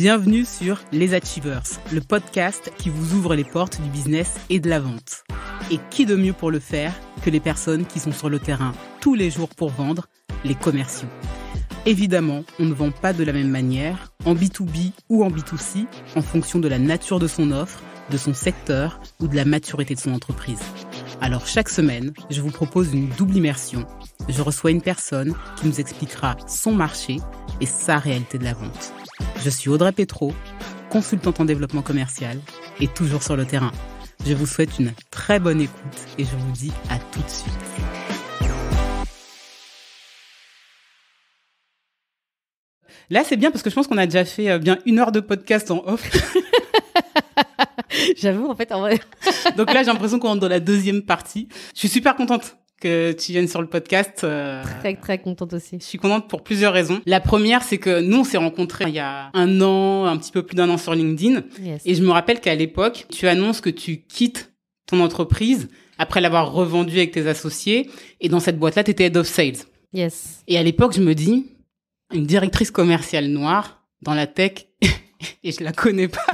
Bienvenue sur Les Achievers, le podcast qui vous ouvre les portes du business et de la vente. Et qui de mieux pour le faire que les personnes qui sont sur le terrain tous les jours pour vendre, les commerciaux. Évidemment, on ne vend pas de la même manière, en B2B ou en B2C, en fonction de la nature de son offre, de son secteur ou de la maturité de son entreprise. Alors chaque semaine, je vous propose une double immersion. Je reçois une personne qui nous expliquera son marché et sa réalité de la vente. Je suis Audrey Petro, consultante en développement commercial et toujours sur le terrain. Je vous souhaite une très bonne écoute et je vous dis à tout de suite. Là, c'est bien parce que je pense qu'on a déjà fait bien 1 heure de podcast en off. J'avoue, en fait, en vrai. Donc là, j'ai l'impression qu'on rentre dans la deuxième partie. Je suis super contente que tu viennes sur le podcast. Très, très contente aussi. Je suis contente pour plusieurs raisons. La première, c'est que nous, on s'est rencontrés il y a 1 an, un petit peu plus d'1 an sur LinkedIn. Yes. Et je me rappelle qu'à l'époque, tu annonces que tu quittes ton entreprise après l'avoir revendue avec tes associés. Et dans cette boîte-là, tu étais Head of Sales. Yes. Et à l'époque, je me dis, une directrice commerciale noire dans la tech, et je la connais pas.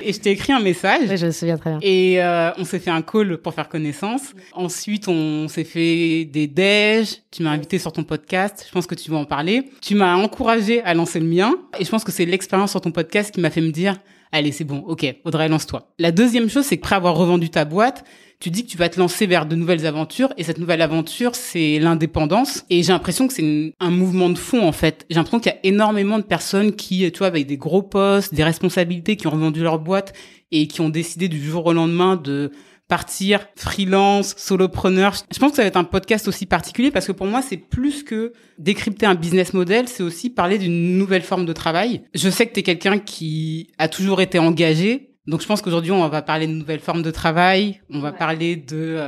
Et je t'ai écrit un message. Oui, je me souviens très bien. Et on s'est fait un call pour faire connaissance. Ensuite, on s'est fait des déj. Tu m'as invité sur ton podcast. Je pense que tu vas en parler. Tu m'as encouragé à lancer le mien. Et je pense que c'est l'expérience sur ton podcast qui m'a fait me dire, allez, c'est bon, ok, Audrey, lance-toi. La deuxième chose, c'est qu'après avoir revendu ta boîte, tu dis que tu vas te lancer vers de nouvelles aventures. Et cette nouvelle aventure, c'est l'indépendance. Et j'ai l'impression que c'est un mouvement de fond, en fait. J'ai l'impression qu'il y a énormément de personnes qui, tu vois, avec des gros postes, des responsabilités, qui ont revendu leur boîte et qui ont décidé du jour au lendemain de partir freelance, solopreneur. Je pense que ça va être un podcast aussi particulier parce que pour moi, c'est plus que décrypter un business model, c'est aussi parler d'une nouvelle forme de travail. Je sais que tu es quelqu'un qui a toujours été engagé. Donc, je pense qu'aujourd'hui, on va parler de nouvelles formes de travail, on va parler de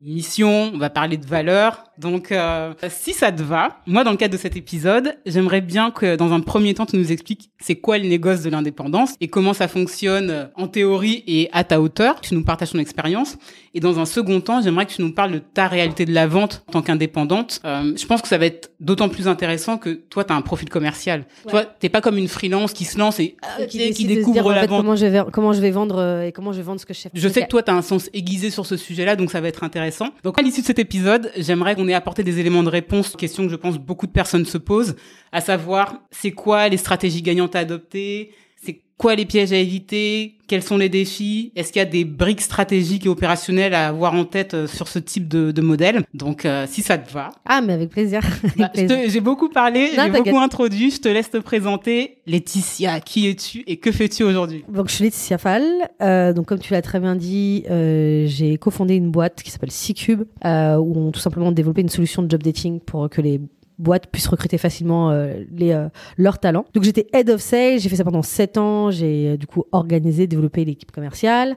mission, on va parler de valeurs. Donc, si ça te va, moi, dans le cadre de cet épisode, j'aimerais bien que, dans un premier temps, tu nous expliques c'est quoi le négoce de l'indépendance et comment ça fonctionne en théorie et à ta hauteur. Tu nous partages ton expérience. Et dans un second temps, j'aimerais que tu nous parles de ta réalité de la vente en tant qu'indépendante. Je pense que ça va être d'autant plus intéressant que toi, tu as un profil commercial. Ouais. Toi, t'es pas comme une freelance qui se lance et qui découvre la vente. Comment je vais vendre et comment je vais vendre ce que je sais. Je sais que toi, tu as un sens aiguisé sur ce sujet-là, donc ça va être intéressant. Donc, à l'issue de cet épisode, j'aimerais qu'on ait apporté des éléments de réponse aux questions que je pense beaucoup de personnes se posent, à savoir, c'est quoi les stratégies gagnantes à adopter? C'est quoi les pièges à éviter? Quels sont les défis? Est-ce qu'il y a des briques stratégiques et opérationnelles à avoir en tête sur ce type de modèle? Donc, si ça te va. Ah, mais avec plaisir. J'ai beaucoup parlé, j'ai beaucoup introduit. Je te laisse te présenter. Laetitia, qui es-tu et que fais-tu aujourd'hui? Donc, je suis Laetitia Fall. Donc, comme tu l'as très bien dit, j'ai cofondé une boîte qui s'appelle C-Cube, où on tout simplement développé une solution de job dating pour que les boîtes puissent recruter facilement leurs talents. Donc j'étais Head of Sales, j'ai fait ça pendant 7 ans, j'ai du coup organisé, développé l'équipe commerciale.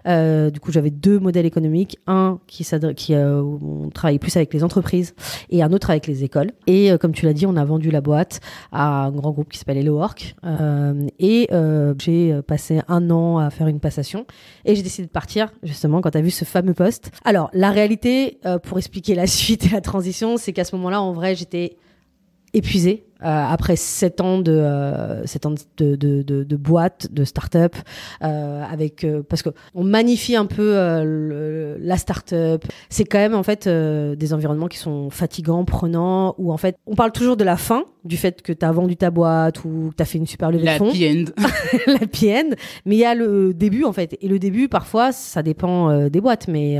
Du coup j'avais 2 modèles économiques, un où on travaillait plus avec les entreprises et un autre avec les écoles. Et comme tu l'as dit, on a vendu la boîte à un grand groupe qui s'appelle HelloWork. J'ai passé 1 an à faire une passation et j'ai décidé de partir justement quand tu as vu ce fameux poste. Alors la réalité, pour expliquer la suite et la transition, c'est qu'à ce moment-là, en vrai, j'étais épuisée après 7 ans de boîte, de start-up, parce que on magnifie un peu la start-up. C'est quand même en fait des environnements qui sont fatigants, prenants, où en fait on parle toujours de la fin, du fait que tu as vendu ta boîte ou que tu as fait une super levée de fonds. La P-end. La P-end. Mais il y a le début en fait. Et le début, parfois, ça dépend des boîtes. Mais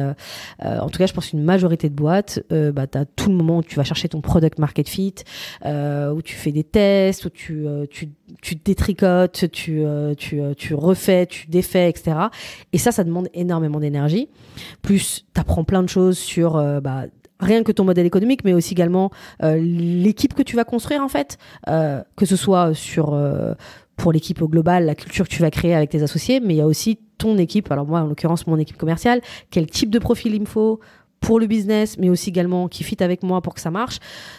en tout cas, je pense qu'une majorité de boîtes, tu as tout le moment où tu vas chercher ton product market fit, où tu fais des tests, où tu détricotes, tu refais, tu défais, etc. Et ça demande énormément d'énergie. Plus, tu apprends plein de choses sur rien que ton modèle économique, mais aussi également l'équipe que tu vas construire en fait, que ce soit pour l'équipe au global, la culture que tu vas créer avec tes associés, mais il y a aussi ton équipe. Alors moi, en l'occurrence, mon équipe commerciale, quel type de profil il me faut pour le business, mais aussi également qui fit avec moi pour que ça marche.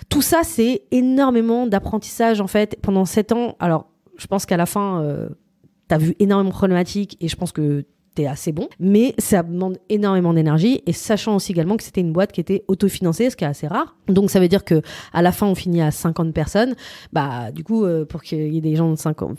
Tout ça, c'est énormément d'apprentissage en fait pendant 7 ans. Alors, je pense qu'à la fin, tu as vu énormément de problématiques et je pense que t'es assez bon, mais ça demande énormément d'énergie, et sachant aussi également que c'était une boîte qui était autofinancée, ce qui est assez rare. Donc ça veut dire que à la fin on finit à 50 personnes. Bah du coup pour qu'il y ait des gens de 50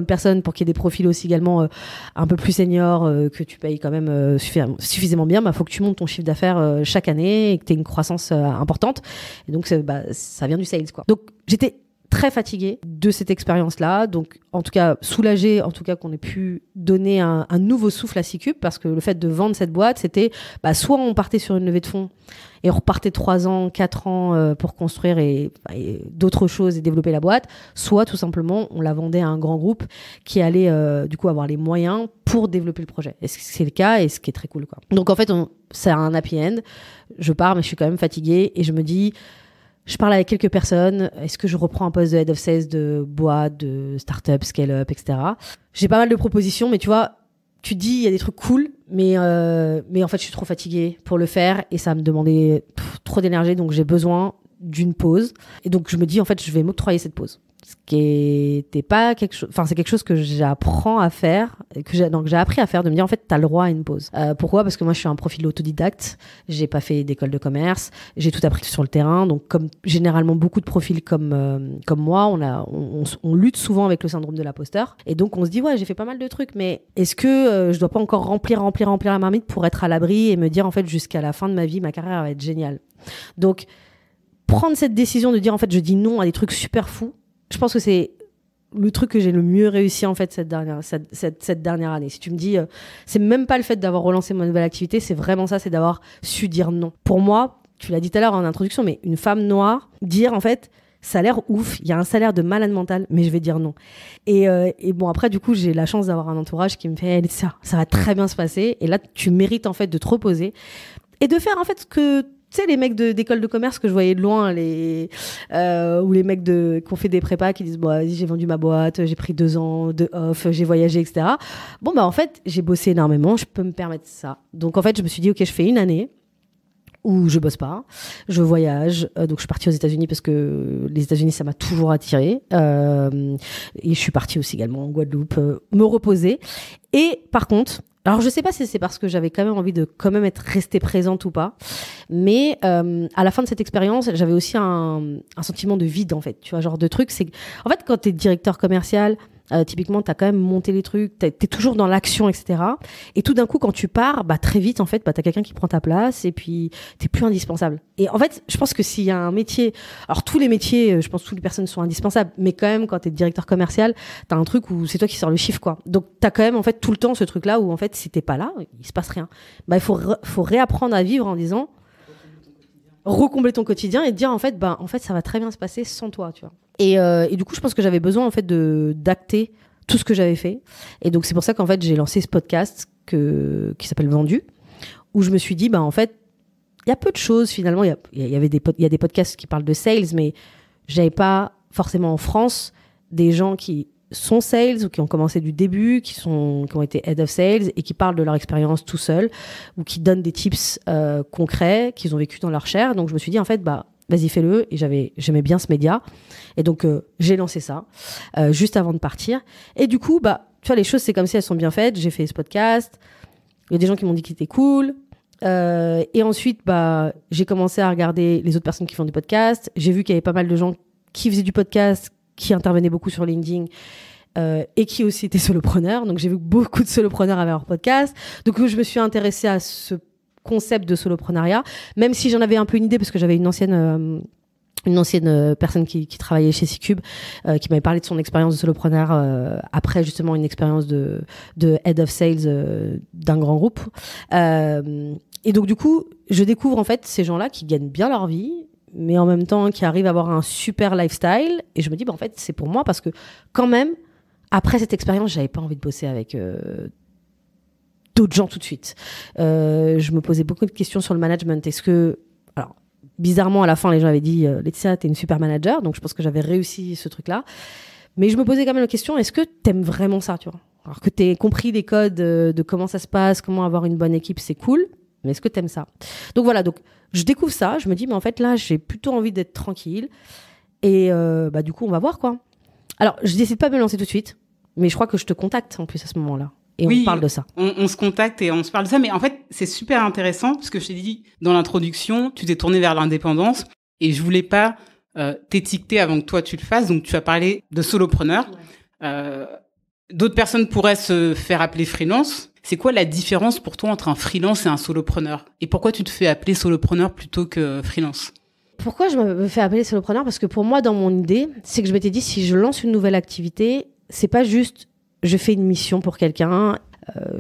personnes, pour qu'il y ait des profils aussi également un peu plus seniors, que tu payes quand même suffisamment bien, bah faut que tu montes ton chiffre d'affaires chaque année et que tu aies une croissance importante. Et donc ça vient du sales quoi. Donc j'étais très fatiguée de cette expérience-là, donc en tout cas soulagée, en tout cas qu'on ait pu donner un nouveau souffle à Cicube, parce que le fait de vendre cette boîte, c'était soit on partait sur une levée de fonds et on repartait 3 ans, 4 ans pour construire et d'autres choses et développer la boîte, soit tout simplement on la vendait à un grand groupe qui allait du coup avoir les moyens pour développer le projet. Et c'est le cas, et ce qui est très cool quoi. Donc en fait c'est un happy end. Je pars mais je suis quand même fatiguée et je me dis, je parle avec quelques personnes. Est-ce que je reprends un poste de head of sales de boîte, de start-up, scale-up, etc. J'ai pas mal de propositions, mais tu vois, tu te dis, il y a des trucs cool, mais en fait, je suis trop fatiguée pour le faire et ça me demandait trop d'énergie, donc j'ai besoin d'une pause. Et donc, je me dis, en fait, je vais m'octroyer cette pause. Ce qui était pas quelque chose, enfin, c'est quelque chose que j'apprends à faire, que j'ai appris à faire, de me dire, en fait, t'as le droit à une pause. Pourquoi? Parce que moi, je suis un profil autodidacte. J'ai pas fait d'école de commerce. J'ai tout appris sur le terrain. Donc, comme généralement beaucoup de profils comme moi, on lutte souvent avec le syndrome de l'imposteur. Et donc, on se dit, ouais, j'ai fait pas mal de trucs, mais est-ce que je dois pas encore remplir la marmite pour être à l'abri et me dire, en fait, jusqu'à la fin de ma vie, ma carrière va être géniale. Donc, prendre cette décision de dire, en fait, je dis non à des trucs super fous. Je pense que c'est le truc que j'ai le mieux réussi en fait cette dernière année. Si tu me dis, c'est même pas le fait d'avoir relancé ma nouvelle activité, c'est vraiment ça, c'est d'avoir su dire non. Pour moi, tu l'as dit tout à l'heure en introduction, mais une femme noire, dire en fait, ça a l'air ouf, il y a un salaire de malade mental, mais je vais dire non. Et bon, après, du coup, j'ai la chance d'avoir un entourage qui me fait, ça va très bien se passer. Et là, tu mérites en fait de te reposer et de faire en fait ce que... Tu sais, les mecs d'école de commerce que je voyais de loin, ou les mecs qui ont fait des prépas qui disent, bon, vas-y, j'ai vendu ma boîte, j'ai pris 2 ans de off, j'ai voyagé, etc. Bon, bah, en fait, j'ai bossé énormément, je peux me permettre ça. Donc, en fait, je me suis dit, OK, je fais une année où je bosse pas, je voyage. Donc, je suis partie aux États-Unis parce que les États-Unis, ça m'a toujours attirée. Et je suis partie aussi également en Guadeloupe, me reposer. Et par contre, alors, je sais pas si c'est parce que j'avais quand même envie de quand même être restée présente ou pas, mais à la fin de cette expérience, j'avais aussi un sentiment de vide, en fait. Tu vois, genre de truc, c'est... En fait, quand t'es directeur commercial, typiquement, t'as quand même monté les trucs, t'es toujours dans l'action, etc. Et tout d'un coup, quand tu pars, bah, très vite, en fait, bah, t'as quelqu'un qui prend ta place et puis t'es plus indispensable. Et en fait, je pense que s'il y a un métier, alors tous les métiers, je pense que toutes les personnes sont indispensables, mais quand même, quand t'es directeur commercial, t'as un truc où c'est toi qui sors le chiffre, quoi. Donc, t'as quand même, en fait, tout le temps ce truc-là où, en fait, si t'es pas là, il se passe rien. Bah, il faut réapprendre à vivre en disant, recombler ton quotidien et te dire, en fait, ça va très bien se passer sans toi, tu vois. Et du coup, je pense que j'avais besoin en fait d'acter tout ce que j'avais fait. Et donc c'est pour ça qu'en fait j'ai lancé ce podcast qui s'appelle Vendu, où je me suis dit en fait il y a peu de choses finalement. Il y a des podcasts qui parlent de sales, mais j'avais pas forcément en France des gens qui sont sales ou qui ont commencé du début, qui ont été head of sales et qui parlent de leur expérience tout seul ou qui donnent des tips concrets qu'ils ont vécu dans leur chair. Donc je me suis dit en fait vas-y, fais-le. Et j'aimais bien ce média. Et donc, j'ai lancé ça juste avant de partir. Et du coup, tu vois, les choses, c'est comme si elles sont bien faites. J'ai fait ce podcast. Il y a des gens qui m'ont dit qu'il était cool. Et ensuite, j'ai commencé à regarder les autres personnes qui font du podcast. J'ai vu qu'il y avait pas mal de gens qui faisaient du podcast, qui intervenaient beaucoup sur LinkedIn et qui aussi étaient solopreneurs. Donc, j'ai vu que beaucoup de solopreneurs avaient leur podcast. Donc, je me suis intéressée à ce concept de soloprenariat, même si j'en avais un peu une idée parce que j'avais une ancienne personne qui travaillait chez Cicube qui m'avait parlé de son expérience de solopreneur après justement une expérience de head of sales d'un grand groupe. Et donc du coup, je découvre en fait ces gens-là qui gagnent bien leur vie, mais en même temps qui arrivent à avoir un super lifestyle. Et je me dis en fait c'est pour moi parce que quand même après cette expérience, j'avais pas envie de bosser avec d'autres gens tout de suite. Je me posais beaucoup de questions sur le management. Alors, bizarrement, à la fin, les gens avaient dit Laetitia, t'es une super manager, donc je pense que j'avais réussi ce truc-là. Mais je me posais quand même la question, est-ce que t'aimes vraiment ça, tu vois? Alors que t'aies compris les codes de comment ça se passe, comment avoir une bonne équipe, c'est cool, mais est-ce que t'aimes ça? Donc voilà, donc je découvre ça, je me dis, mais en fait, là, j'ai plutôt envie d'être tranquille. Et du coup, on va voir, quoi. Alors, je décide pas de me lancer tout de suite, mais je crois que je te contacte en plus à ce moment-là. et oui, on parle de ça. On se contacte et on se parle de ça. Mais en fait, c'est super intéressant parce que je t'ai dit dans l'introduction, tu t'es tourné vers l'indépendance et je voulais pas t'étiqueter avant que toi tu le fasses. Donc, tu as parlé de solopreneur. Ouais. D'autres personnes pourraient se faire appeler freelance. C'est quoi la différence pour toi entre un freelance et un solopreneur? Et pourquoi tu te fais appeler solopreneur plutôt que freelance? Pourquoi je me fais appeler solopreneur? Parce que pour moi, dans mon idée, c'est que je m'étais dit, si je lance une nouvelle activité, c'est pas juste je fais une mission pour quelqu'un,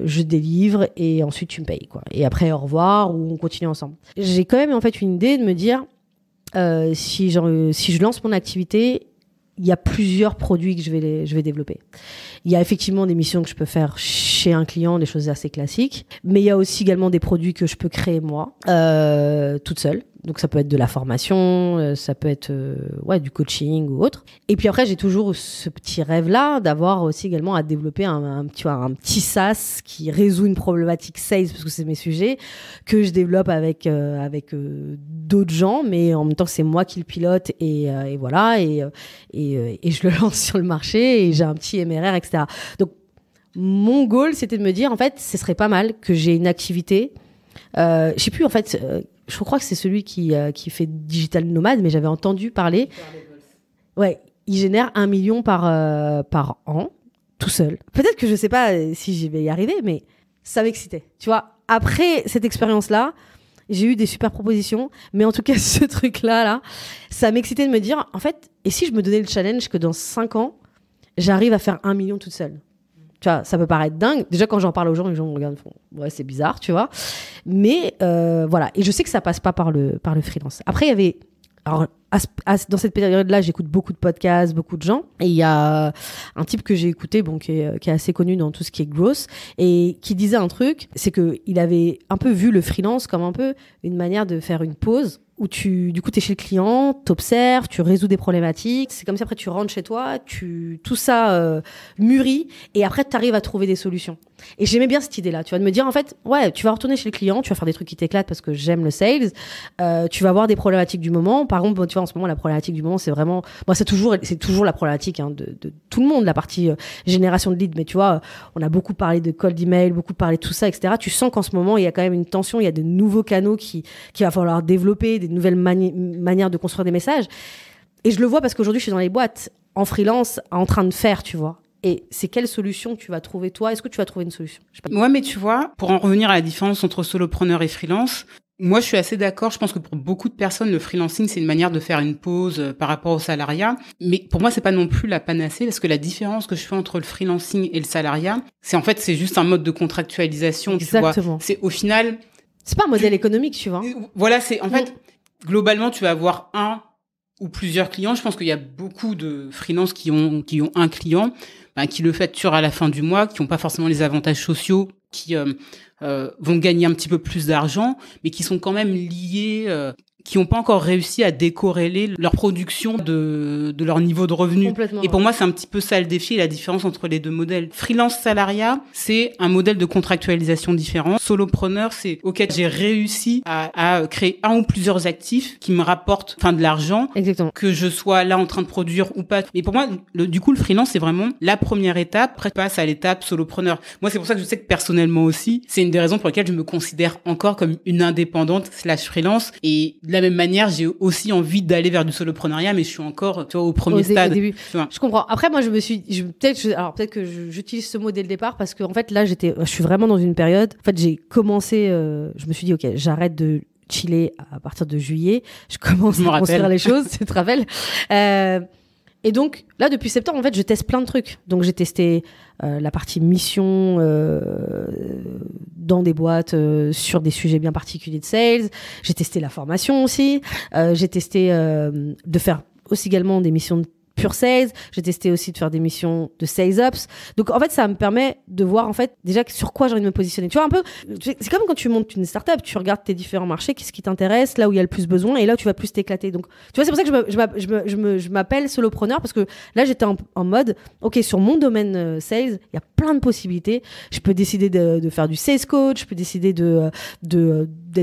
je délivre et ensuite tu me payes, quoi. Et après, au revoir, ou on continue ensemble. J'ai quand même en fait une idée de me dire, si je lance mon activité, il y a plusieurs produits que je vais développer. Il y a effectivement des missions que je peux faire chez un client, des choses assez classiques, mais il y a aussi également des produits que je peux créer moi, toute seule. Donc ça peut être de la formation, ça peut être du coaching ou autre. Et puis après, j'ai toujours ce petit rêve-là d'avoir aussi également à développer un petit SaaS qui résout une problématique sales, parce que c'est mes sujets, que je développe avec d'autres gens, mais en même temps c'est moi qui le pilote et voilà, et je le lance sur le marché et j'ai un petit MRR, etc. Donc mon goal, c'était de me dire, en fait, ce serait pas mal que j'ai une activité. Je sais plus, en fait, je crois que c'est celui qui fait Digital Nomade, mais j'avais entendu parler. Ouais, il génère 1 million par an, tout seul. Peut-être que je sais pas si j'y vais y arriver, mais ça m'excitait. Tu vois, après cette expérience-là, j'ai eu des super propositions, mais en tout cas, ce truc-là, ça m'excitait de me dire, en fait, et si je me donnais le challenge que dans 5 ans, j'arrive à faire 1 million toute seule? Tu vois, ça peut paraître dingue. Déjà, quand j'en parle aux gens, les gens me regardent, font, ouais, c'est bizarre, tu vois. Mais voilà. Et je sais que ça passe pas par le freelance. Après, il y avait, alors, dans cette période-là, j'écoute beaucoup de podcasts, beaucoup de gens. Et il y a un type que j'ai écouté, qui est assez connu dans tout ce qui est growth, et qui disait un truc, c'est que il avait un peu vu le freelance comme un peu une manière de faire une pause, où du coup, t'es chez le client, t'observes, tu résous des problématiques. C'est comme ça, après, tu rentres chez toi, tout ça mûrit, et après, t'arrives à trouver des solutions. Et j'aimais bien cette idée-là, tu vois, de me dire, en fait, ouais, tu vas retourner chez le client, tu vas faire des trucs qui t'éclatent parce que j'aime le sales, tu vas voir des problématiques du moment. Par exemple, tu vois, en ce moment, la problématique du moment, c'est vraiment, c'est toujours la problématique de tout le monde, la partie génération de leads. Mais tu vois, on a beaucoup parlé de cold email, beaucoup parlé de tout ça, etc. Tu sens qu'en ce moment, il y a quand même une tension, il y a de nouveaux canaux qu'il va falloir développer, des nouvelles manières de construire des messages. Et je le vois parce qu'aujourd'hui, je suis dans les boîtes, en freelance, en train de faire, tu vois. Et c'est quelle solution tu vas trouver, toi? Est-ce que tu vas trouver une solution? Je sais pas. Ouais, mais tu vois, pour en revenir à la différence entre solopreneur et freelance, moi, je suis assez d'accord. Je pense que pour beaucoup de personnes, le freelancing, c'est une manière de faire une pause par rapport au salariat. Mais pour moi, c'est pas non plus la panacée, parce que la différence que je fais entre le freelancing et le salariat, c'est juste un mode de contractualisation. Exactement. Tu vois. C'est au final. C'est pas un modèle économique, tu vois. Voilà, en fait, globalement, tu vas avoir un ou plusieurs clients. Je pense qu'il y a beaucoup de freelances qui ont un client, qui le facturent à la fin du mois, qui n'ont pas forcément les avantages sociaux, qui vont gagner un petit peu plus d'argent, mais qui sont quand même liés, qui n'ont pas encore réussi à décorréler leur production de leur niveau de revenu. Complètement, et pour moi, c'est un petit peu ça le défi, la différence entre les deux modèles. Freelance salariat, c'est un modèle de contractualisation différent. Solopreneur, c'est OK, j'ai réussi à créer un ou plusieurs actifs qui me rapportent de l'argent. Exactement. Que je sois là en train de produire ou pas. Mais pour moi, du coup, le freelance, c'est vraiment la première étape. Après, tu passes à l'étape solopreneur. Moi, c'est pour ça que je sais que personnellement aussi, c'est une des raisons pour lesquelles je me considère encore comme une indépendante / freelance. Et de la même manière, j'ai aussi envie d'aller vers du solopreneuriat, mais je suis encore, tu vois, au premier stade. Au début. Je comprends. Après, moi, peut-être que j'utilise ce mot dès le départ parce que, en fait, là, je suis vraiment dans une période. En fait, j'ai commencé, je me suis dit, OK, j'arrête de chiller à partir de juillet. Je commence à construire les choses, tu te rappelles? Et donc, là, depuis septembre, en fait, je teste plein de trucs. Donc, j'ai testé la partie mission dans des boîtes sur des sujets bien particuliers de sales. J'ai testé la formation aussi. J'ai testé de faire aussi également des missions de pure sales. J'ai testé aussi de faire des missions de sales ops. Donc, en fait, ça me permet de voir, en fait, déjà sur quoi j'ai envie de me positionner. Tu vois, un peu, c'est comme quand tu montes une startup, tu regardes tes différents marchés, qu'est-ce qui t'intéresse, là où il y a le plus besoin, et là où tu vas plus t'éclater. Donc, tu vois, c'est pour ça que je m'appelle solopreneur, parce que là, j'étais en mode, OK, sur mon domaine sales, il y a plein de possibilités. Je peux décider de faire du sales coach, je peux décider d'être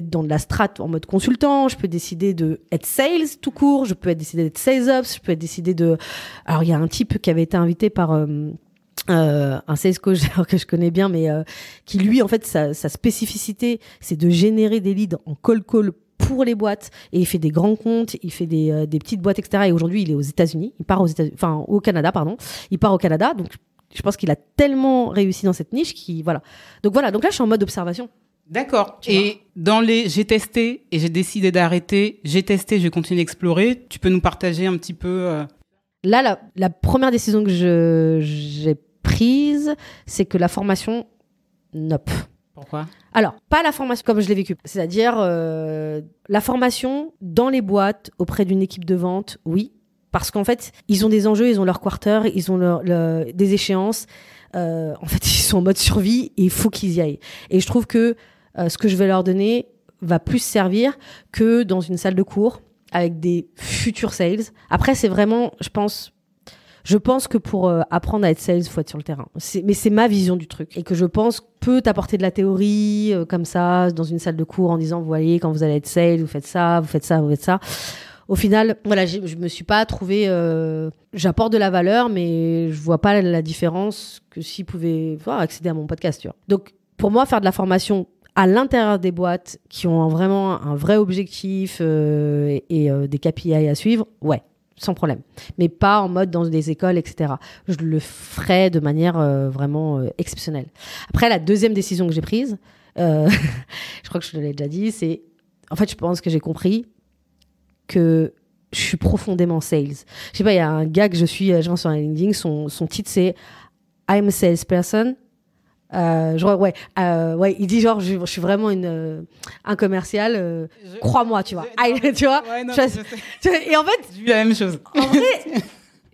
dans de la strat en mode consultant, je peux décider d'être sales tout court, je peux décider d'être sales ops, je peux décider de... Alors, il y a un type qui avait été invité par un sales coach que je connais bien, mais qui lui, en fait, sa spécificité, c'est de générer des leads en cold call pour les boîtes, et il fait des grands comptes, il fait des petites boîtes, etc. Et aujourd'hui, il est aux États-Unis, au Canada, pardon. Il part au Canada, donc je pense qu'il a tellement réussi dans cette niche voilà. Donc là, je suis en mode observation. D'accord. Et dans les j'ai testé et j'ai décidé d'arrêter, j'ai testé, je vais continuer d'explorer, tu peux nous partager un petit peu Là, la première décision que j'ai prise, c'est que la formation, nope. Pourquoi ? Alors, pas la formation comme je l'ai vécu. C'est-à-dire, la formation dans les boîtes, auprès d'une équipe de vente, oui. Parce qu'en fait, ils ont des enjeux, ils ont leur quarter, ils ont des échéances. En fait, ils sont en mode survie et il faut qu'ils y aillent. Et je trouve que ce que je vais leur donner va plus servir que dans une salle de cours avec des futurs sales. Après, c'est vraiment, je pense que pour apprendre à être sales, il faut être sur le terrain. Mais c'est ma vision du truc. Et que je pense peut t'apporter de la théorie comme ça, dans une salle de cours, en disant, vous voyez, quand vous allez être sales, vous faites ça, vous faites ça, vous faites ça. Au final, voilà, je me suis pas trouvée... j'apporte de la valeur, mais je vois pas la différence que s'ils pouvaient accéder à mon podcast. Tu vois. Donc, pour moi, faire de la formation à l'intérieur des boîtes qui ont vraiment un vrai objectif et des KPI à suivre, ouais, sans problème. Mais pas en mode dans des écoles, etc. Je le ferai de manière vraiment exceptionnelle. Après, la deuxième décision que j'ai prise, je crois que je te l'ai déjà dit, c'est... En fait, je pense que j'ai compris que je suis profondément sales. Je sais pas, il y a un gars que je vois sur LinkedIn, son titre c'est I'm a salesperson. Il dit genre je suis vraiment un commercial. Crois-moi, tu vois. Tu vois. Ouais, non, et en fait, j'ai vu la même chose. En vrai,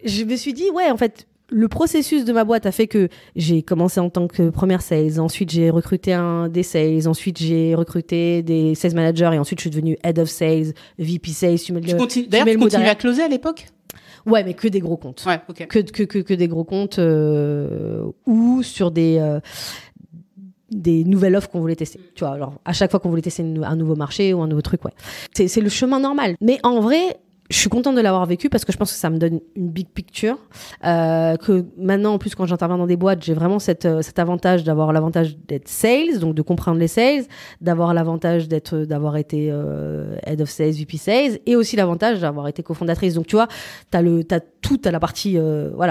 je me suis dit en fait. Le processus de ma boîte a fait que j'ai commencé en tant que première sales, ensuite j'ai recruté des sales, ensuite j'ai recruté des sales managers et ensuite je suis devenue head of sales, VP sales. D'ailleurs, tu continues à closer à l'époque ? Ouais, mais que des gros comptes. Ouais, ok. Que des gros comptes ou sur des nouvelles offres qu'on voulait tester. Tu vois, alors à chaque fois qu'on voulait tester un nouveau marché ou un nouveau truc, ouais. C'est le chemin normal. Mais en vrai, je suis contente de l'avoir vécu parce que je pense que ça me donne une big picture. Que maintenant, en plus, quand j'interviens dans des boîtes, j'ai vraiment cet avantage d'avoir l'avantage d'être sales, donc de comprendre les sales, d'avoir l'avantage d'avoir été head of sales, VP sales, et aussi l'avantage d'avoir été cofondatrice. Donc, tu vois, t'as la partie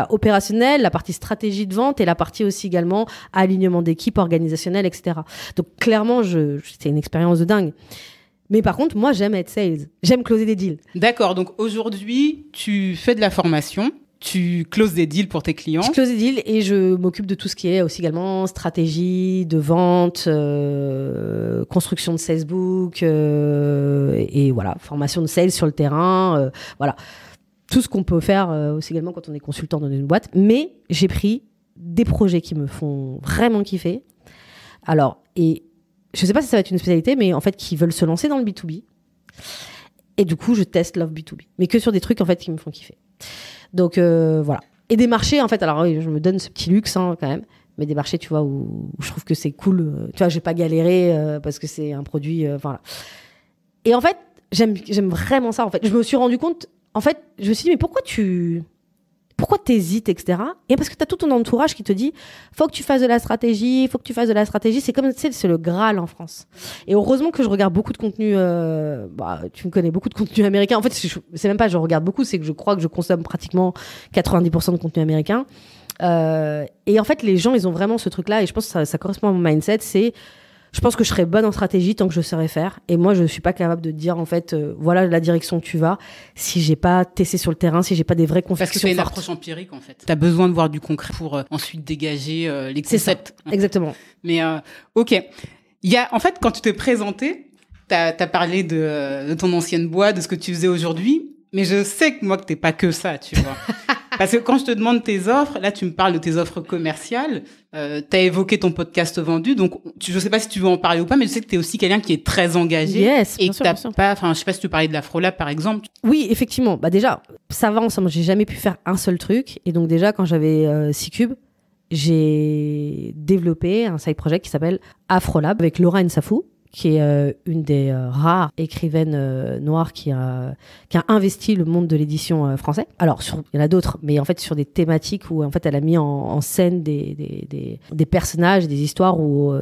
opérationnelle, la partie stratégie de vente et la partie aussi également alignement d'équipe, organisationnel, etc. Donc, clairement, c'était une expérience de dingue. Mais par contre, moi, j'aime être sales. J'aime closer des deals. D'accord. Donc, aujourd'hui, tu fais de la formation, tu closes des deals pour tes clients. Je close des deals et je m'occupe de tout ce qui est aussi également stratégie de vente, construction de salesbook et voilà, formation de sales sur le terrain. Voilà. Tout ce qu'on peut faire aussi également quand on est consultant dans une boîte. Mais j'ai pris des projets qui me font vraiment kiffer. Alors, je sais pas si ça va être une spécialité, mais en fait, qui veulent se lancer dans le B2B. Et du coup, je teste l'offre B2B. Mais que sur des trucs, en fait, qui me font kiffer. Donc, voilà. Et des marchés, en fait, alors oui, je me donne ce petit luxe, quand même. Mais des marchés, tu vois, où je trouve que c'est cool. Tu vois, je vais pas galérer parce que c'est un produit, voilà. Et en fait, j'aime vraiment ça, en fait. Je me suis rendu compte, en fait, je me suis dit, mais pourquoi t'hésites, etc. Et parce que t'as tout ton entourage qui te dit, faut que tu fasses de la stratégie. C'est comme, tu sais, c'est le Graal en France. Et heureusement que je regarde beaucoup de contenu, tu me connais, beaucoup de contenu américain. En fait, c'est même pas je regarde beaucoup, c'est que je crois que je consomme pratiquement 90% de contenu américain. Et en fait, les gens, ils ont vraiment ce truc-là, et je pense que ça correspond à mon mindset, je pense que je serais bonne en stratégie tant que je saurais faire. Et moi, je suis pas capable de dire, en fait, voilà la direction que tu vas, si j'ai pas testé sur le terrain, si j'ai pas des vraies convictions fortes. Parce que c'est une approche empirique, en fait. T'as besoin de voir du concret pour ensuite dégager les concepts. C'est ça, exactement. Mais, ok. En fait, quand tu t'es présenté, t'as parlé de ton ancienne boîte, de ce que tu faisais aujourd'hui. Mais je sais que moi, que t'es pas que ça, tu vois. Parce que quand je te demande tes offres, là, tu me parles de tes offres commerciales. T'as évoqué ton podcast vendu, donc je sais pas si tu veux en parler ou pas, mais je sais que t'es aussi quelqu'un qui est très engagé. Yes, et bien que sûr, t'as bien sûr. pas, je sais pas si tu parlais de l'Afrolab, par exemple. Oui, effectivement. Bah déjà, ça va ensemble. J'ai jamais pu faire un seul truc. Et donc déjà, quand j'avais C-Cube, j'ai développé un side project qui s'appelle Afrolab avec Laura Nsafou, qui est une des rares écrivaines noires qui a investi le monde de l'édition français. Alors, il y en a d'autres, mais en fait sur des thématiques où en fait elle a mis en scène des personnages, des histoires où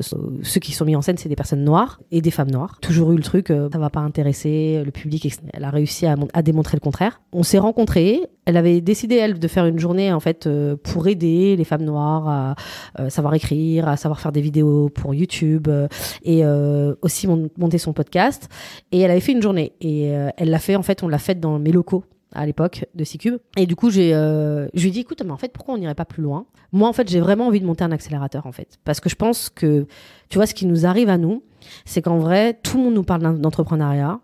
ceux qui sont mis en scène, c'est des personnes noires et des femmes noires. Toujours eu le truc, ça va pas intéresser le public. Elle a réussi à démontrer le contraire. On s'est rencontrés. Elle avait décidé, elle, de faire une journée en fait pour aider les femmes noires à savoir écrire, à savoir faire des vidéos pour YouTube et aussi monter son podcast. Et elle avait fait une journée et elle l'a fait, en fait, on l'a faite dans mes locaux à l'époque de C-Cube. Et du coup, je lui ai dit, écoute, mais en fait, pourquoi on n'irait pas plus loin? Moi, en fait, j'ai vraiment envie de monter un accélérateur, en fait. Parce que je pense que, tu vois, ce qui nous arrive à nous, c'est qu'en vrai, tout le monde nous parle d'entrepreneuriat.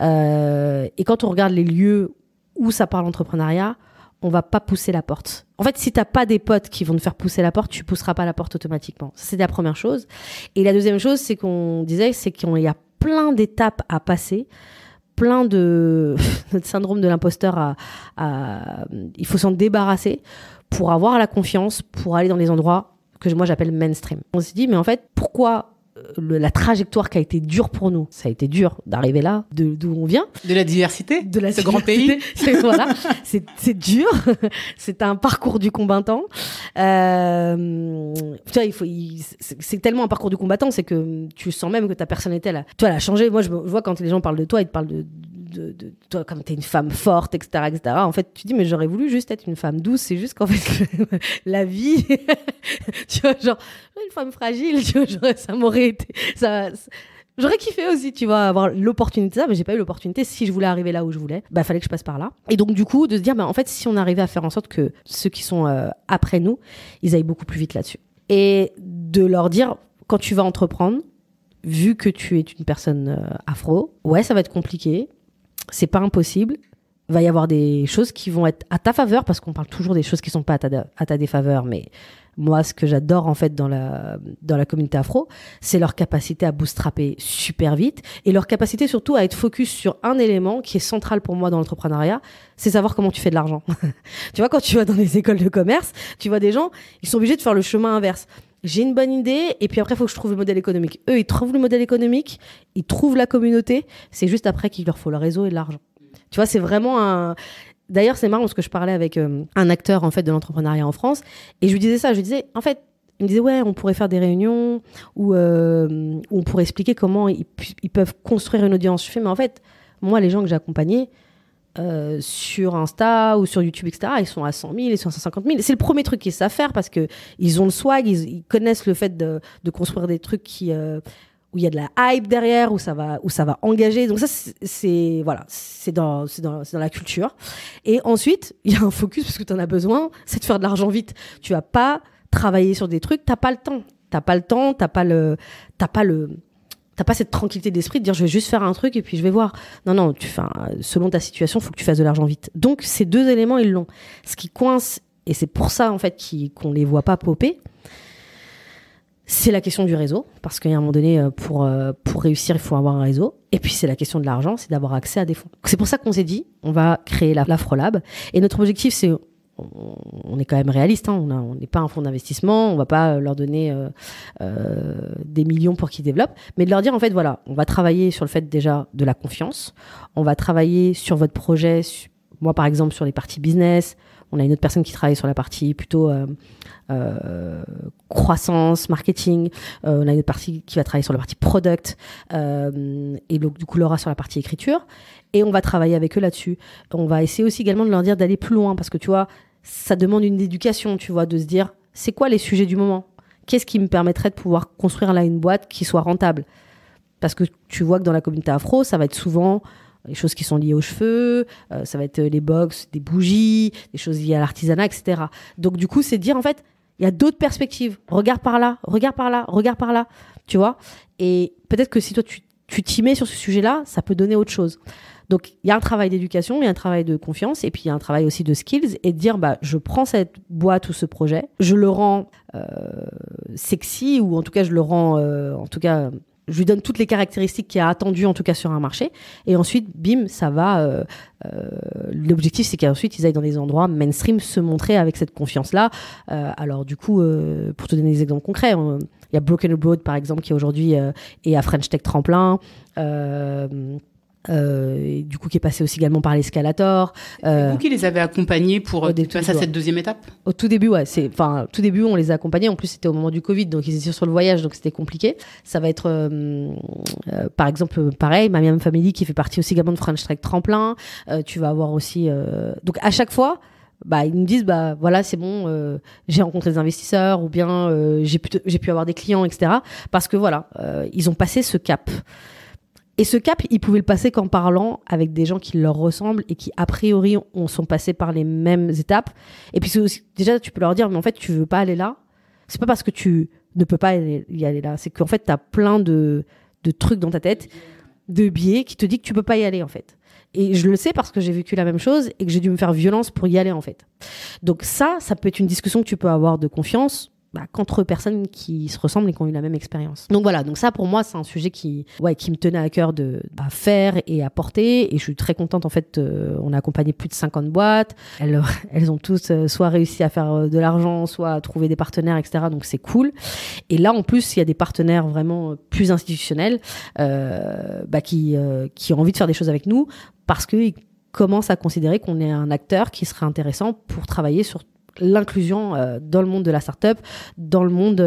Et quand on regarde les lieux où ça parle d'entrepreneuriat, on va pas pousser la porte. En fait, si t'as pas des potes qui vont te faire pousser la porte, tu pousseras pas la porte automatiquement. Ça, c'est la première chose. Et la deuxième chose, c'est qu'il y a plein d'étapes à passer, plein de notre syndrome de l'imposteur il faut s'en débarrasser pour avoir la confiance, pour aller dans les endroits que moi j'appelle mainstream. On s'est dit, mais en fait, pourquoi la trajectoire qui a été dure pour nous, ça a été dur d'arriver là, d'où on vient. De la diversité, de ce grand pays. Voilà, c'est dur, c'est un parcours du combattant. Tu vois, c'est tellement un parcours du combattant, c'est que tu sens même que ta personnalité, elle a changé. Moi, je vois quand les gens parlent de toi, ils te parlent de toi comme t'es une femme forte, etc., etc. En fait, tu dis, mais j'aurais voulu juste être une femme douce. C'est juste qu'en fait, la vie, tu vois, genre, une femme fragile, tu vois, ça m'aurait été, j'aurais kiffé aussi, tu vois, avoir l'opportunité, mais j'ai pas eu l'opportunité. Si je voulais arriver là où je voulais, fallait que je passe par là. Et donc, du coup, de se dire, en fait, si on arrivait à faire en sorte que ceux qui sont après nous, ils aillent beaucoup plus vite là-dessus. Et de leur dire, quand tu vas entreprendre, vu que tu es une personne afro, ouais, ça va être compliqué. C'est pas impossible. Il va y avoir des choses qui vont être à ta faveur, parce qu'on parle toujours des choses qui sont pas à ta défaveur, mais moi, ce que j'adore en fait dans la communauté afro, c'est leur capacité à bootstrapper super vite et leur capacité surtout à être focus sur un élément qui est central pour moi dans l'entrepreneuriat, c'est savoir comment tu fais de l'argent. Tu vois, quand tu vas dans les écoles de commerce, tu vois des gens, ils sont obligés de faire le chemin inverse. J'ai une bonne idée et puis après, il faut que je trouve le modèle économique. Eux, ils trouvent le modèle économique, ils trouvent la communauté, c'est juste après qu'il leur faut le réseau et de l'argent. Tu vois, c'est vraiment un... D'ailleurs, c'est marrant parce que je parlais avec un acteur en fait de l'entrepreneuriat en France et je lui disais ça, je lui disais, en fait, il me disait, ouais, on pourrait faire des réunions où on pourrait expliquer comment ils peuvent construire une audience. Je fais, mais en fait, moi, les gens que j'ai accompagnés sur Insta ou sur YouTube, etc., ils sont à 100 000, ils sont à 150 000. C'est le premier truc qu'ils savent faire parce qu'ils ont le swag, ils connaissent le fait de construire des trucs où il y a de la hype derrière, où ça va engager. Donc ça, c'est dans la culture. Et ensuite, il y a un focus parce que tu en as besoin, c'est de faire de l'argent vite. Tu vas pas travailler sur des trucs, t'as pas le temps. T'as pas cette tranquillité d'esprit de dire je vais juste faire un truc et puis je vais voir. Non, selon ta situation, il faut que tu fasses de l'argent vite. Donc ces deux éléments, ils l'ont. Ce qui coince, et c'est pour ça en fait qu'on les voit pas popper, c'est la question du réseau, parce qu'à un moment donné, pour réussir, il faut avoir un réseau. Et puis, c'est la question de l'argent, c'est d'avoir accès à des fonds. C'est pour ça qu'on s'est dit, on va créer l'Afrolab. Et notre objectif, c'est, on est quand même réaliste, hein, on n'est pas un fonds d'investissement, on va pas leur donner des millions pour qu'ils développent, mais de leur dire, en fait, voilà, on va travailler sur le fait déjà de la confiance, on va travailler sur votre projet, moi, par exemple, sur les parties business. On a une autre personne qui travaille sur la partie plutôt croissance, marketing. On a une autre partie qui va travailler sur la partie product. Et donc, du coup, Laura sur la partie écriture. Et on va travailler avec eux là-dessus. On va essayer aussi également de leur dire d'aller plus loin parce que, tu vois, ça demande une éducation, tu vois, de se dire, c'est quoi les sujets du moment? Qu'est-ce qui me permettrait de pouvoir construire là une boîte qui soit rentable? Parce que tu vois que dans la communauté afro, ça va être souvent les choses qui sont liées aux cheveux, ça va être les box, des bougies, des choses liées à l'artisanat, etc. Donc du coup, c'est de dire en fait, il y a d'autres perspectives. Regarde par là, regarde par là, regarde par là, tu vois. Et peut-être que si toi, tu t'y mets sur ce sujet-là, ça peut donner autre chose. Donc il y a un travail d'éducation, il y a un travail de confiance, et puis il y a un travail aussi de skills, et de dire, je prends cette boîte ou ce projet, je le rends sexy, ou en tout cas, je le rends, je lui donne toutes les caractéristiques qu'il y a attendues, en tout cas sur un marché. Et ensuite, bim, ça va. L'objectif, c'est qu'ensuite, ils aillent dans des endroits mainstream se montrer avec cette confiance-là. Alors, du coup, pour te donner des exemples concrets, il y a Broken Abroad, par exemple, qui aujourd'hui est à French Tech Tremplin. Et du coup qui est passé aussi également par l'Escalator. C'est vous qui les avez accompagnés pour passer à cette deuxième étape? Au tout début, ouais, tout début on les a accompagnés. En plus c'était au moment du Covid, donc ils étaient sur le voyage, donc c'était compliqué. Ça va être par exemple pareil, ma même famille qui fait partie aussi également de French Tech Tremplin. Tu vas avoir aussi donc à chaque fois ils me disent voilà, c'est bon, j'ai rencontré des investisseurs ou bien j'ai pu avoir des clients, etc. Parce que voilà, ils ont passé ce cap. Et ce cap, ils pouvaient le passer qu'en parlant avec des gens qui leur ressemblent et qui, a priori, sont passés par les mêmes étapes. Et puis, aussi, déjà, tu peux leur dire, mais en fait, tu veux pas aller là. C'est pas parce que tu ne peux pas y aller là. C'est qu'en fait, tu as plein de trucs dans ta tête, de biais qui te disent que tu peux pas y aller, en fait. Et je le sais parce que j'ai vécu la même chose et que j'ai dû me faire violence pour y aller, en fait. Donc ça peut être une discussion que tu peux avoir de confiance, qu'entre personnes qui se ressemblent et qui ont eu la même expérience. Donc voilà, donc ça pour moi c'est un sujet qui me tenait à cœur de faire et à porter, et je suis très contente en fait. On a accompagné plus de 50 boîtes, elles ont tous soit réussi à faire de l'argent, soit à trouver des partenaires, etc. Donc c'est cool. Et là en plus il y a des partenaires vraiment plus institutionnels qui ont envie de faire des choses avec nous parce qu'ils commencent à considérer qu'on est un acteur qui serait intéressant pour travailler sur l'inclusion dans le monde de la start-up, dans le monde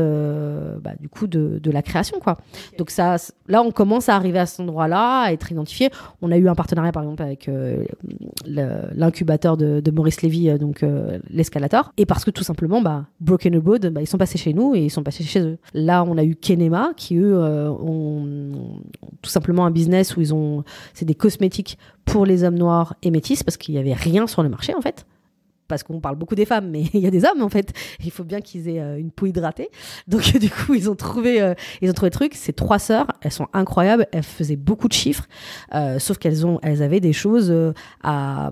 du coup de la création, quoi. Donc ça, là on commence à arriver à cet endroit-là, à être identifié. On a eu un partenariat par exemple avec l'incubateur de Maurice Lévy, donc l'Escalator, et parce que tout simplement Broken Abroad, ils sont passés chez nous et ils sont passés chez eux. Là on a eu Kenema qui eux ont tout simplement un business où c'est des cosmétiques pour les hommes noirs et métis, parce qu'il y avait rien sur le marché en fait. Parce qu'on parle beaucoup des femmes, mais il y a des hommes en fait. Il faut bien qu'ils aient une peau hydratée. Donc du coup, ils ont trouvé le truc. Ces 3 sœurs, elles sont incroyables. Elles faisaient beaucoup de chiffres, sauf elles avaient des choses à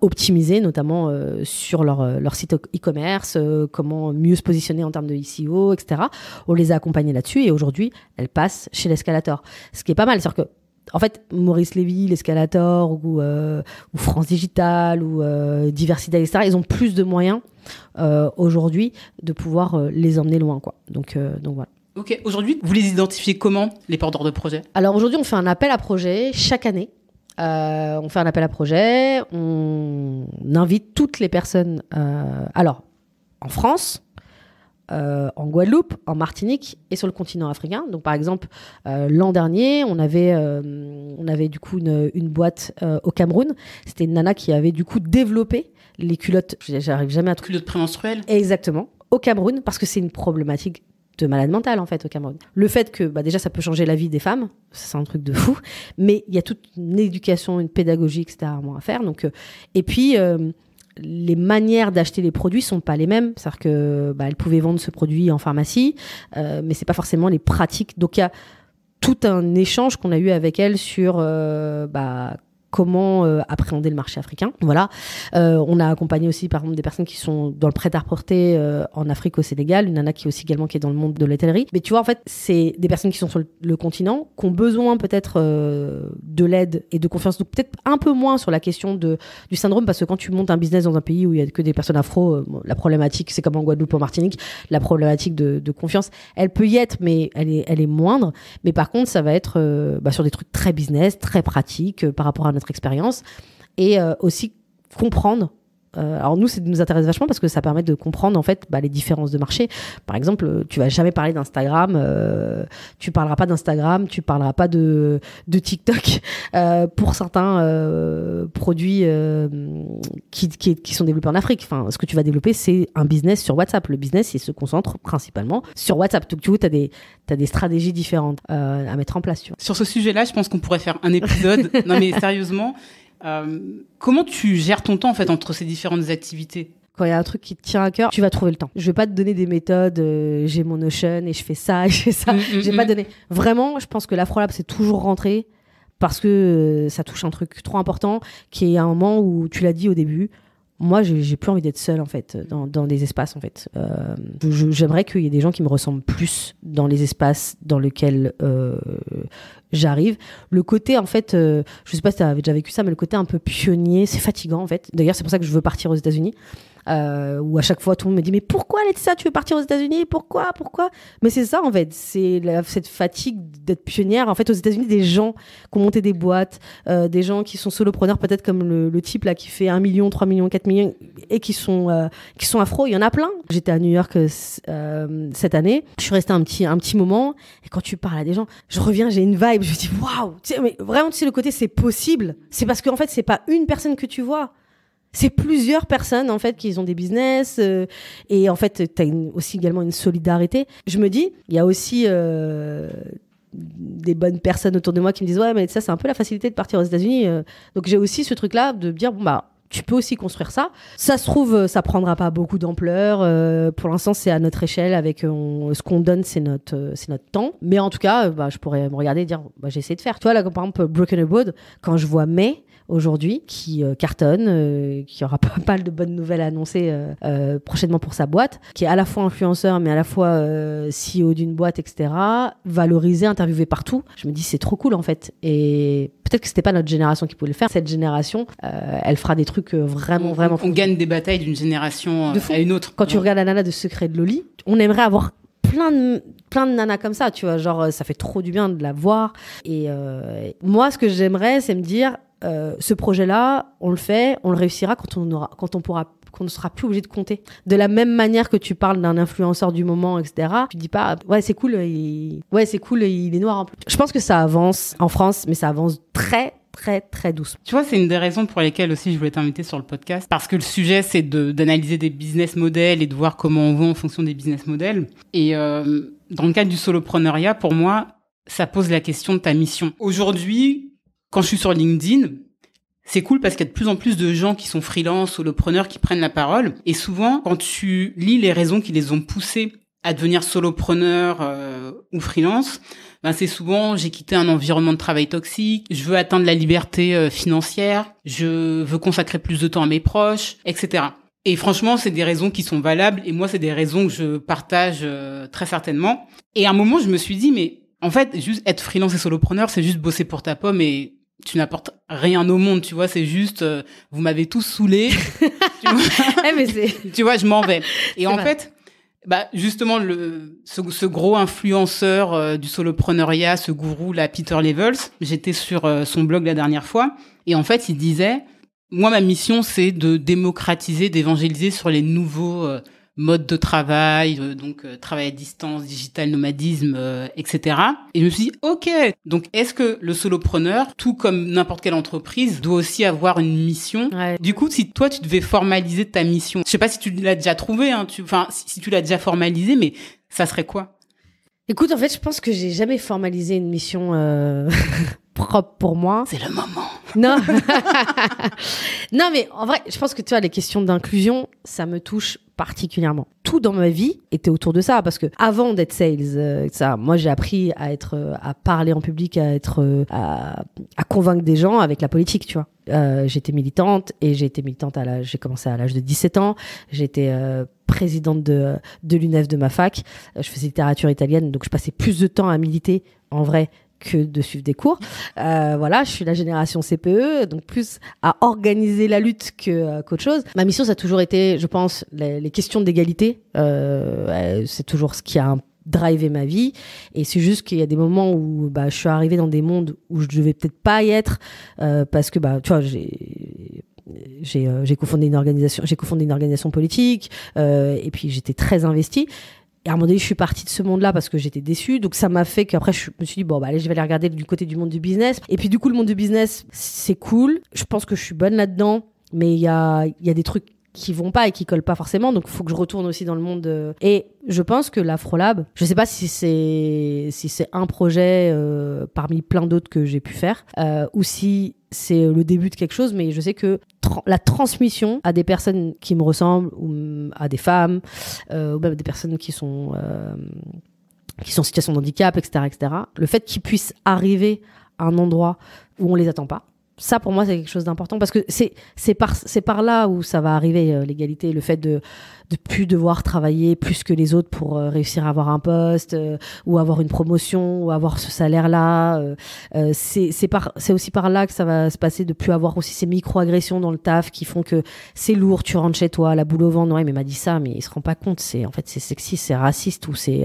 optimiser, notamment sur leur site e-commerce, comment mieux se positionner en termes de SEO, etc. On les a accompagnées là-dessus et aujourd'hui, elles passent chez l'Escalator. Ce qui est pas mal, c'est-à-dire que en fait, Maurice Lévy, l'Escalator ou France Digital ou Diversité, etc., ils ont plus de moyens aujourd'hui de pouvoir les emmener loin, quoi. Donc voilà. Ok, aujourd'hui, vous les identifiez comment, les porteurs de projets? Alors aujourd'hui, on fait un appel à projet chaque année. On fait un appel à projet, on invite toutes les personnes, en France, en Guadeloupe, en Martinique et sur le continent africain. Donc par exemple, l'an dernier, on avait du coup une boîte au Cameroun. C'était une nana qui avait du coup développé les culottes. J'arrive jamais à trouver. Culottes prémenstruelles. Exactement, au Cameroun, parce que c'est une problématique de malade mentale en fait au Cameroun. Le fait que déjà ça peut changer la vie des femmes, c'est un truc de fou, mais il y a toute une éducation, une pédagogie, etc. à faire. Donc et puis les manières d'acheter les produits sont pas les mêmes. C'est-à-dire que elles pouvaient vendre ce produit en pharmacie, mais c'est pas forcément les pratiques. Donc il y a tout un échange qu'on a eu avec elles sur comment appréhender le marché africain. Voilà. On a accompagné aussi par exemple des personnes qui sont dans le prêt-à-porter en Afrique, au Sénégal, une nana qui est dans le monde de l'hôtellerie. Mais tu vois, en fait, c'est des personnes qui sont sur le continent, qui ont besoin peut-être de l'aide et de confiance, donc peut-être un peu moins sur la question du syndrome, parce que quand tu montes un business dans un pays où il y a que des personnes afro, la problématique, c'est comme en Guadeloupe, en Martinique, la problématique de confiance, elle peut y être, mais elle est moindre. Mais par contre, ça va être sur des trucs très business, très pratiques par rapport à notre expérience, et aussi comprendre. Alors nous, ça nous intéresse vachement parce que ça permet de comprendre en fait les différences de marché. Par exemple, tu vas jamais parler d'Instagram, tu parleras pas d'Instagram, tu parleras pas de TikTok pour certains produits qui sont développés en Afrique. Enfin, ce que tu vas développer, c'est un business sur WhatsApp. Le business, il se concentre principalement sur WhatsApp. Donc tu vois, t'as des stratégies différentes à mettre en place. Tu vois. Sur ce sujet-là, je pense qu'on pourrait faire un épisode. Non mais sérieusement. Comment tu gères ton temps en fait entre ces différentes activités? Quand il y a un truc qui te tient à cœur, tu vas trouver le temps. Je vais pas te donner des méthodes, j'ai mon Notion et je fais ça et je fais ça. Je vais pas te donner. Vraiment, je pense que l'Afrolab, c'est toujours rentrer parce que ça touche un truc trop important qui est un moment où tu l'as dit au début, moi, j'ai plus envie d'être seule, en fait, dans des espaces, en fait. J'aimerais qu'il y ait des gens qui me ressemblent plus dans les espaces dans lesquels j'arrive. Le côté, en fait, je sais pas si tu avais déjà vécu ça, mais le côté un peu pionnier, c'est fatigant, en fait. D'ailleurs, c'est pour ça que je veux partir aux États-Unis. Où à chaque fois tout le monde me dit mais pourquoi Laetitia tu veux partir aux États-Unis, pourquoi mais c'est ça en fait, c'est cette fatigue d'être pionnière en fait aux États-Unis, des gens qui ont monté des boîtes, des gens qui sont solopreneurs peut-être comme le type là qui fait 1 million, 3 millions, 4 millions et qui sont afro, il y en a plein. J'étais à New York cette année, je suis restée un petit moment et quand tu parles à des gens, je reviens, j'ai une vibe, je me dis waouh, mais vraiment tu sais le côté c'est possible, c'est parce qu'en fait c'est pas une personne que tu vois. C'est plusieurs personnes en fait qui ont des business et en fait t'as aussi également une solidarité. Je me dis il y a aussi des bonnes personnes autour de moi qui me disent ouais mais ça c'est un peu la facilité de partir aux États-Unis donc j'ai aussi ce truc là de me dire bon bah tu peux aussi construire ça. Ça se trouve, ça prendra pas beaucoup d'ampleur. Pour l'instant, c'est à notre échelle. Avec ce qu'on donne, c'est notre temps. Mais en tout cas, je pourrais me regarder et dire, j'ai essayé de faire. Tu vois, là, par exemple, Broken Abroad, quand je vois May aujourd'hui, qui cartonne, qui aura pas mal de bonnes nouvelles à annoncer prochainement pour sa boîte, qui est à la fois influenceur, mais à la fois CEO d'une boîte, etc., valorisé, interviewé partout. Je me dis, c'est trop cool, en fait. Et peut-être que c'était pas notre génération qui pouvait le faire. Cette génération, elle fera des trucs vraiment. On gagne des batailles d'une génération à une autre. Quand tu regardes la nana de Secret de Loli, on aimerait avoir plein de nanas comme ça, tu vois. Genre, ça fait trop du bien de la voir. Et moi, ce que j'aimerais, c'est me dire, ce projet-là, on le fait, on le réussira quand on ne sera plus obligé de compter. De la même manière que tu parles d'un influenceur du moment, etc. Tu dis pas, ouais, c'est cool, il est noir en plus. Je pense que ça avance en France, mais ça avance très, très, très doucement. Tu vois, c'est une des raisons pour lesquelles aussi je voulais t'inviter sur le podcast. Parce que le sujet, c'est d'analyser des business models et de voir comment on vend en fonction des business models. Et dans le cadre du solopreneuriat, pour moi, ça pose la question de ta mission. Aujourd'hui, quand je suis sur LinkedIn, c'est cool parce qu'il y a de plus en plus de gens qui sont freelance, solopreneurs, qui prennent la parole. Et souvent, quand tu lis les raisons qui les ont poussés à devenir solopreneur ou freelance, c'est souvent j'ai quitté un environnement de travail toxique, je veux atteindre la liberté financière, je veux consacrer plus de temps à mes proches, etc. Et franchement, c'est des raisons qui sont valables et moi, c'est des raisons que je partage très certainement. Et à un moment, je me suis dit, mais en fait, juste être freelance et solopreneur, c'est juste bosser pour ta pomme et tu n'apportes rien au monde, tu vois, c'est juste, vous m'avez tous saoulé. Tu vois, je m'en vais. Et en fait, justement, ce gros influenceur du solopreneuriat, ce gourou, là, Peter Levels, j'étais sur son blog la dernière fois, et en fait, il disait, moi, ma mission, c'est de démocratiser, d'évangéliser sur les nouveaux modes de travail, donc travail à distance, digital nomadisme, etc. Et je me suis dit, ok, donc est-ce que le solopreneur, tout comme n'importe quelle entreprise, doit aussi avoir une mission? Ouais. Du coup, si toi, tu devais formaliser ta mission, je sais pas si tu l'as déjà trouvé, si tu l'as déjà formalisé, mais ça serait quoi? Écoute, en fait, je pense que j'ai jamais formalisé une mission propre pour moi. C'est le moment. Non. Non, mais en vrai, je pense que tu vois, les questions d'inclusion, ça me touche particulièrement. Tout dans ma vie était autour de ça, parce que avant d'être sales, moi j'ai appris à parler en public, à convaincre des gens avec la politique, tu vois. J'étais militante et j'ai commencé à l'âge de 17 ans. J'étais présidente de l'UNEF de ma fac. Je faisais littérature italienne, donc je passais plus de temps à militer en vrai que de suivre des cours. Je suis la génération CPE, donc plus à organiser la lutte qu'autre chose. Ma mission, ça a toujours été, je pense, les questions d'égalité. C'est toujours ce qui a drivé ma vie. Et c'est juste qu'il y a des moments où je suis arrivée dans des mondes où je devais peut-être pas y être, parce que tu vois, j'ai cofondé une organisation politique, et puis j'étais très investie. Et à un moment donné, je suis partie de ce monde-là parce que j'étais déçue. Donc, ça m'a fait qu'après, je me suis dit, allez, je vais aller regarder du côté du monde du business. Et puis, du coup, le monde du business, c'est cool. Je pense que je suis bonne là-dedans. Mais il y a des trucs qui vont pas et qui collent pas forcément. Donc, il faut que je retourne aussi dans le monde. Et je pense que l'Afrolab, je sais pas si c'est un projet parmi plein d'autres que j'ai pu faire, ou si c'est le début de quelque chose, mais je sais que la transmission à des personnes qui me ressemblent, ou à des femmes, ou même des personnes qui sont en situation de handicap, etc., le fait qu'ils puissent arriver à un endroit où on les attend pas, Ça, pour moi, c'est quelque chose d'important parce que c'est par là où ça va arriver, l'égalité, le fait de plus devoir travailler plus que les autres pour réussir à avoir un poste ou avoir une promotion ou avoir ce salaire-là. C'est aussi par là que ça va se passer, de plus avoir aussi ces micro-agressions dans le taf qui font que c'est lourd, tu rentres chez toi, la boule au ventre. Ouais, mais il m'a dit ça, mais il se rend pas compte. En fait, c'est sexiste, c'est raciste ou c'est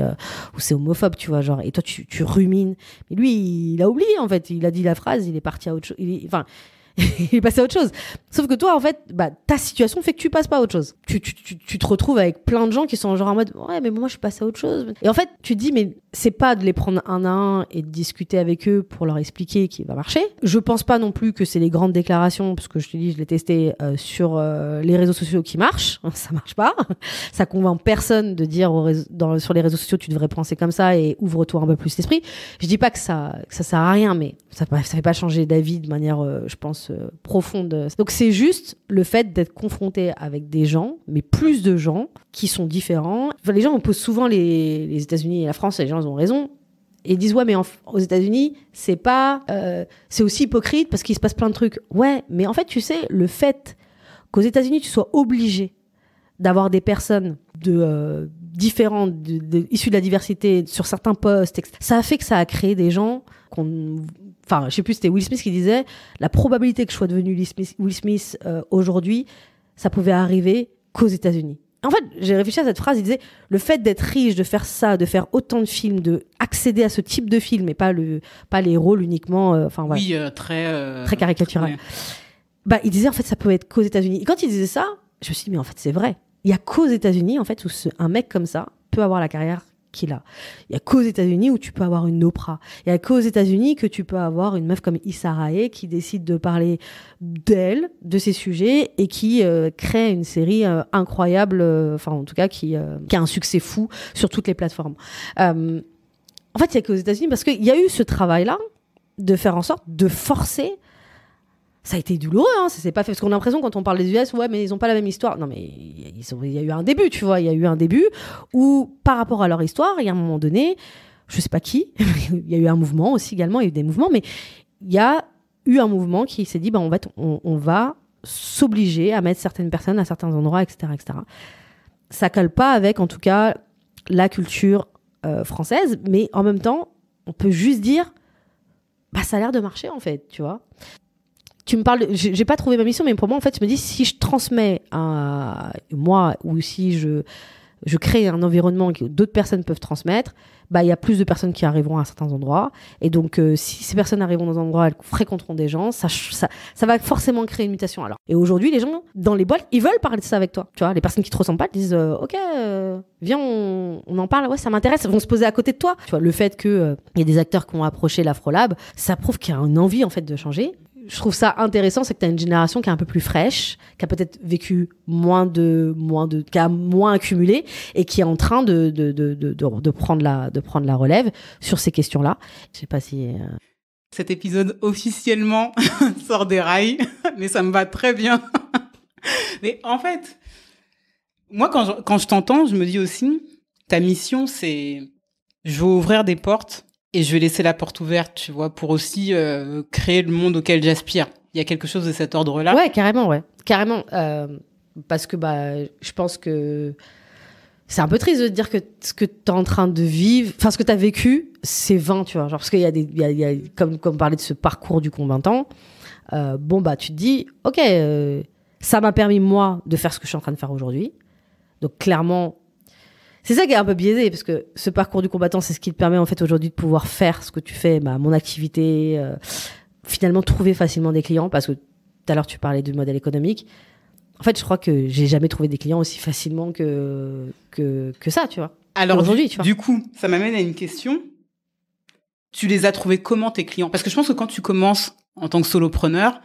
homophobe, tu vois, genre. Et toi, tu rumines. Mais lui, il a oublié, en fait. Il a dit la phrase, il est parti à autre chose. Il est passé à autre chose. Sauf que toi, en fait, ta situation fait que tu passes pas à autre chose. Tu te retrouves avec plein de gens qui sont genre en mode ouais, mais moi je suis passé à autre chose. Et en fait, tu te dis mais c'est pas de les prendre un à un et de discuter avec eux pour leur expliquer qui va marcher. Je pense pas non plus que c'est les grandes déclarations, parce que je te dis, je l'ai testé sur les réseaux sociaux qui marchent. Ça marche pas. Ça convainc personne de dire sur les réseaux sociaux tu devrais penser comme ça et ouvre-toi un peu plus l'esprit. Je dis pas que ça sert à rien, mais ça fait pas changer d'avis de manière, je pense, profonde. Donc c'est juste le fait d'être confronté avec des gens, mais plus de gens qui sont différents. Enfin, les gens opposent souvent les États-Unis et la France, et les gens ils ont raison. Et ils disent ouais, mais aux États-Unis c'est aussi hypocrite parce qu'il se passe plein de trucs. Ouais, mais en fait tu sais, le fait qu'aux États-Unis tu sois obligé d'avoir des personnes différentes, issues de la diversité sur certains postes, ça a fait que ça a créé des gens Enfin, je sais plus, c'était Will Smith qui disait la probabilité que je sois devenu Will Smith aujourd'hui, ça pouvait arriver qu'aux États-Unis. En fait, j'ai réfléchi à cette phrase, il disait le fait d'être riche, de faire ça, de faire autant de films, de accéder à ce type de film et pas les rôles uniquement, oui, très caricatural. Ouais. Il disait en fait ça peut être qu'aux États-Unis. Et quand il disait ça, je me suis dit mais en fait c'est vrai. Il y a qu'aux États-Unis en fait où un mec comme ça peut avoir la carrière qu'il a. Il y a qu'aux États-Unis où tu peux avoir une Oprah. Il y a qu'aux États-Unis que tu peux avoir une meuf comme Issa Rae qui décide de parler d'elle, de ses sujets, et qui crée une série incroyable, en tout cas qui a un succès fou sur toutes les plateformes. En fait, il y a qu'aux États-Unis parce qu'il y a eu ce travail-là de faire en sorte de forcer. Ça a été douloureux, hein, ça s'est pas fait. Parce qu'on a l'impression, quand on parle des US, ouais, mais ils ont pas la même histoire. Non, mais il y a eu un début, tu vois. Il y a eu un début où, par rapport à leur histoire, il y a un moment donné, je sais pas qui, il y a eu un mouvement aussi également, il y a eu des mouvements, mais il y a eu un mouvement qui s'est dit, on va s'obliger à mettre certaines personnes à certains endroits, etc., etc. Ça colle pas avec, en tout cas, la culture française, mais en même temps, on peut juste dire, ça a l'air de marcher, en fait, tu vois. Tu me parles, j'ai pas trouvé ma mission, mais pour moi, en fait, je me dis, si je transmets à moi, ou si je crée un environnement que d'autres personnes peuvent transmettre, il y a plus de personnes qui arriveront à certains endroits. Et donc, si ces personnes arriveront dans un endroit, elles fréquenteront des gens, ça va forcément créer une mutation. Alors. Et aujourd'hui, les gens, dans les boîtes, ils veulent parler de ça avec toi. Tu vois, les personnes qui te ressemblent pas, elles disent, OK, viens, on en parle, ouais, ça m'intéresse, elles vont se poser à côté de toi. Tu vois, le fait qu'il y ait des acteurs qui ont approché l'Afrolab, ça prouve qu'il y a une envie, en fait, de changer. Je trouve ça intéressant, c'est que tu as une génération qui est un peu plus fraîche, qui a peut-être vécu qui a moins accumulé et qui est en train de prendre la relève sur ces questions-là. Je sais pas si... Cet épisode officiellement sort des rails, mais ça me va très bien. Mais en fait, moi, quand je t'entends, je me dis aussi, ta mission, c'est je vais ouvrir des portes. Et je vais laisser la porte ouverte, tu vois, pour aussi créer le monde auquel j'aspire. Il y a quelque chose de cet ordre-là. Ouais, carrément, ouais. Carrément. Parce que je pense que c'est un peu triste de te dire que ce que tu es en train de vivre, enfin, ce que tu as vécu, c'est vain, tu vois. Genre, parce qu'il y a comme on parlait de ce parcours du combattant, tu te dis, OK, ça m'a permis, moi, de faire ce que je suis en train de faire aujourd'hui. Donc, clairement... C'est ça qui est un peu biaisé, parce que ce parcours du combattant, c'est ce qui te permet en fait aujourd'hui de pouvoir faire ce que tu fais, mon activité, finalement trouver facilement des clients, parce que tout à l'heure tu parlais du modèle économique. En fait, je crois que j'ai jamais trouvé des clients aussi facilement que ça, tu vois. Alors aujourd'hui, du coup, ça m'amène à une question. Tu les as trouvés comment tes clients ? Parce que je pense que quand tu commences en tant que solopreneur,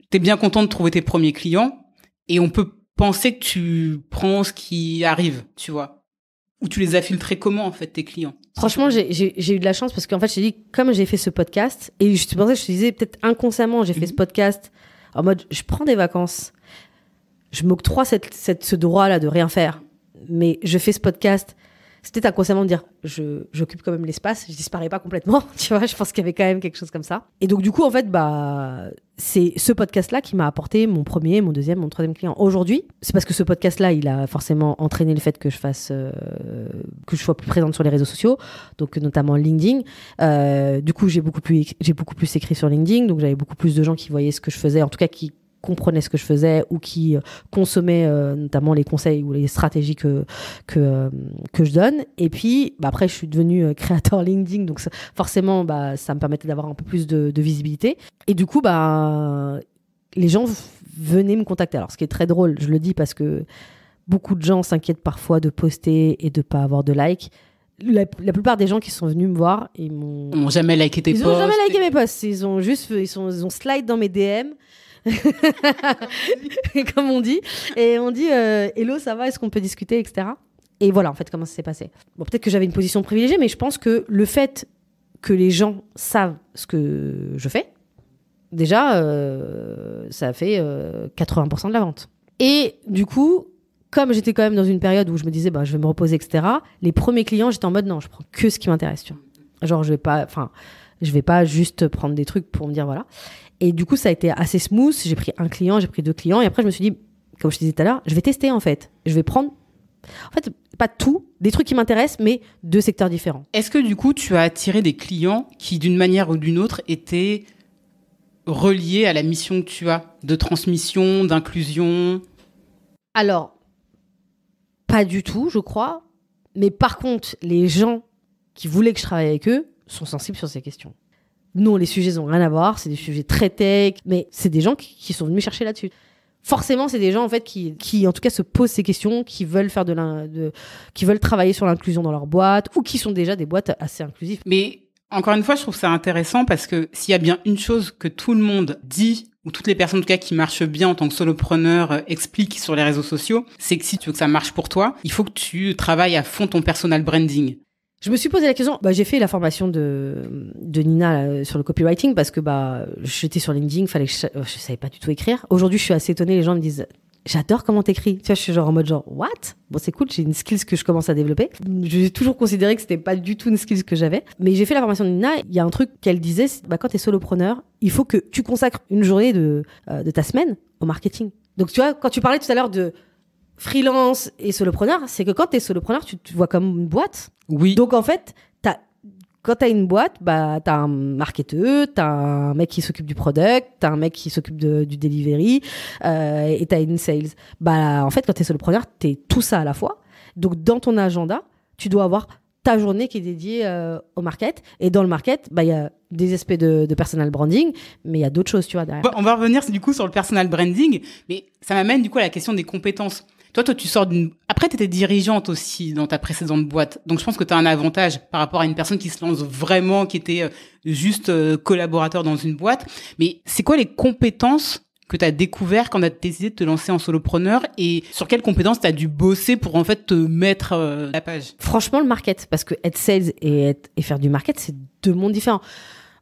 t'es bien content de trouver tes premiers clients, et on peut penser que tu prends ce qui arrive, tu vois. Ou tu les as filtrés comment, en fait, tes clients ? Franchement, j'ai eu de la chance parce qu'en fait, je t'ai dit, comme j'ai fait ce podcast, et je pensais que je te disais, peut-être inconsciemment, j'ai fait ce podcast en mode, je prends des vacances, je m'octroie ce droit-là de rien faire, mais je fais ce podcast, c'était inconsciemment de dire j'occupe quand même l'espace, je disparais pas complètement, tu vois, je pense qu'il y avait quand même quelque chose comme ça. Et donc du coup en fait c'est ce podcast là qui m'a apporté mon premier, mon deuxième, mon troisième client. Aujourd'hui, c'est parce que ce podcast là, il a forcément entraîné le fait que je sois plus présente sur les réseaux sociaux, donc notamment LinkedIn. Du coup, j'ai beaucoup plus écrit sur LinkedIn, donc j'avais beaucoup plus de gens qui voyaient ce que je faisais, en tout cas qui comprenaient ce que je faisais ou qui consommaient notamment les conseils ou les stratégies que je donne. Et puis après je suis devenue créateur LinkedIn, donc forcément ça me permettait d'avoir un peu plus de visibilité, et du coup les gens venaient me contacter. Alors ce qui est très drôle, je le dis parce que beaucoup de gens s'inquiètent parfois de poster et de pas avoir de likes. La plupart des gens qui sont venus me voir, ils m'ont jamais liké tes posts. Ils ont jamais liké mes posts, ils ont slide dans mes DM. Comme on dit, et on dit hello, ça va, est-ce qu'on peut discuter, etc. Et voilà en fait comment ça s'est passé. Bon, peut-être que j'avais une position privilégiée, mais je pense que le fait que les gens savent ce que je fais, déjà ça fait 80% de la vente. Et du coup, comme j'étais quand même dans une période où je me disais je vais me reposer, etc., les premiers clients, j'étais en mode non, je prends que ce qui m'intéresse, tu vois. Genre je vais pas juste prendre des trucs pour me dire voilà. Et du coup, ça a été assez smooth. J'ai pris un client, j'ai pris 2 clients. Et après, je me suis dit, comme je te disais tout à l'heure, je vais tester en fait. Je vais prendre, en fait, pas tout, des trucs qui m'intéressent, mais 2 secteurs différents. Est-ce que du coup, tu as attiré des clients qui, d'une manière ou d'une autre, étaient reliés à la mission que tu as de transmission, d'inclusion? Alors, pas du tout, je crois. Mais par contre, les gens qui voulaient que je travaille avec eux sont sensibles sur ces questions. Non, les sujets n'ont rien à voir, c'est des sujets très tech, mais c'est des gens qui sont venus chercher là-dessus. Forcément, c'est des gens en fait qui en tout cas se posent ces questions, qui veulent faire qui veulent travailler sur l'inclusion dans leur boîte, ou qui sont déjà des boîtes assez inclusives. Mais encore une fois, je trouve ça intéressant parce que s'il y a bien une chose que tout le monde dit, ou toutes les personnes en tout cas qui marchent bien en tant que solopreneur expliquent sur les réseaux sociaux, c'est que si tu veux que ça marche pour toi, il faut que tu travailles à fond ton personal branding. Je me suis posé la question, j'ai fait la formation de Nina là, sur le copywriting parce que j'étais sur LinkedIn, je savais pas du tout écrire. Aujourd'hui, je suis assez étonnée, les gens me disent j'adore comment t'écris. Tu vois, je suis en mode what? Bon, c'est cool, j'ai une skills que je commence à développer. J'ai toujours considéré que c'était pas du tout une skills que j'avais. Mais j'ai fait la formation de Nina, il y a un truc qu'elle disait, quand t'es solopreneur, il faut que tu consacres une journée de ta semaine au marketing. Donc tu vois, quand tu parlais tout à l'heure de freelance et solopreneur, c'est que quand t'es solopreneur, tu te vois comme une boîte. Oui. Donc en fait, quand t'as une boîte, t'as un marketeur, t'as un mec qui s'occupe du product, t'as un mec qui s'occupe du delivery, et t'as une sales. En fait, quand t'es solopreneur, t'es tout ça à la fois. Donc dans ton agenda, tu dois avoir ta journée qui est dédiée au market. Et dans le market, il y a des aspects de personal branding, mais il y a d'autres choses, tu vois, derrière. On va revenir du coup sur le personal branding, mais ça m'amène du coup à la question des compétences. Toi, tu sors Après, tu étais dirigeante aussi dans ta précédente boîte. Donc, je pense que tu as un avantage par rapport à une personne qui se lance vraiment, qui était juste collaborateur dans une boîte. Mais c'est quoi les compétences que tu as découvert quand tu as décidé de te lancer en solopreneur, et sur quelles compétences tu as dû bosser pour en fait te mettre la page? Franchement, le market, parce que être sales et faire du market, c'est 2 mondes différents.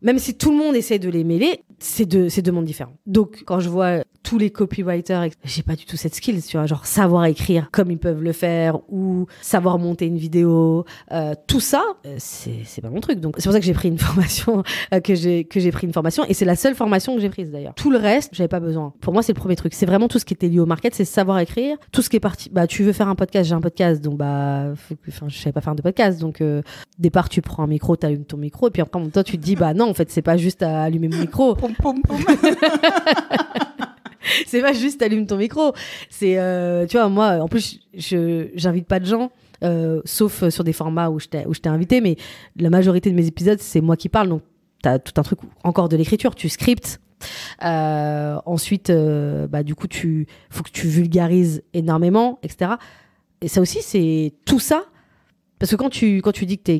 Même si tout le monde essaie de les mêler, c'est 2 mondes différents. Donc, quand je vois tous les copywriters, j'ai pas du tout cette skill, tu vois, genre savoir écrire comme ils peuvent le faire ou savoir monter une vidéo, tout ça, c'est pas mon truc. Donc, c'est pour ça que j'ai pris une formation, que j'ai pris une formation, et c'est la seule formation que j'ai prise d'ailleurs. Tout le reste, j'avais pas besoin. Pour moi, c'est le premier truc. C'est vraiment tout ce qui était lié au market, c'est savoir écrire. Tout ce qui est parti, tu veux faire un podcast, j'ai un podcast, donc je savais pas faire de podcast, donc départ, tu prends un micro, t'allumes ton micro, et puis après, en même temps, tu te dis, non, en fait, c'est pas juste à allumer mon micro. Pom, pom, pom. C'est pas juste allume ton micro. C'est, tu vois, moi, en plus, j'invite pas de gens, sauf sur des formats où je t'ai invité, mais la majorité de mes épisodes, c'est moi qui parle, donc t'as tout un truc, encore de l'écriture, tu scriptes. Ensuite, du coup, faut que tu vulgarises énormément, etc. Et ça aussi, c'est tout ça. Parce que quand tu dis que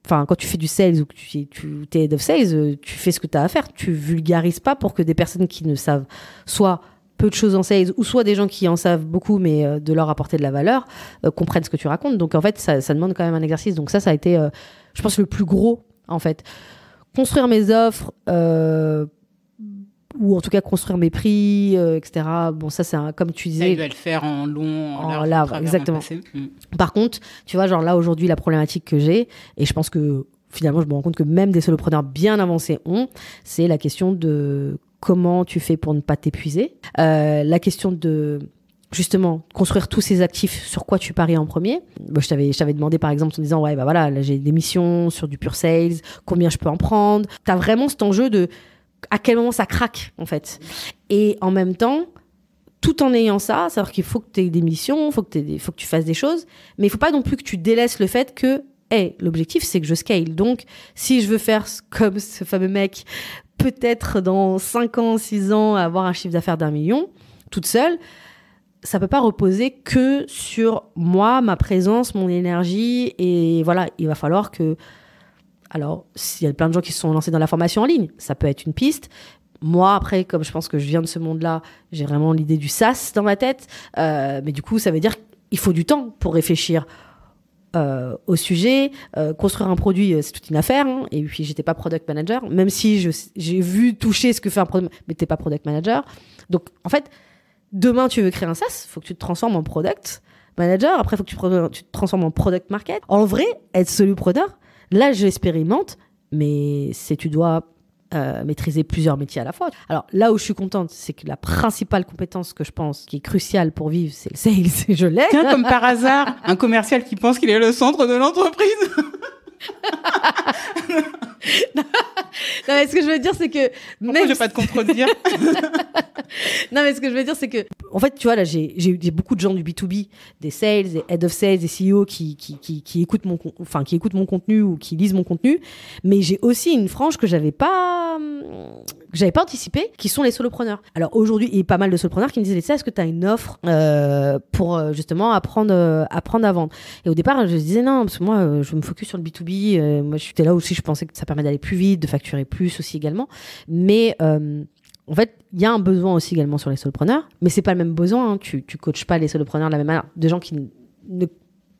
quand tu fais du sales ou que tu es head of sales, tu fais ce que tu as à faire. Tu vulgarises pas pour que des personnes qui ne savent soit peu de choses en sales, ou soit des gens qui en savent beaucoup, mais de leur apporter de la valeur, comprennent ce que tu racontes. Donc, en fait, ça demande quand même un exercice. Donc ça a été, je pense, le plus gros, en fait. Construire mes offres, ou en tout cas construire mes prix, etc. Bon, ça, c'est comme tu disais. Il doit le faire en long, en large, exactement. Par contre, tu vois, genre là, aujourd'hui, la problématique que j'ai, et je pense que finalement, je me rends compte que même des solopreneurs bien avancés c'est la question de comment tu fais pour ne pas t'épuiser. La question de, justement, construire tous ces actifs, sur quoi tu paries en premier. Bon, je t'avais demandé, par exemple, en disant, ouais, bah voilà, là, j'ai des missions sur du pure sales, combien je peux en prendre. T'as vraiment cet enjeu de à quel moment ça craque, en fait. Et en même temps, tout en ayant ça, c'est-à-dire qu'il faut que tu aies des missions, faut que tu fasses des choses, mais il faut pas non plus que tu délaisses le fait que l'objectif, c'est que je scale. Donc, si je veux faire comme ce fameux mec, peut-être dans 5 ans, 6 ans, avoir un chiffre d'affaires d'1 million, toute seule, ça peut pas reposer que sur moi, ma présence, mon énergie. Et voilà, il va falloir que... Alors, s'il y a plein de gens qui se sont lancés dans la formation en ligne, ça peut être une piste. Moi, après, comme je pense que je viens de ce monde-là, j'ai vraiment l'idée du SaaS dans ma tête. Mais du coup, ça veut dire qu'il faut du temps pour réfléchir au sujet. Construire un produit, c'est toute une affaire. Et puis, j'étais pas product manager, même si j'ai vu toucher ce que fait un product, mais t'es pas product manager. Donc, en fait, demain, tu veux créer un SaaS, il faut que tu te transformes en product manager. Après, il faut que tu te transformes en product market. En vrai, être solopreneur, là, j'expérimente, mais tu dois maîtriser plusieurs métiers à la fois. Alors, là où je suis contente, c'est que la principale compétence que je pense qui est cruciale pour vivre, c'est le sales, et je l'ai. Tiens, comme par hasard, un commercial qui pense qu'il est le centre de l'entreprise. Non, mais ce que je veux dire, c'est que... Pourquoi je vais pas te contredire? Non, mais ce que je veux dire, c'est que... En fait, tu vois, là, j'ai beaucoup de gens du B2B, des sales, des head of sales, des CEO qui écoutent mon contenu ou qui lisent mon contenu. Mais j'ai aussi une frange que j'avais pas anticipée, qui sont les solopreneurs. Alors, aujourd'hui, il y a pas mal de solopreneurs qui me disaient, est-ce que tu as une offre pour justement apprendre à vendre? Et au départ, je disais non, parce que moi, je me focus sur le B2B. Moi, j'étais là aussi, je pensais que ça permet d'aller plus vite, de facturer plus aussi également. Mais... en fait, il y a un besoin aussi également sur les solopreneurs, mais c'est pas le même besoin. Hein. Tu coaches pas les solopreneurs de la même manière. Des gens qui ne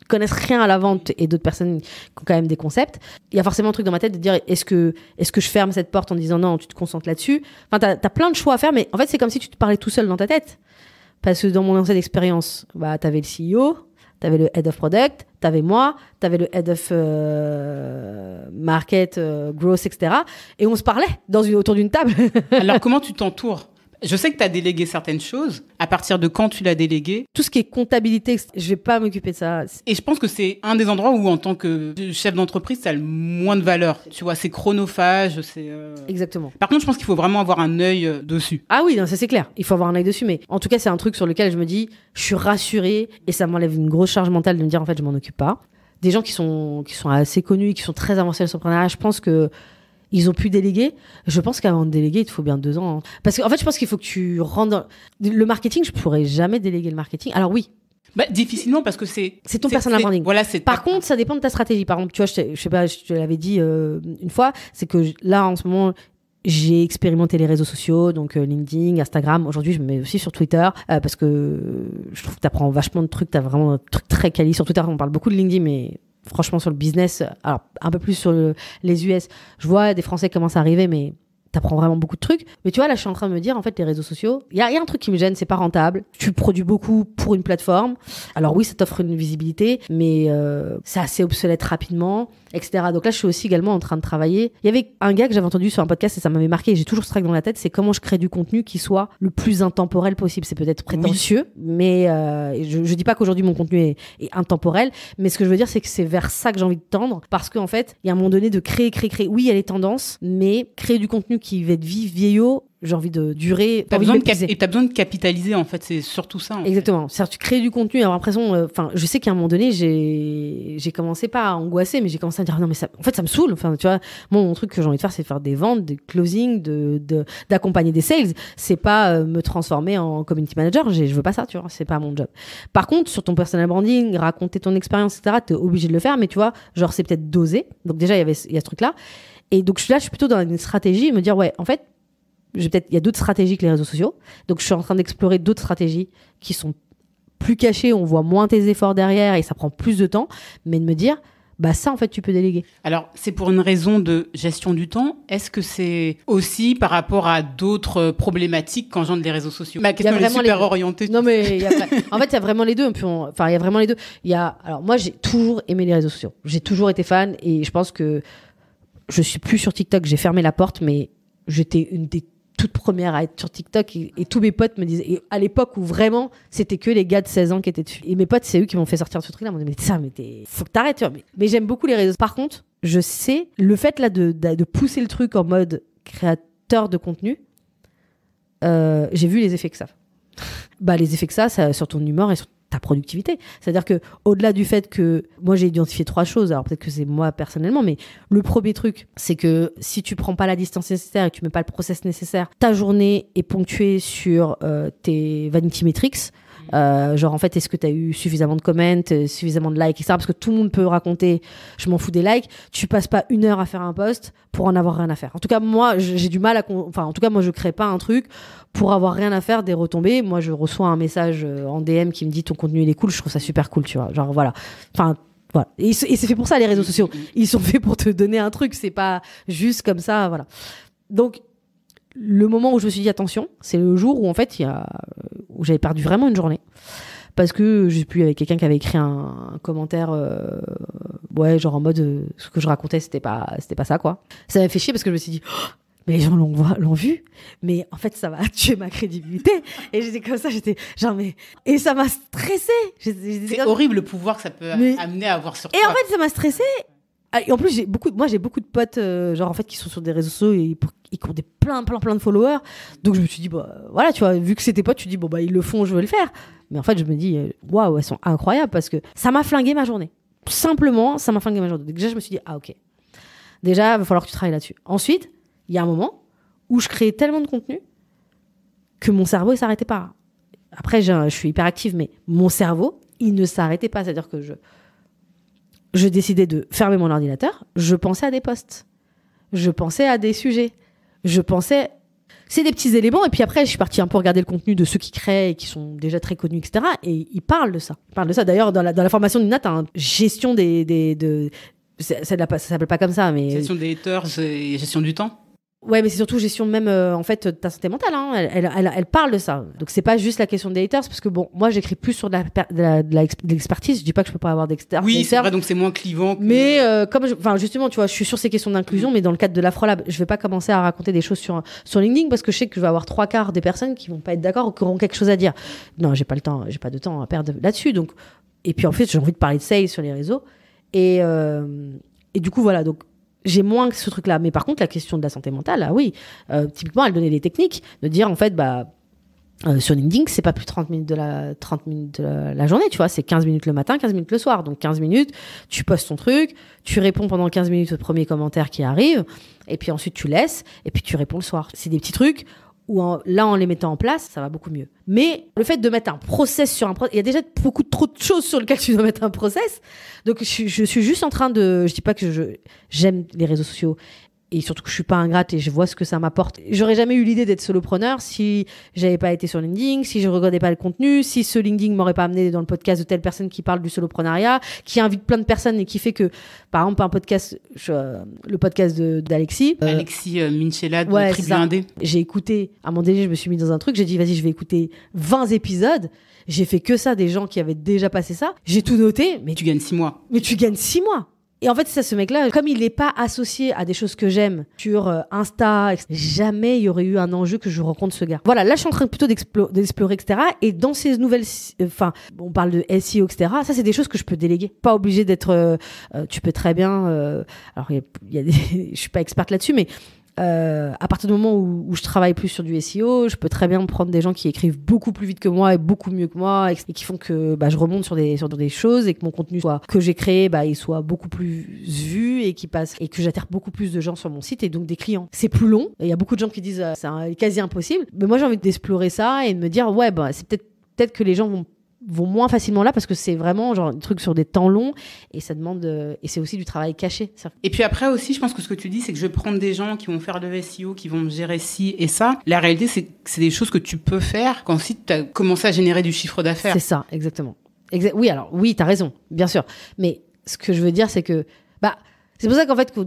connaissent rien à la vente et d'autres personnes qui ont quand même des concepts. Il y a forcément un truc dans ma tête de dire est-ce que je ferme cette porte en disant non, tu te concentres là-dessus. Enfin, t'as plein de choix à faire, mais en fait, c'est comme si tu te parlais tout seul dans ta tête. Parce que dans mon ancienne expérience, t'avais le CEO, t'avais le head of product, t'avais moi, t'avais le head of market, growth, etc. Et on se parlait autour d'une table. Alors, comment tu t'entoures? Je sais que tu as délégué certaines choses. À partir de quand tu l'as délégué? Tout ce qui est comptabilité, je vais pas m'occuper de ça. Et je pense que c'est un des endroits où, en tant que chef d'entreprise, ça a le moins de valeur. Tu vois, c'est chronophage, c'est... Exactement. Par contre, je pense qu'il faut vraiment avoir un œil dessus. Ah oui, non, ça c'est clair. Il faut avoir un œil dessus. Mais en tout cas, c'est un truc sur lequel je me dis, je suis rassurée et ça m'enlève une grosse charge mentale de me dire, en fait, je m'en occupe pas. Des gens qui sont assez connus, qui sont très avancés dans l'entrepreneuriat, je pense que ils ont pu déléguer. Je pense qu'avant de déléguer, il te faut bien 2 ans. Hein. Parce qu'en fait, je pense qu'il faut que tu rentres dans... Le marketing, je pourrais jamais déléguer le marketing. Alors oui. Difficilement parce que c'est ton personal branding. Voilà, Par contre, ça dépend de ta stratégie. Par exemple, tu vois, je sais pas, je te l'avais dit une fois, c'est que là, en ce moment, j'ai expérimenté les réseaux sociaux, donc LinkedIn, Instagram. Aujourd'hui, je me mets aussi sur Twitter parce que je trouve que tu apprends vachement de trucs. Tu as vraiment un truc très quali. Sur Twitter, on parle beaucoup de LinkedIn, mais franchement, sur le business, alors un peu plus sur les US, je vois des Français commencent à arriver, mais t'apprends vraiment beaucoup de trucs. Mais tu vois, là, je suis en train de me dire, en fait, les réseaux sociaux, il y a un truc qui me gêne, c'est pas rentable. Tu produis beaucoup pour une plateforme. Alors oui, ça t'offre une visibilité, mais c'est assez obsolète rapidement, etc. Donc là, je suis aussi également en train de travailler. Il y avait un gars que j'avais entendu sur un podcast et ça m'avait marqué. J'ai toujours ce truc dans la tête, c'est comment je crée du contenu qui soit le plus intemporel possible. C'est peut-être prétentieux, mais je dis pas qu'aujourd'hui mon contenu est intemporel, mais ce que je veux dire, c'est que c'est vers ça que j'ai envie de tendre, parce qu'en fait, il y a un moment donné de créer. Oui, il y a les tendances, mais créer du contenu qui va être vieillot, j'ai envie de durer. T'as besoin de capitaliser, en fait, c'est surtout ça. Exactement. C'est-à-dire, tu crées du contenu, avoir l'impression, je sais qu'à un moment donné, j'ai commencé pas à angoisser, mais j'ai commencé à dire, non, mais ça, en fait, ça me saoule. Enfin, tu vois, moi, mon truc que j'ai envie de faire, c'est faire des ventes, des closing, d'accompagner des sales. C'est pas me transformer en community manager. Je veux pas ça, tu vois. C'est pas mon job. Par contre, sur ton personal branding, raconter ton expérience, etc., t'es obligé de le faire, mais tu vois, genre, c'est peut-être dosé. Donc, déjà, il y a ce truc-là. Et donc, je suis plutôt dans une stratégie, me dire, ouais, en fait, il y a d'autres stratégies que les réseaux sociaux. Donc, je suis en train d'explorer d'autres stratégies qui sont plus cachées. On voit moins tes efforts derrière et ça prend plus de temps. Mais de me dire, bah ça, en fait, tu peux déléguer. Alors, c'est pour une raison de gestion du temps. Est-ce que c'est aussi par rapport à d'autres problématiques qu'engendrent les réseaux sociaux? Ma question est super orientée. Non, mais en fait, il y a vraiment les deux. Enfin, il y a vraiment les deux. Alors, moi, j'ai toujours aimé les réseaux sociaux. J'ai toujours été fan et je pense que je suis plus sur TikTok. J'ai fermé la porte, mais j'étais une des toute première à être sur TikTok et tous mes potes me disaient, et à l'époque où vraiment c'était que les gars de 16 ans qui étaient dessus, et mes potes c'est eux qui m'ont fait sortir de ce truc là, ils m'ont dit faut que t'arrêtes, tu vois. Mais j'aime beaucoup les réseaux. Par contre je sais le fait là de pousser le truc en mode créateur de contenu, j'ai vu les effets que ça les effets que ça sur ton humeur et sur ta productivité. C'est-à-dire que au-delà du fait que moi j'ai identifié 3 choses, alors peut-être que c'est moi personnellement, mais le premier truc, c'est que si tu prends pas la distance nécessaire et que tu mets pas le process nécessaire, ta journée est ponctuée sur tes vanity metrics. Genre en fait, est-ce que tu as eu suffisamment de comments, suffisamment de likes, etc. Parce que tout le monde peut raconter je m'en fous des likes. Tu passes pas 1 heure à faire un post pour en avoir rien à faire. En tout cas moi j'ai du mal en tout cas moi je crée pas un truc pour avoir rien à faire des retombées. Moi je reçois un message en DM qui me dit ton contenu il est cool, je trouve ça super cool, tu vois, genre voilà. Enfin voilà. Et c'est fait pour ça les réseaux sociaux, ils sont faits pour te donner un truc, c'est pas juste comme ça, voilà. Donc le moment où je me suis dit attention, c'est le jour où en fait où j'avais perdu vraiment une journée parce que je sais plus, avec quelqu'un qui avait écrit un commentaire genre en mode ce que je racontais c'était pas ça quoi. Ça m'a fait chier parce que je me suis dit mais les gens l'ont vu, mais en fait ça va tuer ma crédibilité. Et j'étais comme ça, j'étais genre et ça m'a stressée. C'est horrible le pouvoir que ça peut amener à avoir sur toi. Et en fait ça m'a stressée. Et en plus j'ai beaucoup de potes genre en fait qui sont sur des réseaux sociaux et qui ont des plein de followers. Donc je me suis dit voilà, tu vois, vu que c'est tes potes, tu dis ils le font, je vais le faire. Mais en fait je me dis waouh, elles sont incroyables parce que ça m'a flingué ma journée. Simplement, ça m'a flingué ma journée. Donc déjà je me suis dit OK. Déjà il va falloir que tu travailles là-dessus. Ensuite, il y a un moment où je créais tellement de contenu que mon cerveau il s'arrêtait pas. Après je suis hyper active, mais mon cerveau il ne s'arrêtait pas. C'est-à-dire que je décidais de fermer mon ordinateur, je pensais à des posts, je pensais à des sujets, c'est des petits éléments, et puis après je suis partie un peu regarder le contenu de ceux qui créent et qui sont déjà très connus, etc. Et ils parlent de ça. D'ailleurs dans la formation d'Ina, t'as une gestion ça s'appelle pas comme ça, mais gestion des haters et gestion du temps. Ouais, mais c'est surtout gestion même en fait de ta santé mentale. Hein. Elle parle de ça. Donc c'est pas juste la question des haters, parce que bon, moi j'écris plus sur de l'expertise. Je dis pas que je peux pas avoir d'expertise. Oui, c'est vrai, donc c'est moins clivant. Mais justement, tu vois, je suis sur ces questions d'inclusion, mais dans le cadre de l'Afrolab, je vais pas commencer à raconter des choses sur LinkedIn parce que je sais que je vais avoir 3/4 des personnes qui vont pas être d'accord ou qui auront quelque chose à dire. Non, j'ai pas de temps à perdre là-dessus. Donc, et puis en fait, j'ai envie de parler de sales sur les réseaux et du coup voilà donc. J'ai moins que ce truc-là. Mais par contre, la question de la santé mentale, oui. Typiquement, elle donnait des techniques de dire, en fait, sur LinkedIn, c'est pas plus 30 minutes de la journée, tu vois. C'est 15 minutes le matin, 15 minutes le soir. Donc, 15 minutes, tu postes ton truc, tu réponds pendant 15 minutes au premier commentaire qui arrive, et puis ensuite, tu laisses, et puis tu réponds le soir. C'est des petits trucs où, en les mettant en place, ça va beaucoup mieux. Mais le fait de mettre un process sur un process, il y a déjà trop de choses sur lesquelles tu dois mettre un process. Donc, je suis juste en train je dis pas que j'aime les réseaux sociaux et surtout que je suis pas ingrate et je vois ce que ça m'apporte. J'aurais jamais eu l'idée d'être solopreneur si j'avais pas été sur LinkedIn, si je regardais pas le contenu, si ce LinkedIn m'aurait pas amené dans le podcast de telle personne qui parle du soloprenariat, qui invite plein de personnes et qui fait que, par exemple, le podcast d'Alexis. Alexis Minchella de Tribu Indé. J'ai écouté, à un moment donné, je me suis mis dans un truc, j'ai dit, vas-y, je vais écouter 20 épisodes. J'ai fait que ça, des gens qui avaient déjà passé ça. J'ai tout noté. Mais tu gagnes 6 mois. Mais tu gagnes 6 mois. Et en fait, ce mec-là, comme il n'est pas associé à des choses que j'aime sur Insta, jamais il y aurait eu un enjeu que je rencontre ce gars. Voilà, là, je suis en train plutôt d'explorer, etc. Et dans ces nouvelles... on parle de SEO, etc. Ça, c'est des choses que je peux déléguer. Pas obligé d'être... tu peux très bien... alors, je suis pas experte là-dessus, mais... à partir du moment où je travaille plus sur du SEO, je peux très bien prendre des gens qui écrivent beaucoup plus vite que moi et beaucoup mieux que moi et qui font que je remonte sur des choses et que mon contenu que j'ai créé il soit beaucoup plus vu et qui passe et que j'attire beaucoup plus de gens sur mon site et donc des clients. C'est plus long. Il y a beaucoup de gens qui disent c'est quasi impossible. Mais moi j'ai envie d'explorer ça et de me dire c'est peut-être que les gens vont moins facilement là parce que c'est vraiment genre un truc sur des temps longs et ça demande et c'est aussi du travail caché. Et puis après aussi, je pense que ce que tu dis, c'est que je vais prendre des gens qui vont faire le SEO, qui vont me gérer ci et ça. La réalité, c'est que c'est des choses que tu peux faire quand tu as commencé à générer du chiffre d'affaires. C'est ça, exactement. Oui, alors oui, t'as raison, bien sûr. Mais ce que je veux dire, c'est que c'est pour ça qu'en fait, que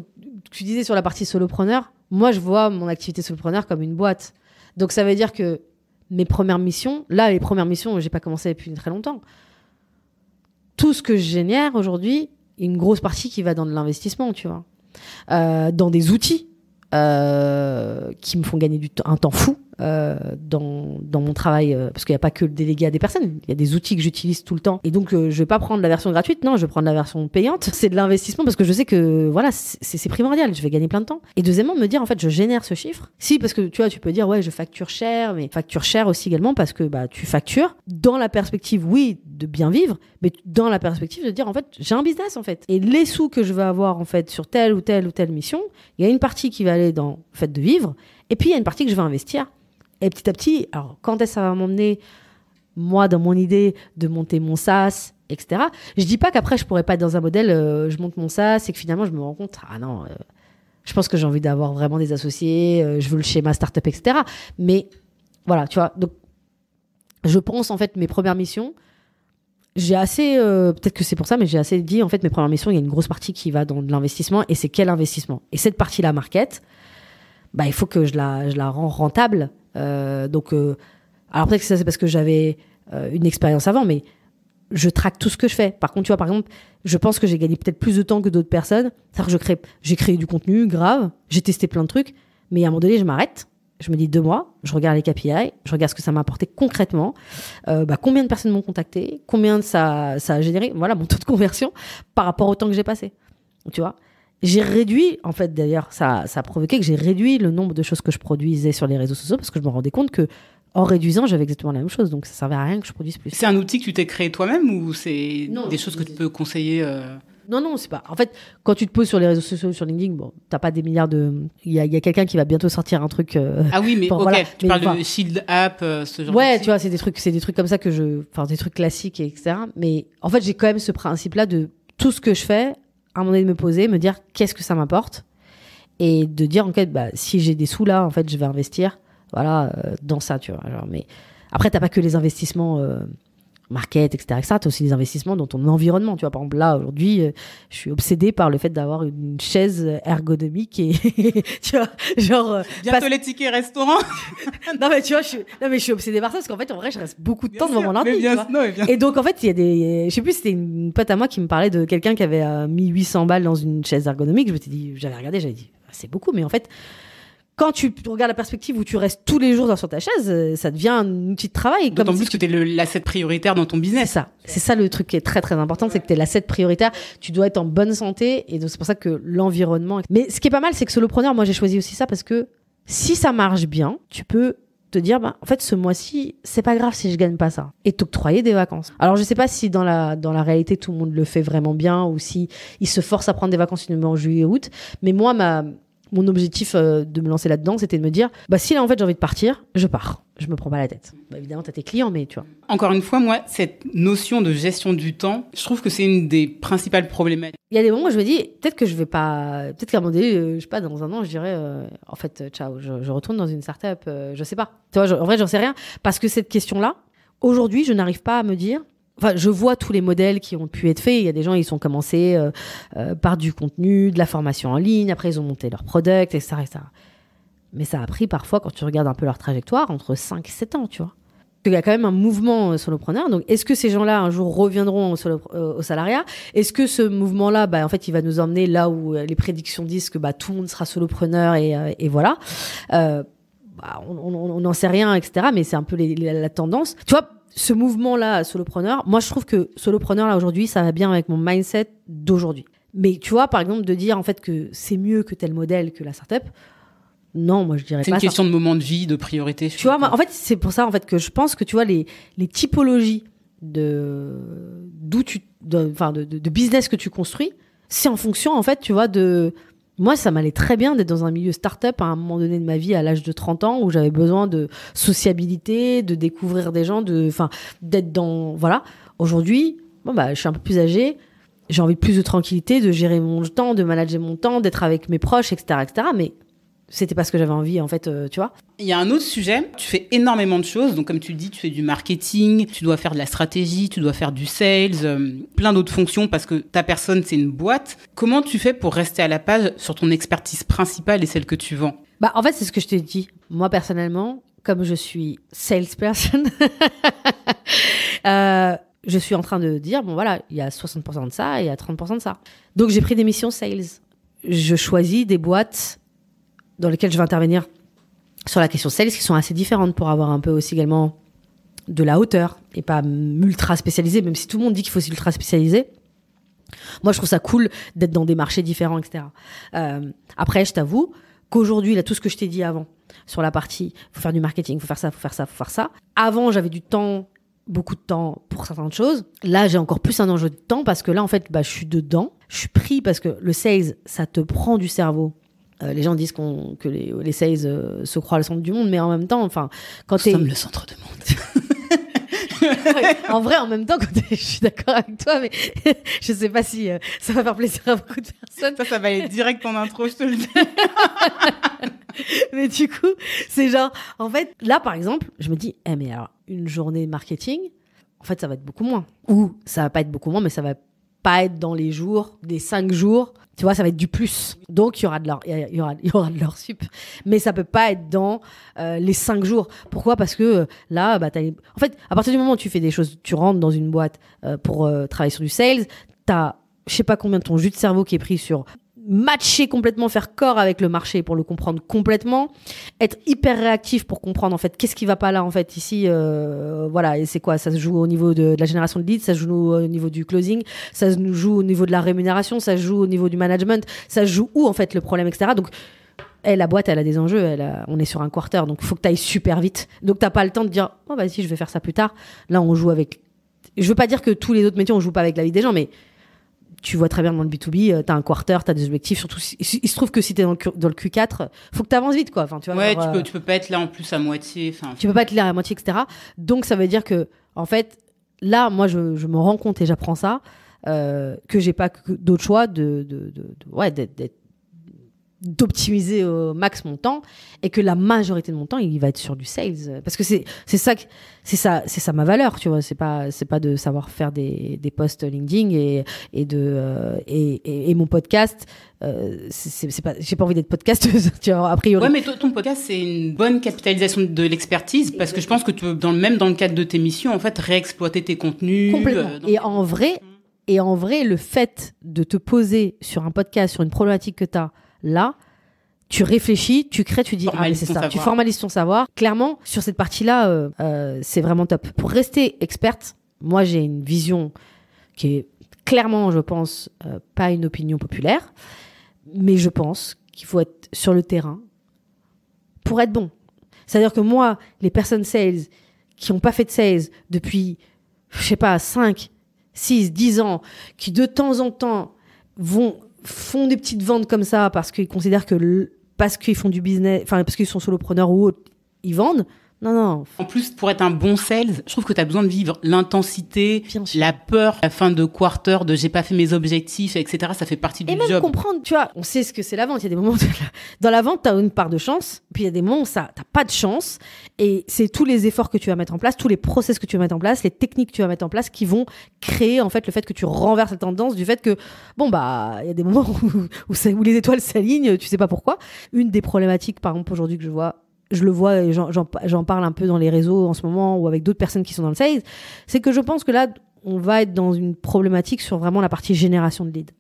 tu disais sur la partie solopreneur, moi, je vois mon activité solopreneur comme une boîte. Donc, ça veut dire que les premières missions, j'ai pas commencé depuis très longtemps. Tout ce que je génère aujourd'hui, une grosse partie qui va dans de l'investissement, tu vois. Dans des outils qui me font gagner un temps fou dans mon travail, parce qu'il n'y a pas que le délégué à des personnes, il y a des outils que j'utilise tout le temps. Et donc, je ne vais pas prendre la version gratuite, non, je vais prendre la version payante. C'est de l'investissement parce que je sais que voilà, c'est primordial, je vais gagner plein de temps. Et deuxièmement, me dire, en fait, je génère ce chiffre. Si, parce que tu vois, tu peux dire, ouais, je facture cher, mais facture cher aussi également parce que tu factures dans la perspective, oui, de bien vivre, mais dans la perspective de dire, en fait, j'ai un business, en fait. Et les sous que je vais avoir, en fait, sur telle ou telle ou telle mission, il y a une partie qui va aller dans le fait de vivre, et puis il y a une partie que je vais investir. Et petit à petit, alors quand est-ce que ça va m'emmener, moi, dans mon idée de monter mon SaaS, etc. Je dis pas qu'après, je pourrais pas être dans un modèle, je monte mon SaaS et que finalement, je me rends compte, ah non, je pense que j'ai envie d'avoir vraiment des associés, je veux le schéma startup, etc. Mais voilà, tu vois. Donc, je pense, en fait, mes premières missions, j'ai assez, peut-être que c'est pour ça, mais j'ai assez dit, en fait, mes premières missions, il y a une grosse partie qui va dans de l'investissement, et c'est quel investissement? Et cette partie-là, market, il faut que je la rends rentable. Donc, alors peut-être que ça c'est parce que j'avais une expérience avant, mais je traque tout ce que je fais. Par contre, tu vois, par exemple, je pense que j'ai gagné peut-être plus de temps que d'autres personnes. C'est-à-dire que j'ai créé du contenu grave, j'ai testé plein de trucs, mais à un moment donné, je m'arrête. Je me dis 2 mois, je regarde les KPI, je regarde ce que ça m'a apporté concrètement, combien de personnes m'ont contacté, combien ça a généré, voilà, mon taux de conversion par rapport au temps que j'ai passé. Tu vois, j'ai réduit, en fait, d'ailleurs, ça a provoqué que j'ai réduit le nombre de choses que je produisais sur les réseaux sociaux parce que je me rendais compte que en réduisant, j'avais exactement la même chose, donc ça servait à rien que je produise plus. C'est un outil que tu t'es créé toi-même ou c'est des choses que tu peux conseiller Non, c'est pas. En fait, quand tu te poses sur les réseaux sociaux, sur LinkedIn, bon, t'as pas des milliards de. Il y a quelqu'un qui va bientôt sortir un truc. Ah oui, mais ok, voilà. tu parles de Shield App, ce genre. Ouais, tu vois, c'est des trucs comme ça des trucs classiques, etc. Mais en fait, j'ai quand même ce principe-là de tout ce que je fais, à un moment donné de me poser, me dire qu'est-ce que ça m'apporte, et de dire en fait, si j'ai des sous là, en fait, je vais investir, voilà, dans ça, tu vois. Genre, mais après, t'as pas que les investissements. Market, etc. T'as aussi des investissements dans ton environnement. Tu vois, par exemple, là, aujourd'hui, je suis obsédée par le fait d'avoir une chaise ergonomique et, tu vois, genre... Bientôt les tickets restaurants. Non, mais tu vois, je suis obsédée par ça parce qu'en fait, en vrai, je reste beaucoup de temps devant mon ordi. Et donc, en fait, il y a je sais plus, c'était une pote à moi qui me parlait de quelqu'un qui avait mis 800 balles dans une chaise ergonomique. J'avais regardé, j'avais dit, c'est beaucoup, mais en fait, quand tu regardes la perspective où tu restes tous les jours sur ta chaise, ça devient un outil de travail. D'autant plus que tu es l'asset prioritaire dans ton business. C'est ça le truc qui est très très important, c'est que tu es l'asset prioritaire. Tu dois être en bonne santé et donc c'est pour ça que l'environnement. Mais ce qui est pas mal, c'est que solopreneur, moi j'ai choisi aussi ça parce que si ça marche bien, tu peux te dire, en fait, ce mois-ci, c'est pas grave si je gagne pas ça. Et t'octroyer des vacances. Alors, je sais pas si dans la réalité, tout le monde le fait vraiment bien ou si ils se forcent à prendre des vacances uniquement en juillet et août. Mais moi, mon objectif de me lancer là-dedans, c'était de me dire, si là, en fait, j'ai envie de partir, je pars. Je me prends pas la tête. Évidemment, t'as tes clients, mais tu vois. Encore une fois, moi, cette notion de gestion du temps, je trouve que c'est une des principales problématiques. Il y a des moments où je me dis, peut-être qu'à un moment donné, je sais pas, dans un an, je dirais, en fait, ciao, je retourne dans une start-up, je sais pas. Tu vois, en vrai, j'en sais rien. Parce que cette question-là, aujourd'hui, je n'arrive pas à me dire. Enfin, je vois tous les modèles qui ont pu être faits. Il y a des gens, ils ont commencé par du contenu, de la formation en ligne. Après, ils ont monté leur product, etc., etc. Mais ça a pris parfois, quand tu regardes un peu leur trajectoire, entre 5 et 7 ans, tu vois. Il y a quand même un mouvement solopreneur. Donc, est-ce que ces gens-là, un jour, reviendront au salariat? Est-ce que ce mouvement-là, en fait, il va nous emmener là où les prédictions disent que tout le monde sera solopreneur et voilà. On n'en sait rien, etc. Mais c'est un peu la tendance. Tu vois, ce mouvement-là, solopreneur, moi, je trouve que solopreneur, là, aujourd'hui, ça va bien avec mon mindset d'aujourd'hui. Mais tu vois, par exemple, de dire, en fait, que c'est mieux que tel modèle que la startup, non, moi, je dirais pas ça. C'est une question de moment de vie, de priorité. Tu vois, en fait, c'est pour ça, en fait, que je pense que, tu vois, les typologies de business que tu construis, c'est en fonction, en fait, tu vois, moi, ça m'allait très bien d'être dans un milieu start-up à un moment donné de ma vie, à l'âge de 30 ans, où j'avais besoin de sociabilité, de découvrir des gens, d'être dans... Voilà. Aujourd'hui, je suis un peu plus âgée, j'ai envie de plus de tranquillité, de gérer mon temps, de manager mon temps, d'être avec mes proches, etc., etc. Mais c'était pas ce que j'avais envie, en fait, tu vois. Il y a un autre sujet, tu fais énormément de choses, donc comme tu le dis, tu fais du marketing, tu dois faire de la stratégie, tu dois faire du sales, plein d'autres fonctions parce que ta personne, c'est une boîte. Comment tu fais pour rester à la page sur ton expertise principale et celle que tu vends? Bah, en fait, c'est ce que je t'ai dit. Moi, personnellement, comme je suis salesperson, je suis en train de dire, bon voilà, il y a 60% de ça et il y a 30% de ça. Donc, j'ai pris des missions sales. Je choisis des boîtes dans lesquelles je vais intervenir sur la question sales qui sont assez différentes pour avoir un peu aussi également de la hauteur et pas ultra spécialisé, même si tout le monde dit qu'il faut s'ultra spécialiser. Moi, je trouve ça cool d'être dans des marchés différents, etc. Après, je t'avoue qu'aujourd'hui, là, tout ce que je t'ai dit avant, sur la partie, faut faire du marketing, faut faire ça, faut faire ça, faut faire ça. Avant, j'avais du temps, beaucoup de temps pour certaines choses. Là, j'ai encore plus un enjeu de temps parce que là, en fait, je suis dedans. Je suis pris parce que le sales, ça te prend du cerveau. Les gens disent que les sales se croient le centre du monde, mais en même temps, enfin, quand Nous sommes le centre du monde. En vrai, en même temps, je suis d'accord avec toi, mais je sais pas si ça va faire plaisir à beaucoup de personnes. Ça va aller direct en intro, je te le dis. Mais du coup, c'est genre, en fait, là, par exemple, je me dis, mais alors, une journée de marketing, en fait, ça va être beaucoup moins. Ou ça va pas être beaucoup moins, mais ça va pas être dans les jours, des 5 jours. Tu vois, ça va être du plus. Donc, il y aura de l'heure sup. Mais ça peut pas être dans les 5 jours. Pourquoi ? Parce que là, en fait, à partir du moment où tu fais des choses, tu rentres dans une boîte pour travailler sur du sales, t'as, je sais pas combien de ton jus de cerveau qui est pris sur matcher complètement, faire corps avec le marché pour le comprendre complètement, être hyper réactif pour comprendre en fait qu'est-ce qui va pas là en fait ici, voilà, et c'est quoi, ça se joue au niveau de la génération de leads, ça se joue au niveau du closing, ça se joue au niveau de la rémunération, ça se joue au niveau du management, ça se joue où en fait le problème, etc. Donc la boîte, elle a des enjeux, on est sur un quarter, donc il faut que tu ailles super vite, donc t'as pas le temps de dire oh vas-y je vais faire ça plus tard. Là on joue avec, je veux pas dire que tous les autres métiers on joue pas avec la vie des gens, mais tu vois très bien dans le B2B, t'as un quarter, t'as des objectifs, surtout il se trouve que si t'es dans le Q4, faut que t'avances vite, quoi. Enfin, tu vois, ouais, genre, tu peux pas être là en plus à moitié. Tu peux pas être là à moitié, etc. Donc ça veut dire que, en fait, là, moi, je me rends compte et j'apprends ça, que j'ai pas d'autre choix d'optimiser au max mon temps et que la majorité de mon temps il va être sur du sales parce que c'est ça ma valeur, tu vois, c'est pas de savoir faire des posts LinkedIn et mon podcast, c'est pas, j'ai pas envie d'être podcasteuse, tu vois, a priori. Ouais, mais ton podcast c'est une bonne capitalisation de l'expertise parce que je pense que tu peux dans le cadre de tes missions en fait réexploiter tes contenus complètement. Et en vrai le fait de te poser sur un podcast sur une problématique que t'as là, tu réfléchis, tu crées, tu dis mais c'est ça, tu formalises ton savoir. Clairement, sur cette partie-là, c'est vraiment top. Pour rester experte, moi j'ai une vision qui est clairement, je pense, pas une opinion populaire, mais je pense qu'il faut être sur le terrain pour être bon. C'est-à-dire que moi, les personnes sales qui n'ont pas fait de sales depuis, je sais pas, 5, 6, 10 ans, qui de temps en temps font des petites ventes comme ça parce qu'ils considèrent que parce qu'ils font du business, enfin parce qu'ils sont solopreneurs ou autres, ils vendent. Non. En plus, pour être un bon sales, je trouve que tu as besoin de vivre l'intensité, la peur, la fin de quarter, de j'ai pas fait mes objectifs, etc. Ça fait partie du job. Et même comprendre, tu vois, on sait ce que c'est la vente. Il y a des moments dans la vente, tu as une part de chance, puis il y a des moments où t'as pas de chance, et c'est tous les efforts que tu vas mettre en place, tous les process que tu vas mettre en place, les techniques que tu vas mettre en place qui vont créer en fait le fait que tu renverses la tendance du fait que il y a des moments où les étoiles s'alignent, tu sais pas pourquoi. Une des problématiques, par exemple, aujourd'hui que je le vois et j'en parle un peu dans les réseaux en ce moment ou avec d'autres personnes qui sont dans le sales, c'est que je pense que là, on va être dans une problématique sur vraiment la partie génération de leads.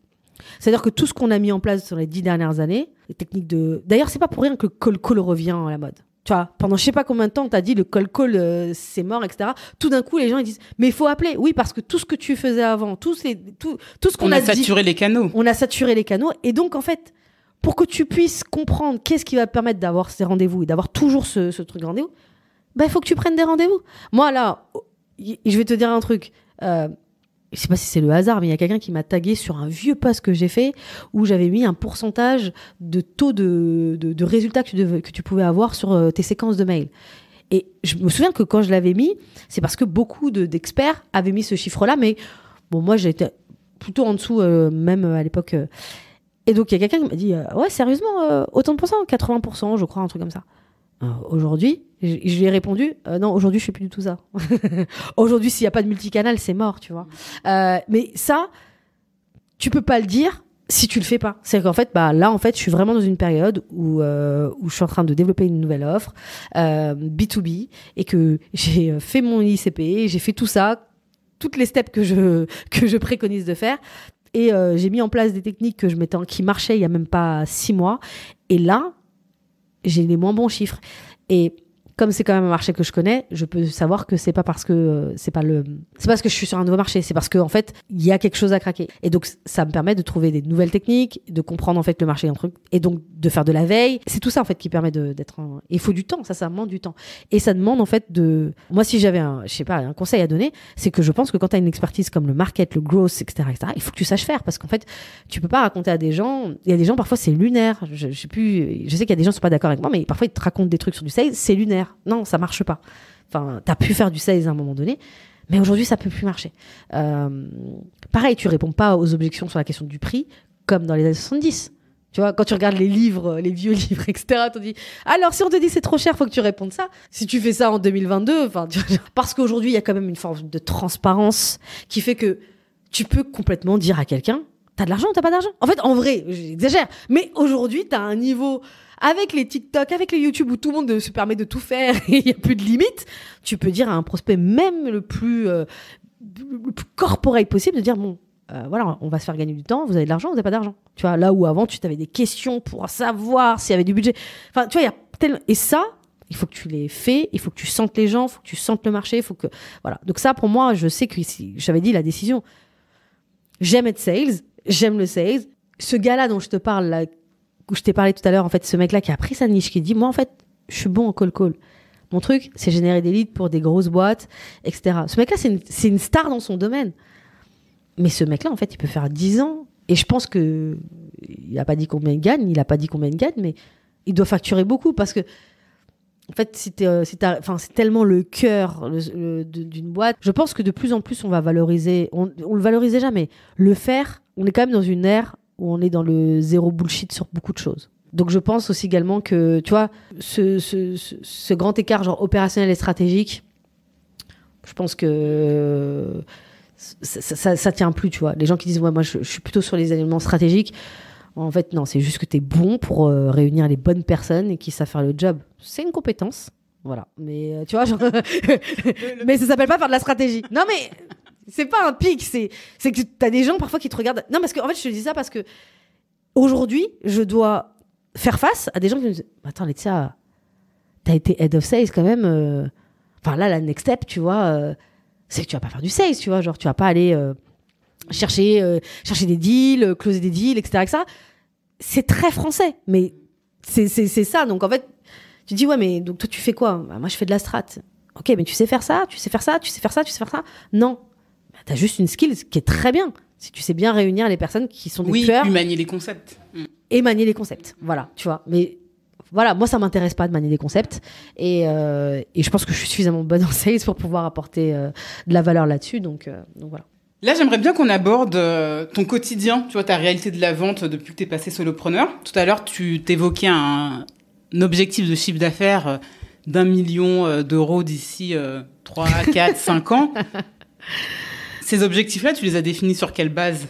C'est-à-dire que tout ce qu'on a mis en place sur les 10 dernières années, les techniques de... D'ailleurs, c'est pas pour rien que le call call revient à la mode. Tu vois, pendant je sais pas combien de temps, t'as dit le call call, c'est mort, etc. Tout d'un coup, les gens ils disent, mais il faut appeler. Oui, parce que tout ce que tu faisais avant, tout ce qu'on a dit... On a saturé les canaux. On a saturé les canaux. Et donc, en fait... Pour que tu puisses comprendre qu'est-ce qui va te permettre d'avoir ces rendez-vous et d'avoir toujours ce truc de rendez-vous, il faut que tu prennes des rendez-vous. Moi, là, je vais te dire un truc. Je sais pas si c'est le hasard, mais il y a quelqu'un qui m'a tagué sur un vieux post que j'ai fait où j'avais mis un pourcentage de taux de résultats que tu pouvais avoir sur tes séquences de mails. Et je me souviens que quand je l'avais mis, c'est parce que beaucoup d'experts avaient mis ce chiffre-là, mais bon, moi, j'étais plutôt en dessous, même à l'époque... Et donc, il y a quelqu'un qui m'a dit, ouais, sérieusement, autant de pourcents, 80%, je crois, un truc comme ça. Aujourd'hui, je lui ai répondu, non, aujourd'hui, je fais plus du tout ça. Aujourd'hui, s'il n'y a pas de multicanal, c'est mort, tu vois. Mais ça, tu peux pas le dire si tu le fais pas. C'est qu'en fait, là, en fait, je suis vraiment dans une période où je suis en train de développer une nouvelle offre, B2B, et que j'ai fait mon ICP, j'ai fait tout ça, toutes les steps que je préconise de faire. Et j'ai mis en place des techniques qui marchaient il y a même pas 6 mois. Et là, j'ai les moins bons chiffres. Et comme c'est quand même un marché que je connais, je peux savoir que c'est pas parce que c'est pas parce que je suis sur un nouveau marché, c'est parce que en fait il y a quelque chose à craquer. Et donc ça me permet de trouver des nouvelles techniques, de comprendre en fait le marché, et donc de faire de la veille. C'est tout ça en fait qui permet d'être. Il faut du temps, ça demande du temps. Et ça demande en fait moi si j'avais un conseil à donner, c'est que je pense que quand tu as une expertise comme le market, le growth, etc., il faut que tu saches faire, parce qu'en fait tu peux pas raconter à des gens. Il y a des gens parfois c'est lunaire. Je sais qu'il y a des gens qui sont pas d'accord avec moi, mais parfois ils te racontent des trucs sur du sales, c'est lunaire. Non, ça marche pas. Enfin, t'as pu faire du sales à un moment donné, mais aujourd'hui, ça peut plus marcher. Pareil, tu réponds pas aux objections sur la question du prix, comme dans les années 70. Tu vois, quand tu regardes les livres, les vieux livres, etc., t'en dis, alors, si on te dit c'est trop cher, faut que tu répondes ça. Si tu fais ça en 2022, parce qu'aujourd'hui, il y a quand même une forme de transparence qui fait que tu peux complètement dire à quelqu'un, t'as de l'argent ou t'as pas d'argent? En fait, en vrai, j'exagère, mais aujourd'hui, t'as un niveau, avec les TikTok, avec les YouTube où tout le monde se permet de tout faire et il n'y a plus de limite, tu peux dire à un prospect, même le plus corporate possible, de dire, bon, voilà, on va se faire gagner du temps, vous avez de l'argent, vous n'avez pas d'argent. Tu vois, là où avant, tu avais des questions pour savoir s'il y avait du budget. Enfin, tu vois, il y a tellement... Et ça, il faut que tu les fais, il faut que tu sentes les gens, il faut que tu sentes le marché, il faut que... Voilà. Donc ça, pour moi, je sais que j'avais dit la décision. J'aime être sales, j'aime le sales. Ce gars-là dont je te parle, là, où je t'ai parlé tout à l'heure, en fait, ce mec-là qui a pris sa niche, qui dit, moi, en fait, je suis bon en call. Mon truc, c'est générer des leads pour des grosses boîtes, etc. Ce mec-là, c'est une star dans son domaine. Mais ce mec-là, en fait, il peut faire 10 ans. Et je pense il n'a pas dit combien il gagne, mais il doit facturer beaucoup, parce que, en fait, c'est tellement le cœur d'une boîte. Je pense que de plus en plus, on va valoriser, on le valorise déjà, mais le faire, on est quand même dans une ère où on est dans le zéro bullshit sur beaucoup de choses. Donc je pense aussi également que, tu vois, ce grand écart genre opérationnel et stratégique, je pense que ça tient plus, tu vois. Les gens qui disent, ouais, moi je suis plutôt sur les éléments stratégiques, en fait non, c'est juste que t'es bon pour réunir les bonnes personnes et qui savent faire le job. C'est une compétence, voilà. Mais tu vois, genre mais ça s'appelle pas faire de la stratégie. Non mais... C'est pas un pic, c'est que t'as des gens parfois qui te regardent. Non, parce que en fait, je te dis ça parce que aujourd'hui, je dois faire face à des gens qui me disent, attends, Laetitia, t'as été head of sales quand même. Enfin là, la next step, tu vois, c'est que tu vas pas faire du sales, tu vois, genre tu vas pas aller chercher des deals, closer des deals, etc. C'est très français, mais c'est ça. Donc en fait, tu dis, ouais, mais donc toi, tu fais quoi? Bah, moi, je fais de la strat. Ok, mais tu sais faire ça, tu sais faire ça, tu sais faire ça, tu sais faire ça? Non. T'as juste une skill qui est très bien. Si tu sais bien réunir les personnes qui sont des tueurs. Oui, manier les concepts. Et manier les concepts. Voilà, tu vois. Mais voilà, moi, ça m'intéresse pas de manier des concepts. Et je pense que je suis suffisamment bonne en sales pour pouvoir apporter de la valeur là-dessus. Donc voilà. Là, j'aimerais bien qu'on aborde ton quotidien, tu vois, ta réalité de la vente depuis que tu es passé solopreneur. Tout à l'heure, tu t'évoquais un objectif de chiffre d'affaires d'1 million d'euros d'ici 3, 4, 5 ans. Ces objectifs-là, tu les as définis sur quelle base?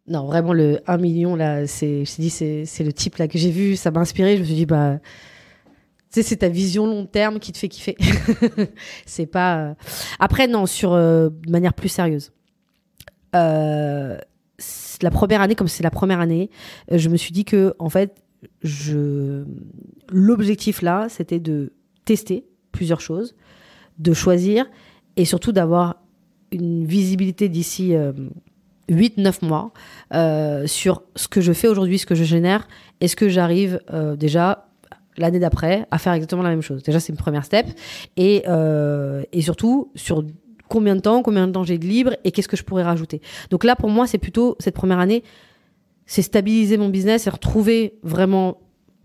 Non, vraiment, le 1 million, là, je t'ai dit, c'est le type là que j'ai vu, ça m'a inspiré. Je me suis dit, tu sais, c'est ta vision long terme qui te fait kiffer. C'est pas... Après, non, de manière plus sérieuse. La première année, comme c'est la première année, je me suis dit que, en fait, l'objectif là, c'était de tester plusieurs choses, de choisir et surtout d'avoir une visibilité d'ici 8-9 mois sur ce que je fais aujourd'hui, ce que je génère, et ce que j'arrive déjà l'année d'après à faire exactement la même chose. Déjà, c'est une première step. Et surtout, sur combien de temps j'ai de libre et qu'est-ce que je pourrais rajouter. Donc là, pour moi, c'est plutôt cette première année, c'est stabiliser mon business et retrouver vraiment,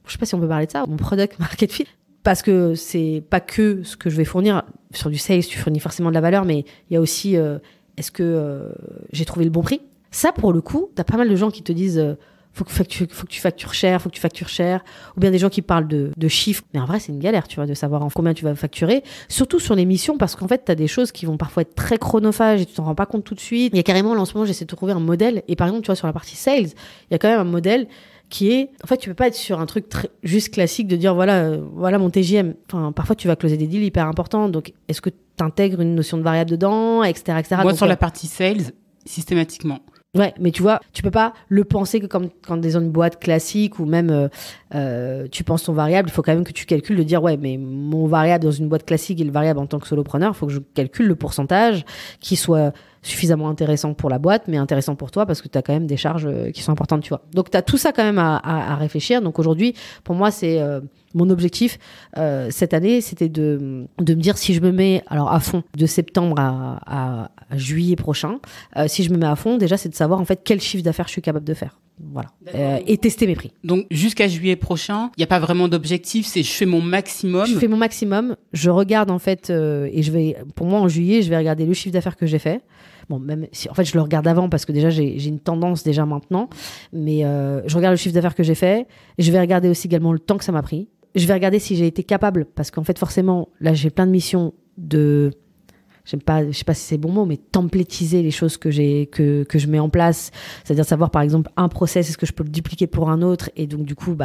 je sais pas si on peut parler de ça, mon product market fit. Parce que c'est pas que ce que je vais fournir. Sur du sales, tu fournis forcément de la valeur, mais il y a aussi, est-ce que j'ai trouvé le bon prix? Ça, pour le coup, t'as pas mal de gens qui te disent, faut que tu factures cher, ou bien des gens qui parlent de chiffres. Mais en vrai, c'est une galère, tu vois, de savoir en combien tu vas facturer, surtout sur les missions, parce qu'en fait, t'as des choses qui vont parfois être très chronophages et tu t'en rends pas compte tout de suite. Il y a carrément, là, en ce moment, j'essaie de trouver un modèle, et par exemple, tu vois, sur la partie sales, il y a quand même un modèle qui est, en fait, tu peux pas être sur un truc juste classique de dire, voilà mon TJM. Enfin, parfois, tu vas closer des deals hyper importants, donc est-ce que t'intègres une notion de variable dedans, etc., etc. Moi, donc, sur la partie sales, systématiquement. Ouais, mais tu vois, tu peux pas le penser que comme quand dans une boîte classique ou même tu penses ton variable, il faut quand même que tu calcules de dire ouais, mais mon variable dans une boîte classique et le variable en tant que solopreneur, il faut que je calcule le pourcentage qui soit suffisamment intéressant pour la boîte, mais intéressant pour toi parce que tu as quand même des charges qui sont importantes, tu vois. Donc tu as tout ça quand même à réfléchir. Donc aujourd'hui, pour moi, c'est mon objectif cette année, c'était de me dire si je me mets alors à fond de septembre à juillet prochain, si je me mets à fond, déjà c'est de savoir en fait quel chiffre d'affaires je suis capable de faire. Voilà. Et tester mes prix. Donc jusqu'à juillet prochain, il n'y a pas vraiment d'objectif, c'est je fais mon maximum. Je fais mon maximum, je regarde en fait, et pour moi en juillet, je vais regarder le chiffre d'affaires que j'ai fait. Bon, même si en fait je le regarde avant parce que déjà j'ai une tendance déjà maintenant, mais je regarde le chiffre d'affaires que j'ai fait, je vais regarder aussi également le temps que ça m'a pris. Je vais regarder si j'ai été capable, parce qu'en fait forcément, là j'ai plein de missions je sais pas si c'est le bon mot, mais templétiser les choses que je mets en place. C'est-à-dire savoir, par exemple, un process, est-ce que je peux le dupliquer pour un autre et donc, du coup,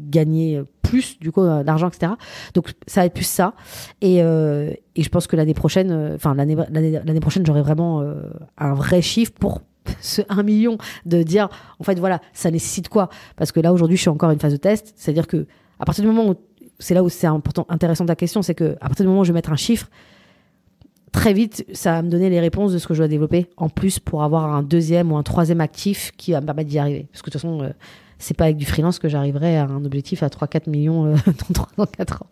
gagner plus, du coup, d'argent, etc. Donc, ça va être plus ça. Et je pense que l'année prochaine, l'année prochaine, j'aurai vraiment un vrai chiffre pour ce 1 million de dire, en fait, voilà, ça nécessite quoi? Parce que là, aujourd'hui, je suis encore en phase de test. C'est-à-dire que, à partir du moment où, c'est là où c'est intéressant ta question, c'est que, à partir du moment où je vais mettre un chiffre, très vite, ça va me donner les réponses de ce que je dois développer en plus pour avoir un deuxième ou un troisième actif qui va me permettre d'y arriver. Parce que de toute façon, c'est pas avec du freelance que j'arriverai à un objectif à 3-4 millions dans 3 ans, 4 ans.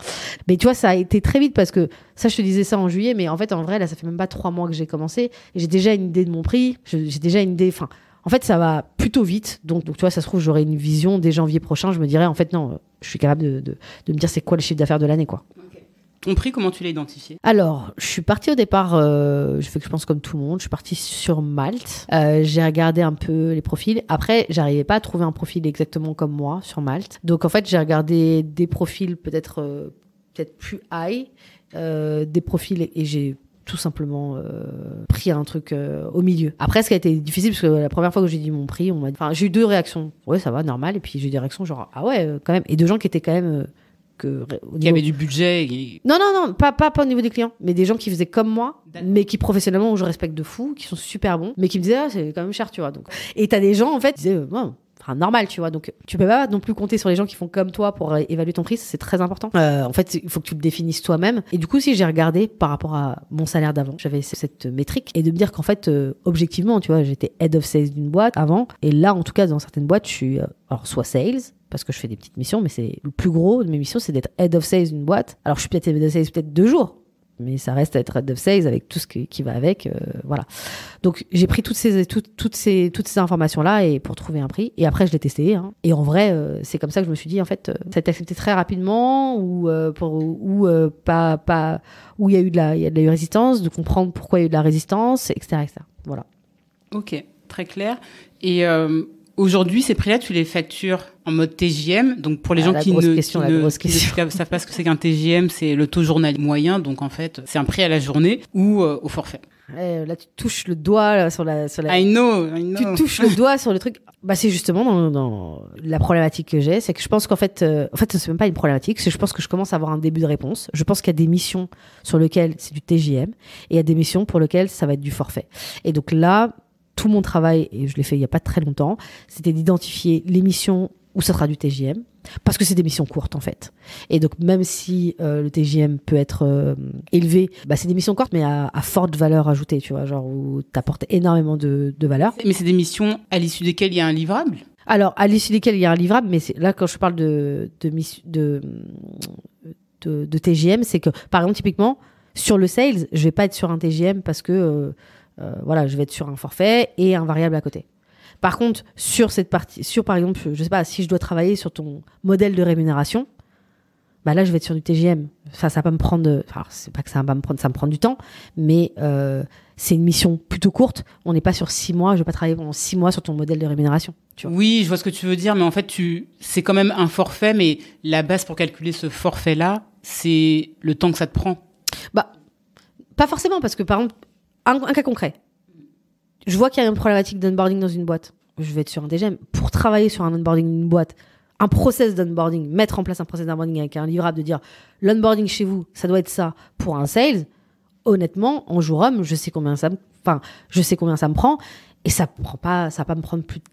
Mais tu vois, ça a été très vite parce que ça, je te disais ça en juillet, mais en fait, en vrai, là, ça fait même pas 3 mois que j'ai commencé et j'ai déjà une idée de mon prix. J'ai déjà une idée, en fait, ça va plutôt vite. Donc, tu vois, ça se trouve, j'aurai une vision dès janvier prochain. Je me dirais, en fait, non, je suis capable de me dire c'est quoi le chiffre d'affaires de l'année, quoi. Ton prix, comment tu l'as identifié? Alors, je suis partie au départ, je pense comme tout le monde, je suis partie sur Malte. J'ai regardé un peu les profils. Après, j'arrivais pas à trouver un profil exactement comme moi sur Malte. Donc, en fait, j'ai regardé des profils peut-être plus high, des profils et j'ai tout simplement pris un truc au milieu. Après, ce qui a été difficile, parce que la première fois que j'ai dit mon prix, j'ai eu 2 réactions. Ouais, ça va, normal. Et puis, j'ai eu des réactions genre, ah ouais, quand même. Et 2 gens qui étaient quand même... qui avait du budget Non, pas au niveau des clients, mais des gens qui faisaient comme moi, mais qui professionnellement, où je respecte de fou, qui sont super bons, mais qui me disaient, ah, c'est quand même cher, tu vois. Donc, et t'as des gens, en fait, qui disaient, normal, tu vois. Donc, tu peux pas non plus compter sur les gens qui font comme toi pour évaluer ton prix, c'est très important. En fait, il faut que tu le définisses toi-même. Et du coup, si j'ai regardé par rapport à mon salaire d'avant, j'avais cette métrique et de me dire qu'en fait, objectivement, tu vois, j'étais head of sales d'une boîte avant. Et là, en tout cas, dans certaines boîtes, je suis alors soit sales, parce que je fais des petites missions, mais c'est le plus gros de mes missions, c'est d'être head of sales d'une boîte. Alors, je suis peut-être head of sales peut-être 2 jours, mais ça reste à être head of sales avec tout ce qui va avec, voilà. Donc, j'ai pris toutes ces informations-là et pour trouver un prix. Et après, je l'ai testé. Hein. Et en vrai, c'est comme ça que je me suis dit, en fait, ça a été accepté très rapidement ou pas, où il y a eu de la résistance, de comprendre pourquoi il y a eu de la résistance, etc., etc. Voilà. Ok, très clair. Et aujourd'hui, ces prix-là, tu les factures en mode TJM. Donc, pour les gens qui ne savent pas ce que c'est qu'un TJM, c'est le taux journalier moyen. Donc, en fait, c'est un prix à la journée ou au forfait. Là, tu touches le doigt là, sur la... I know. Tu touches le doigt sur le truc. C'est justement dans la problématique que j'ai. C'est que je pense qu'en fait, c'est même pas une problématique. C'est que je pense que je commence à avoir un début de réponse. Je pense qu'il y a des missions sur lesquelles c'est du TJM et il y a des missions pour lesquelles ça va être du forfait. Et donc là, tout mon travail, et je l'ai fait il y a pas très longtemps, c'était d'identifier les missions où ça sera du TJM, parce que c'est des missions courtes en fait. Et donc même si le TJM peut être élevé, c'est des missions courtes mais à forte valeur ajoutée, tu vois, genre où t'apportes énormément de valeur. Mais c'est des missions à l'issue desquelles il y a un livrable? Alors à l'issue desquelles il y a un livrable, mais là quand je parle de TJM, c'est que par exemple typiquement sur le sales, je vais pas être sur un TJM parce que je vais être sur un forfait et un variable à côté. Par contre, sur cette partie, par exemple, je sais pas, si je dois travailler sur ton modèle de rémunération, bah là, je vais être sur du TGM. Ça va pas me prendre. Enfin, c'est pas que ça va me prendre, ça me prend du temps, mais c'est une mission plutôt courte. On n'est pas sur 6 mois. Je vais pas travailler pendant 6 mois sur ton modèle de rémunération. Tu vois. Oui, je vois ce que tu veux dire, mais en fait, c'est quand même un forfait, mais la base pour calculer ce forfait-là, c'est le temps que ça te prend. Bah, pas forcément, parce que par exemple, un cas concret. Je vois qu'il y a une problématique d'onboarding dans une boîte. Je vais être sur un TGM. Pour travailler sur un onboarding d'une boîte, un process d'onboarding, mettre en place un process d'onboarding avec un livrable, de dire l'onboarding chez vous, ça doit être ça pour un sales. Honnêtement, en jour homme, je sais combien ça me prend, et ça va pas me prendre plus de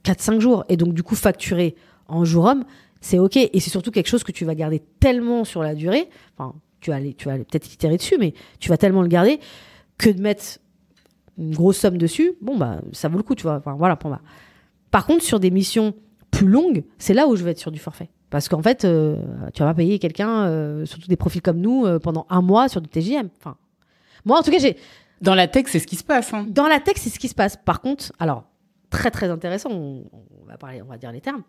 4-5 jours. Et donc, du coup, facturer en jour homme, c'est OK. Et c'est surtout quelque chose que tu vas garder tellement sur la durée. Enfin, tu vas aller peut-être itérer dessus, mais tu vas tellement le garder que de mettre une grosse somme dessus, bon, bah, ça vaut le coup, tu vois. Enfin, voilà, pour moi. Par contre, sur des missions plus longue, c'est là où je vais être sur du forfait. Parce qu'en fait, tu vas pas payer quelqu'un, surtout des profils comme nous, pendant 1 mois sur du TJM. Enfin, moi, en tout cas, Dans la tech, c'est ce qui se passe. Hein. Dans la tech, c'est ce qui se passe. Par contre, alors, très, très intéressant, on va dire les termes.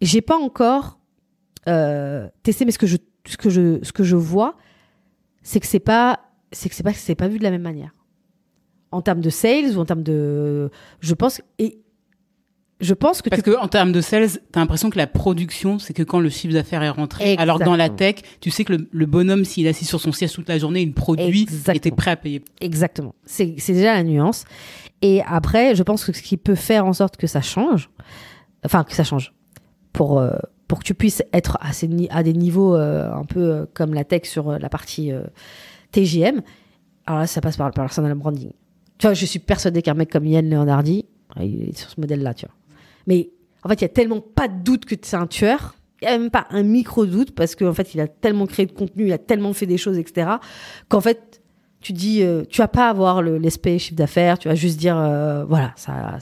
J'ai pas encore testé, mais ce que je vois, c'est que c'est pas vu de la même manière. En termes de sales ou en termes de... Je pense que parce que en termes de sales, t'as l'impression que la production, c'est que quand le chiffre d'affaires est rentré. Exactement. Alors que dans la tech, tu sais que le bonhomme, s'il est assis sur son siège toute la journée, il produit et t'es prêt à payer. Exactement. C'est déjà la nuance. Et après, je pense que ce qui peut faire en sorte que ça change, pour que tu puisses être à des niveaux un peu comme la tech sur la partie TJM, alors là, ça passe par le personal branding. Tu vois, je suis persuadée qu'un mec comme Yann Leonardi, il est sur ce modèle-là, tu vois. Mais en fait, il y a tellement pas de doute que c'est un tueur. Il n'y a même pas un micro-doute parce qu'en fait, il a tellement créé de contenu, il a tellement fait des choses, etc. qu'en fait, tu dis, tu vas pas avoir l'aspect chiffre d'affaires, tu vas juste dire, voilà, ça,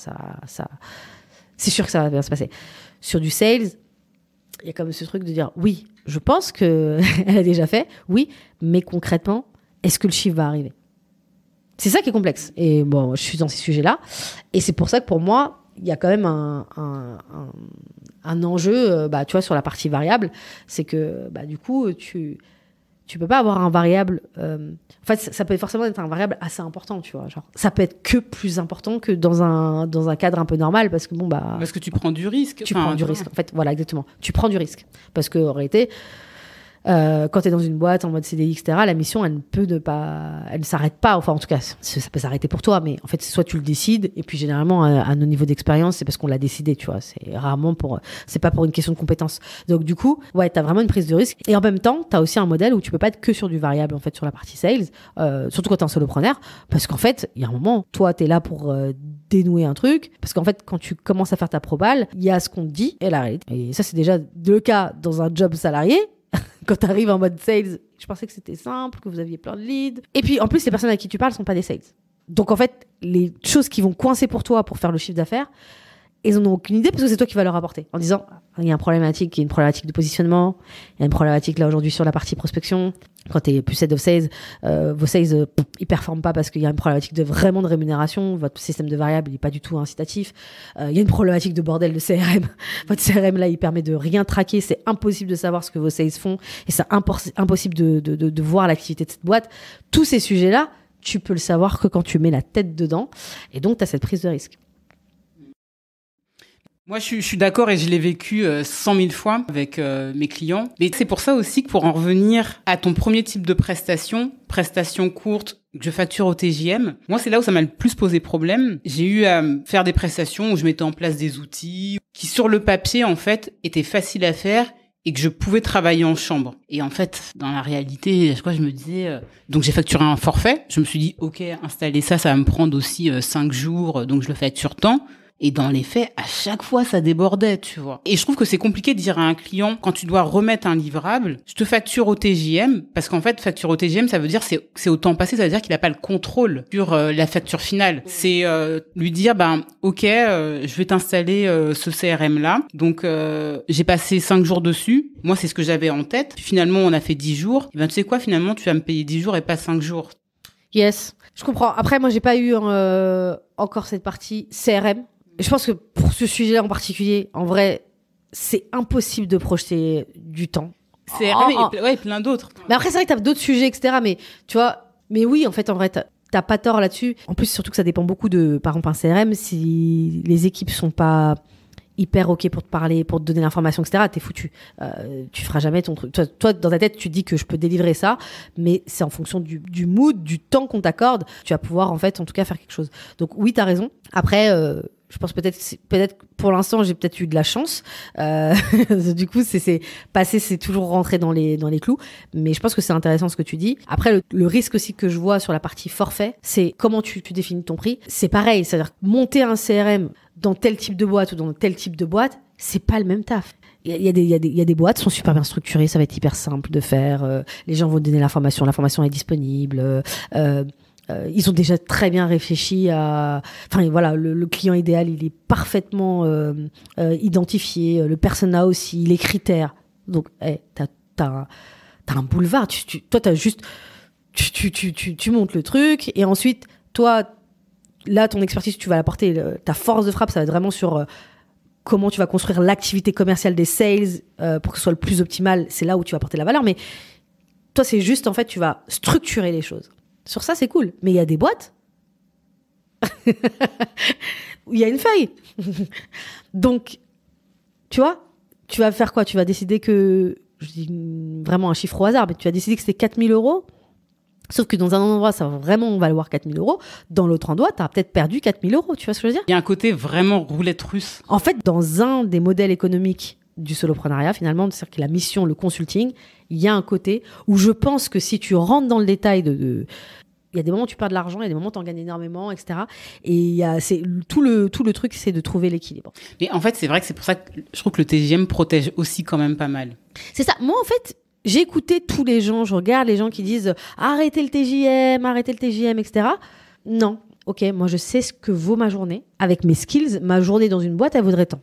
c'est sûr que ça va bien se passer. Sur du sales, il y a comme ce truc de dire, oui, je pense qu'elle a déjà fait, oui, mais concrètement, est-ce que le chiffre va arriver ? C'est ça qui est complexe. Et bon, je suis dans ces sujets-là. Et c'est pour ça que pour moi, il y a quand même un enjeu, tu vois, sur la partie variable, c'est que du coup, tu peux pas avoir un variable. En fait, ça peut forcément être un variable assez important, tu vois. Genre, ça peut être que plus important que dans un cadre un peu normal, parce que parce que tu prends du risque. Tu prends du risque. En fait, voilà, exactement. Tu prends du risque, parce que en réalité. Quand tu es dans une boîte en mode CDI, etc., la mission, elle ne s'arrête pas. Enfin, en tout cas, ça peut s'arrêter pour toi, mais en fait, soit tu le décides, et puis généralement, à nos niveaux d'expérience, c'est parce qu'on l'a décidé, tu vois. C'est pas pour une question de compétence. Donc, du coup, ouais, t'as vraiment une prise de risque. Et en même temps, t'as aussi un modèle où tu peux pas être que sur du variable, en fait, sur la partie sales, surtout quand t'es un solopreneur, parce qu'en fait, il y a un moment, toi, t'es là pour dénouer un truc, parce qu'en fait, quand tu commences à faire ta propale, il y a ce qu'on te dit et la réalité. Et ça, c'est déjà le cas dans un job salarié. Quand tu arrives en mode sales, je pensais que c'était simple, que vous aviez plein de leads. Et puis, en plus, les personnes à qui tu parles sont pas des sales. Donc, en fait, les choses qui vont coincer pour toi pour faire le chiffre d'affaires, ils en ont aucune idée parce que c'est toi qui vas leur apporter. En disant, il y a une problématique de positionnement, il y a une problématique là aujourd'hui sur la partie prospection. Quand tu es plus head of sales, vos sales, ils performent pas parce qu'il y a une problématique de rémunération. Votre système de variable, il est pas du tout incitatif. Il y a une problématique de bordel de CRM. Votre CRM là, il permet de rien traquer. C'est impossible de savoir ce que vos sales font et c'est impossible de voir l'activité de cette boîte. Tous ces sujets-là, tu peux le savoir que quand tu mets la tête dedans. Et donc, tu as cette prise de risque. Moi, je suis d'accord et je l'ai vécu 100 000 fois avec mes clients. Mais c'est pour ça aussi que pour en revenir à ton premier type de prestation courte, que je facture au TJM, moi, c'est là où ça m'a le plus posé problème. J'ai eu à faire des prestations où je mettais en place des outils qui, sur le papier, en fait, étaient faciles à faire et que je pouvais travailler en chambre. Et en fait, dans la réalité, je me disais... donc, j'ai facturé un forfait. Je me suis dit, OK, installer ça va me prendre aussi 5 jours, donc je le facture tant. Et dans les faits, à chaque fois, ça débordait, tu vois. Et je trouve que c'est compliqué de dire à un client, quand tu dois remettre un livrable, je te facture au TJM, parce qu'en fait, facture au TJM, ça veut dire c'est au temps passé, ça veut dire qu'il n'a pas le contrôle sur la facture finale. C'est lui dire, OK, je vais t'installer ce CRM-là. Donc, j'ai passé 5 jours dessus. Moi, c'est ce que j'avais en tête. Puis, finalement, on a fait 10 jours. Et tu sais quoi, finalement, tu vas me payer 10 jours et pas 5 jours. Yes, je comprends. Après, moi, j'ai pas eu encore cette partie CRM. Je pense que pour ce sujet-là en particulier, en vrai, c'est impossible de projeter du temps. CRM et plein d'autres. Mais après, c'est vrai que t'as d'autres sujets, etc. Mais tu vois, mais oui, en fait, en vrai, t'as pas tort là-dessus. En plus, surtout que ça dépend beaucoup de, par exemple, un CRM, si les équipes sont pas hyper OK pour te parler, pour te donner l'information, etc., t'es foutu. Tu feras jamais ton truc. Toi, dans ta tête, tu dis que je peux délivrer ça, mais c'est en fonction du mood, du temps qu'on t'accorde, tu vas pouvoir, en fait, en tout cas, faire quelque chose. Donc oui, t'as raison. Après, je pense peut-être pour l'instant, j'ai peut-être eu de la chance. Du coup, c'est toujours rentré dans les clous. Mais je pense que c'est intéressant ce que tu dis. Après, le risque aussi que je vois sur la partie forfait, c'est comment tu définis ton prix. C'est pareil. C'est-à-dire monter un CRM dans tel type de boîte ou dans tel type de boîte, c'est pas le même taf. Il y a des boîtes qui sont super bien structurées, ça va être hyper simple de faire. Les gens vont te donner l'information est disponible. Ils ont déjà très bien réfléchi à... Enfin, voilà, le client idéal, il est parfaitement identifié. Le persona aussi, les critères. Donc, t'as un boulevard. Toi, t'as juste... Tu montes le truc. Et ensuite, toi, là, ton expertise, tu vas l'apporter. Ta force de frappe, ça va être vraiment sur... comment tu vas construire l'activité commerciale des sales pour que ce soit le plus optimal. C'est là où tu vas apporter la valeur. Mais toi, c'est juste, en fait, tu vas structurer les choses. Sur ça, c'est cool. Mais il y a des boîtes où il y a une feuille. Donc, tu vois, tu vas faire quoi? Tu vas décider que, je dis vraiment un chiffre au hasard, mais tu vas décider que c'était 4 000 €. Sauf que dans un endroit, ça va vraiment valoir 4 000 €. Dans l'autre endroit, tu as peut-être perdu 4 000 €. Tu vois ce que je veux dire? Il y a un côté vraiment roulette russe. En fait, dans un des modèles économiques du soloprenariat, finalement, c'est-à-dire que la mission, le consulting, il y a un côté où je pense que si tu rentres dans le détail il y a des moments où tu perds de l'argent, il y a des moments où tu en gagnes énormément, etc. Et tout le truc, c'est de trouver l'équilibre. Mais en fait, c'est vrai que c'est pour ça que je trouve que le TGM protège aussi quand même pas mal. C'est ça. Moi, en fait, j'ai écouté tous les gens, je regarde les gens qui disent arrêtez le TJM, etc. Non. Ok, moi, je sais ce que vaut ma journée. Avec mes skills, ma journée dans une boîte, elle vaudrait tant.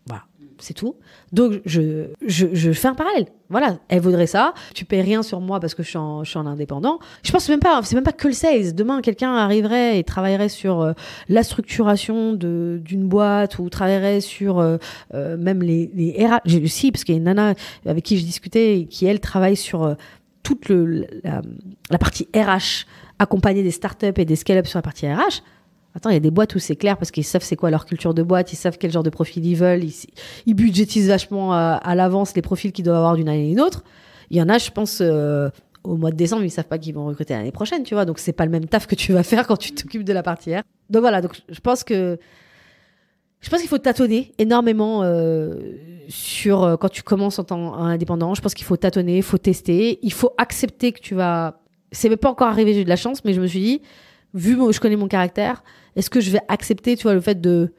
Voilà. C'est tout. Donc, je fais un parallèle. Voilà, elle vaudrait ça. Tu payes rien sur moi parce que je suis en indépendant. Je pense que c'est même pas que le sales. Demain, quelqu'un arriverait et travaillerait sur la structuration d'une boîte ou travaillerait sur même les RH. Si, parce qu'il y a une nana avec qui je discutais et qui, elle, travaille sur toute la partie RH, accompagner des startups et des scale-up sur la partie RH. Attends, il y a des boîtes où c'est clair parce qu'ils savent c'est quoi leur culture de boîte, ils savent quel genre de profil ils veulent, ils budgétisent vachement à l'avance les profils qu'ils doivent avoir d'une année à une autre. Il y en a, je pense, au mois de décembre, ils savent pas qu'ils vont recruter l'année prochaine, tu vois. Donc, c'est pas le même taf que tu vas faire quand tu t'occupes de la partie R. Donc, voilà. Donc, je pense qu'il faut tâtonner énormément sur quand tu commences en tant qu'indépendant. Je pense qu'il faut tâtonner, il faut tester, il faut accepter que c'est même pas encore arrivé, j'ai eu de la chance, mais je me suis dit, je connais mon caractère, est-ce que je vais accepter, tu vois, le fait de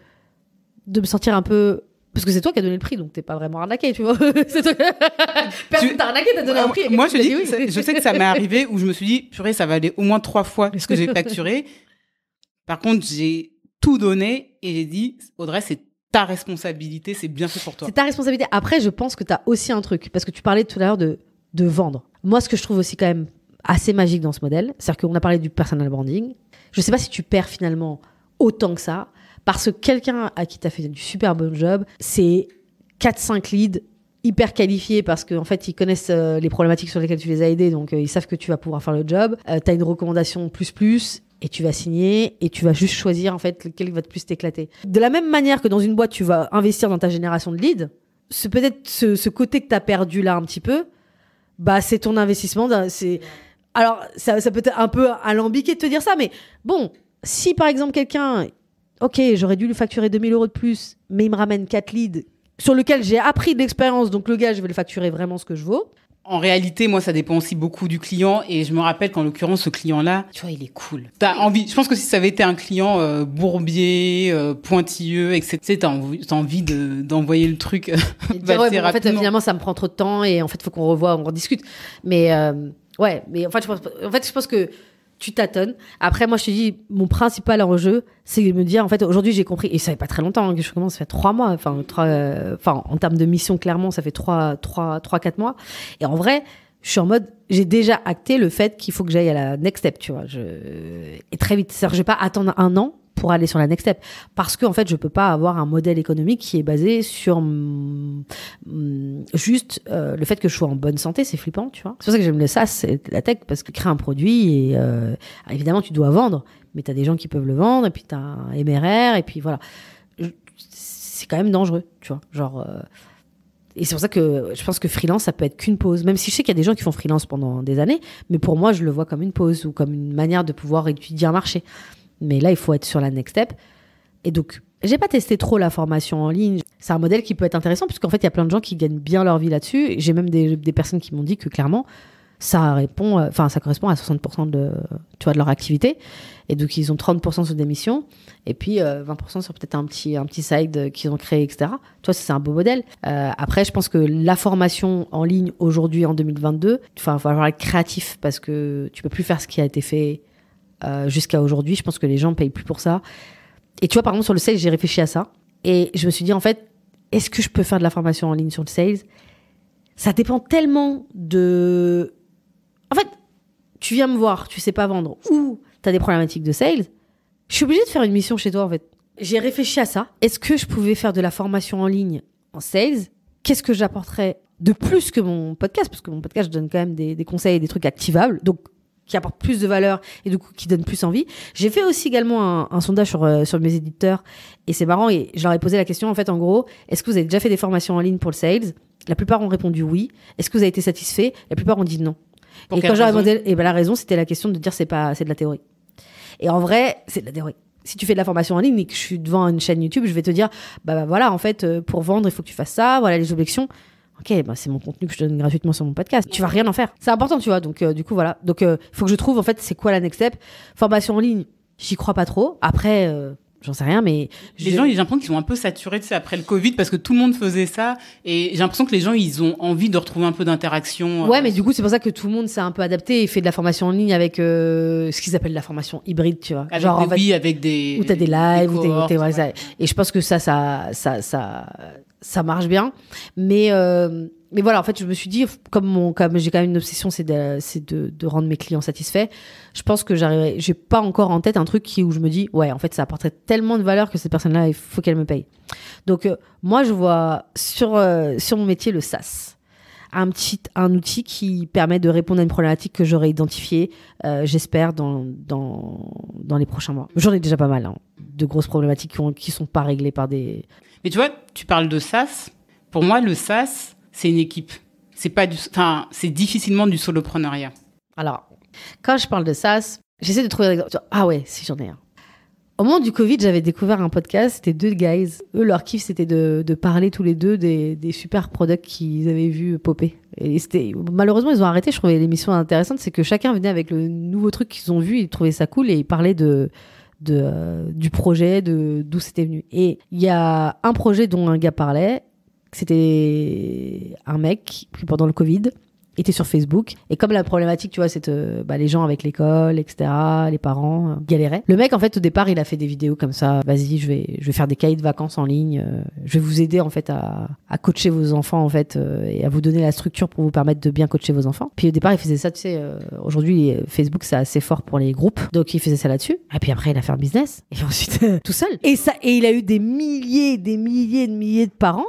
me sentir un peu... Parce que c'est toi qui as donné le prix, donc t'es pas vraiment arnaqué, tu vois. C'est toi... Personne t'a arnaqué, t'as donné un prix. Moi, je sais que ça m'est arrivé où je me suis dit, purée, ça va aller au moins 3 fois ce que j'ai facturé. Par contre, j'ai tout donné et j'ai dit, Audrey, c'est ta responsabilité, c'est bien fait pour toi. C'est ta responsabilité. Après, je pense que t'as aussi un truc, parce que tu parlais tout à l'heure de vendre. Moi, ce que je trouve aussi quand même assez magique dans ce modèle, c'est-à-dire qu'on a parlé du personal branding. Je sais pas si tu perds finalement autant que ça, parce que quelqu'un à qui tu as fait du super bon job, c'est 4-5 leads hyper qualifiés parce qu'en fait, ils connaissent les problématiques sur lesquelles tu les as aidés, donc ils savent que tu vas pouvoir faire le job. Tu as une recommandation plus, et tu vas signer, et tu vas juste choisir en fait lequel va le plus t'éclater. De la même manière que dans une boîte, tu vas investir dans ta génération de leads, peut-être ce côté que tu as perdu là un petit peu, bah, c'est ton investissement. Alors, ça peut être un peu alambiqué de te dire ça, mais bon, si par exemple quelqu'un, ok, j'aurais dû lui facturer 2 000 € de plus, mais il me ramène 4 leads sur lesquels j'ai appris de l'expérience, donc le gars, je vais le facturer vraiment ce que je vaux. En réalité, moi, ça dépend aussi beaucoup du client. Et je me rappelle qu'en l'occurrence, ce client-là, tu vois, il est cool. T'as envie. Je pense que si ça avait été un client bourbier, pointilleux, etc., t'as envie d'envoyer le truc ouais, en fait, finalement, ça me prend trop de temps et en fait, il faut qu'on revoie, on rediscute. Mais ouais, mais en fait, je pense que tu tâtonnes. Après, moi, je te dis, mon principal enjeu, c'est de me dire, en fait, aujourd'hui, j'ai compris, et ça fait pas très longtemps hein, que je commence, ça fait 3 mois, enfin, en termes de mission, clairement, ça fait 3-4 mois. Et en vrai, je suis en mode, j'ai déjà acté le fait qu'il faut que j'aille à la next step, tu vois. Et très vite. C'est-à-dire, je vais pas attendre 1 an pour aller sur la next step. Parce que, en fait, je peux pas avoir un modèle économique qui est basé sur juste le fait que je sois en bonne santé, c'est flippant, tu vois. C'est pour ça que j'aime le SaaS, c'est la tech, parce que créer un produit et évidemment, tu dois vendre, mais t'as des gens qui peuvent le vendre, et puis t'as un MRR, et puis voilà. C'est quand même dangereux, tu vois. Genre, et c'est pour ça que je pense que freelance, ça peut être qu'une pause. Même si je sais qu'il y a des gens qui font freelance pendant des années, mais pour moi, je le vois comme une pause ou comme une manière de pouvoir étudier un marché. Mais là, il faut être sur la next step. Et donc, j'ai pas testé trop la formation en ligne. C'est un modèle qui peut être intéressant, puisqu'en fait, il y a plein de gens qui gagnent bien leur vie là-dessus. J'ai même des personnes qui m'ont dit que clairement, ça correspond à 60% de leur activité. Et donc, ils ont 30% sur des missions et puis 20% sur peut-être un petit side qu'ils ont créé, etc. Tu vois, ça, c'est un beau modèle. Après, je pense que la formation en ligne aujourd'hui, en 2022, il va falloir être créatif parce que tu peux plus faire ce qui a été fait jusqu'à aujourd'hui. Je pense que les gens payent plus pour ça. Et tu vois, par exemple, sur le sales, j'ai réfléchi à ça. Et je me suis dit, en fait, est-ce que je peux faire de la formation en ligne sur le sales ? Ça dépend tellement de... En fait, tu viens me voir, tu sais pas vendre, ou tu as des problématiques de sales, je suis obligée de faire une mission chez toi, en fait. J'ai réfléchi à ça. Est-ce que je pouvais faire de la formation en ligne en sales ? Qu'est-ce que j'apporterais de plus que mon podcast ? Parce que mon podcast, je donne quand même des conseils et des trucs activables, donc qui apportent plus de valeur et du coup qui donnent plus envie. J'ai fait aussi également un sondage sur mes éditeurs et c'est marrant et je leur ai posé la question, en fait, en gros, est-ce que vous avez déjà fait des formations en ligne pour le sales ? La plupart ont répondu oui. Est-ce que vous avez été satisfait ? La plupart ont dit non. Et quand j'ai demandé, la raison, c'était la question de dire c'est de la théorie. Et en vrai, c'est de la théorie. Si tu fais de la formation en ligne et que je suis devant une chaîne YouTube, je vais te dire, voilà, en fait, pour vendre, il faut que tu fasses ça, voilà les objections. Ok, c'est mon contenu que je donne gratuitement sur mon podcast. Tu vas rien en faire. C'est important, tu vois. Donc, du coup, voilà. Donc, il faut que je trouve, en fait, c'est quoi la next step. Formation en ligne, j'y crois pas trop. Après, j'en sais rien, mais... Les gens, j'ai l'impression qu'ils sont un peu saturés, tu sais, après le Covid, parce que tout le monde faisait ça. Et j'ai l'impression que les gens, ils ont envie de retrouver un peu d'interaction. Ouais, mais du coup, c'est pour ça que tout le monde s'est un peu adapté et fait de la formation en ligne avec ce qu'ils appellent la formation hybride, tu vois. Avec genre, avec des... Où t'as des lives, ouais. Et je pense que ça marche bien. Mais voilà, en fait, je me suis dit, comme j'ai quand même une obsession, c'est de rendre mes clients satisfaits. Je pense que j'ai pas encore en tête un truc où je me dis, ouais, en fait, ça apporterait tellement de valeur que cette personne-là, il faut qu'elle me paye. Donc, moi, je vois sur mon métier le SaaS. Un outil qui permet de répondre à une problématique que j'aurais identifiée, j'espère, dans les prochains mois. J'en ai déjà pas mal, hein, de grosses problématiques qui sont pas réglées par des... Mais tu vois, tu parles de SaaS. Pour moi, le SaaS, c'est une équipe. C'est difficilement du solopreneuriat. Alors, quand je parle de SaaS, j'essaie de trouver... Ah ouais, si j'en ai un. Au moment du Covid, j'avais découvert un podcast, c'était 2 guys. Eux, leur kiff, c'était de parler tous les deux des super products qu'ils avaient vus popper. Et malheureusement, ils ont arrêté. Je trouvais l'émission intéressante, c'est que chacun venait avec le nouveau truc qu'ils ont vu, ils trouvaient ça cool et ils parlaient du projet, d'où c'était venu. Et il y a un projet dont un gars parlait, c'était un mec qui, pendant le Covid, était sur Facebook. Et comme la problématique, tu vois, c'est les gens avec l'école, etc., les parents galéraient. Le mec, en fait, au départ, il a fait des vidéos comme ça. Vas-y, je vais faire des cahiers de vacances en ligne. Je vais vous aider, en fait, à coacher vos enfants, en fait, et à vous donner la structure pour vous permettre de bien coacher vos enfants. Puis au départ, il faisait ça, tu sais, aujourd'hui, Facebook, c'est assez fort pour les groupes. Donc, il faisait ça là-dessus. Et puis après, il a fait un business. Et ensuite, tout seul. Et il a eu des milliers de parents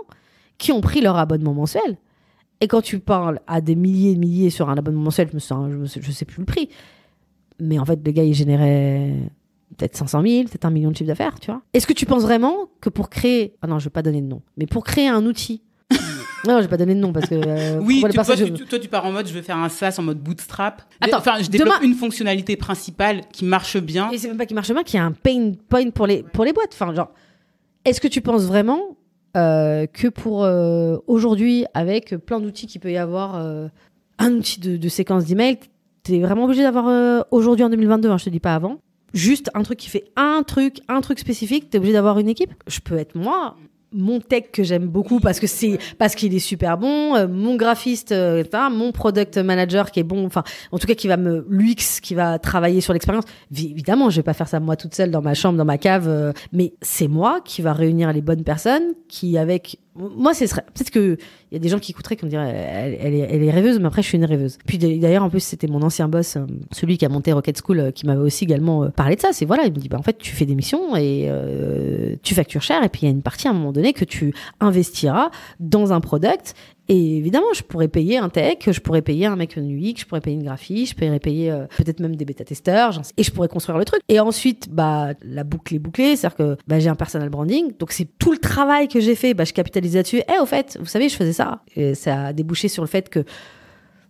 qui ont pris leur abonnement mensuel. Et quand tu parles à des milliers et milliers sur un abonnement mensuel, je sais plus le prix. Mais en fait, le gars, il générait peut-être 500 000, peut-être 1 million de chiffre d'affaires, tu vois. Est-ce que tu penses vraiment que pour créer... Ah non, je vais pas donner de nom. Mais pour créer un outil... Non, je vais pas donner de nom parce que... oui, toi, tu pars en mode, je vais faire un SaaS en mode bootstrap. Attends, je développe une fonctionnalité principale qui marche bien. Et c'est même pas qui marche bien, qui a un pain point pour les boîtes. Enfin, genre, est-ce que tu penses vraiment... que pour aujourd'hui, avec plein d'outils qu'il peut y avoir, un outil de séquence d'email, t'es vraiment obligé d'avoir aujourd'hui en 2022, hein, je te dis pas avant, juste un truc qui fait un truc spécifique, t'es obligé d'avoir une équipe. Je peux être moi, mon tech que j'aime beaucoup parce qu'il est super bon, mon graphiste, mon product manager qui est bon, enfin en tout cas qui va l'UX qui va travailler sur l'expérience. Évidemment, je vais pas faire ça moi toute seule dans ma chambre, dans ma cave, mais c'est moi qui va réunir les bonnes personnes qui avec Moi, peut-être qu'il y a des gens qui écouteraient qui me diraient elle est rêveuse, mais après, je suis une rêveuse. Puis d'ailleurs, en plus, c'était mon ancien boss, celui qui a monté Rocket School, qui m'avait aussi également parlé de ça. C'est voilà, il me dit, en fait, tu fais des missions et tu factures cher, et puis il y a une partie à un moment donné que tu investiras dans un product. Et évidemment, je pourrais payer un tech, je pourrais payer un mec UX, je pourrais payer une graphiste, je pourrais payer peut-être même des bêta-testeurs, et je pourrais construire le truc. Et ensuite, la boucle est bouclée, c'est-à-dire que j'ai un personal branding, donc c'est tout le travail que j'ai fait, je capitalise là-dessus. Au fait, vous savez, je faisais ça. Et ça a débouché sur le fait que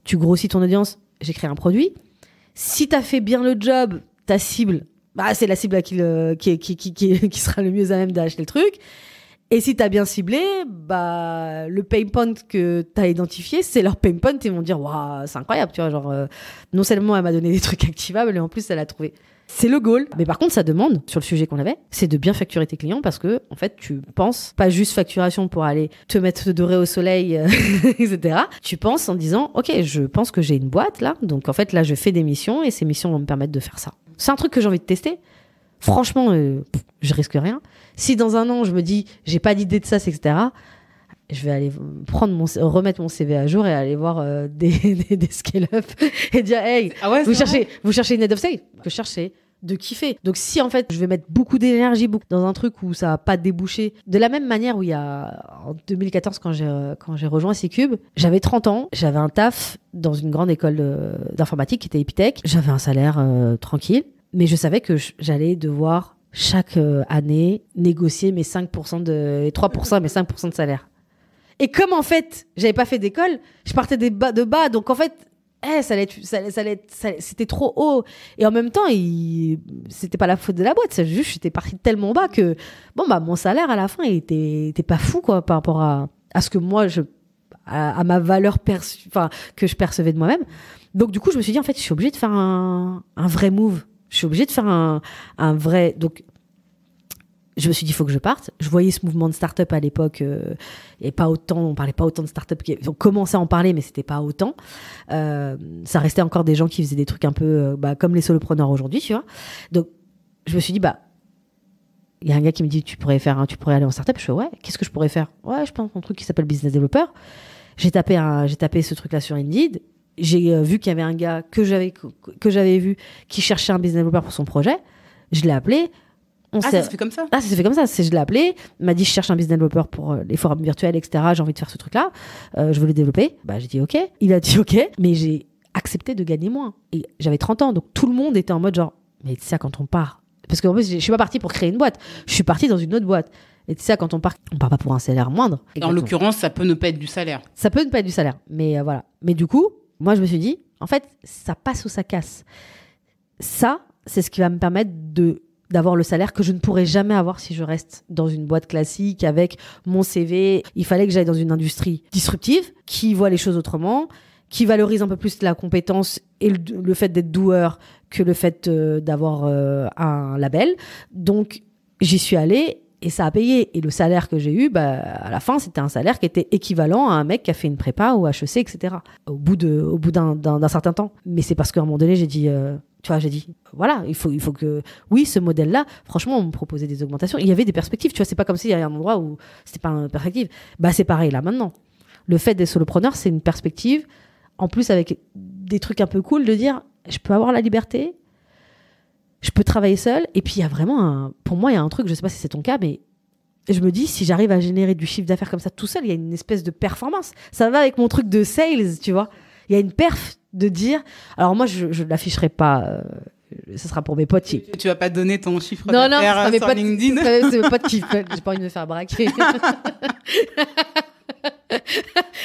tu grossis ton audience, j'ai créé un produit. Si t'as fait bien le job, ta cible, c'est la cible qui sera le mieux à même d'acheter le truc. Et si t'as bien ciblé, le pain point que t'as identifié, c'est leur pain point. Ils vont dire, waouh, c'est incroyable, tu vois. Genre, non seulement elle m'a donné des trucs activables, mais en plus, elle a trouvé. C'est le goal. Mais par contre, ça demande, sur le sujet qu'on avait, c'est de bien facturer tes clients parce que, en fait, tu penses pas juste facturation pour aller te mettre doré au soleil, etc. Tu penses en disant, OK, je pense que j'ai une boîte là. Donc, en fait, là, je fais des missions et ces missions vont me permettre de faire ça. C'est un truc que j'ai envie de tester. Franchement, je risque rien. Si dans un an, je me dis, j'ai pas d'idée de ça, etc., je vais aller remettre mon CV à jour et aller voir des scale-up et dire, hey, vous cherchez une head of sales? Que je cherche, c'est de kiffer. Donc si en fait, je vais mettre beaucoup d'énergie dans un truc où ça va pas déboucher, de la même manière où il y a, en 2014, quand j'ai rejoint C-Cube, j'avais 30 ans, j'avais un taf dans une grande école d'informatique qui était Epitech, j'avais un salaire tranquille, mais je savais que j'allais devoir chaque année négocier mes 3% mes 5% de salaire. Et comme en fait, j'avais pas fait d'école, je partais de bas, donc en fait, c'était trop haut. Et en même temps, c'était pas la faute de la boîte, c'est juste j'étais partie tellement bas que mon salaire à la fin, il était pas fou quoi par rapport à ce que moi à ma valeur que je percevais de moi-même. Donc du coup, je me suis dit en fait, je suis obligée de faire un vrai move. Je suis obligée de faire un vrai... Donc, je me suis dit, il faut que je parte. Je voyais ce mouvement de start-up à l'époque, et pas autant, on parlait pas autant de start-up. On commençait à en parler, mais c'était pas autant. Ça restait encore des gens qui faisaient des trucs un peu comme les solopreneurs aujourd'hui, tu vois. Donc, je me suis dit, il y a un gars qui me dit, tu pourrais aller en start-up. Je fais, ouais, qu'est-ce que je pourrais faire? Ouais, je pense un truc qui s'appelle business developer. J'ai tapé ce truc-là sur Indeed. J'ai vu qu'il y avait un gars que j'avais vu qui cherchait un business developer pour son projet. Je l'ai appelé. Ça se fait comme ça? Ça s'est fait comme ça. Je l'ai appelé. Il m'a dit, je cherche un business developer pour les forums virtuels, etc. J'ai envie de faire ce truc-là. Je veux le développer. J'ai dit OK. Il a dit OK. Mais j'ai accepté de gagner moins. Et j'avais 30 ans. Donc tout le monde était en mode genre, mais c'est ça quand on part. Parce qu'en plus, je suis pas partie pour créer une boîte. Je suis partie dans une autre boîte. Et c'est ça, quand on part pas pour un salaire moindre. En l'occurrence, ça peut ne pas être du salaire. Ça peut ne pas être du salaire. Mais voilà. Mais du coup, moi, je me suis dit, en fait, ça passe ou ça casse. Ça, c'est ce qui va me permettre d'avoir le salaire que je ne pourrais jamais avoir si je reste dans une boîte classique avec mon CV. Il fallait que j'aille dans une industrie disruptive qui voit les choses autrement, qui valorise un peu plus la compétence et le fait d'être doueur que le fait d'avoir un label. Donc, j'y suis allée. Et ça a payé. Et le salaire que j'ai eu, à la fin, c'était un salaire qui était équivalent à un mec qui a fait une prépa ou HEC, etc. Au bout d'un certain temps. Mais c'est parce qu'à un moment donné, j'ai dit, voilà, il faut que, oui, ce modèle-là, franchement, on me proposait des augmentations. Il y avait des perspectives, tu vois, c'est pas comme s'il y avait un endroit où c'était pas une perspective. C'est pareil là maintenant. Le fait d'être solopreneur, c'est une perspective, en plus avec des trucs un peu cool, de dire, je peux avoir la liberté, je peux travailler seule. Et puis, il y a vraiment pour moi, il y a un truc, je sais pas si c'est ton cas, mais je me dis, si j'arrive à générer du chiffre d'affaires comme ça tout seul, il y a une espèce de performance. Ça va avec mon truc de sales, tu vois. Il y a une perf de dire, alors moi, je l'afficherai pas, ce sera pour mes potes. Tu vas pas donner ton chiffre d'affaires sur LinkedIn? C'est mes potes qui, j'ai pas envie de me faire braquer.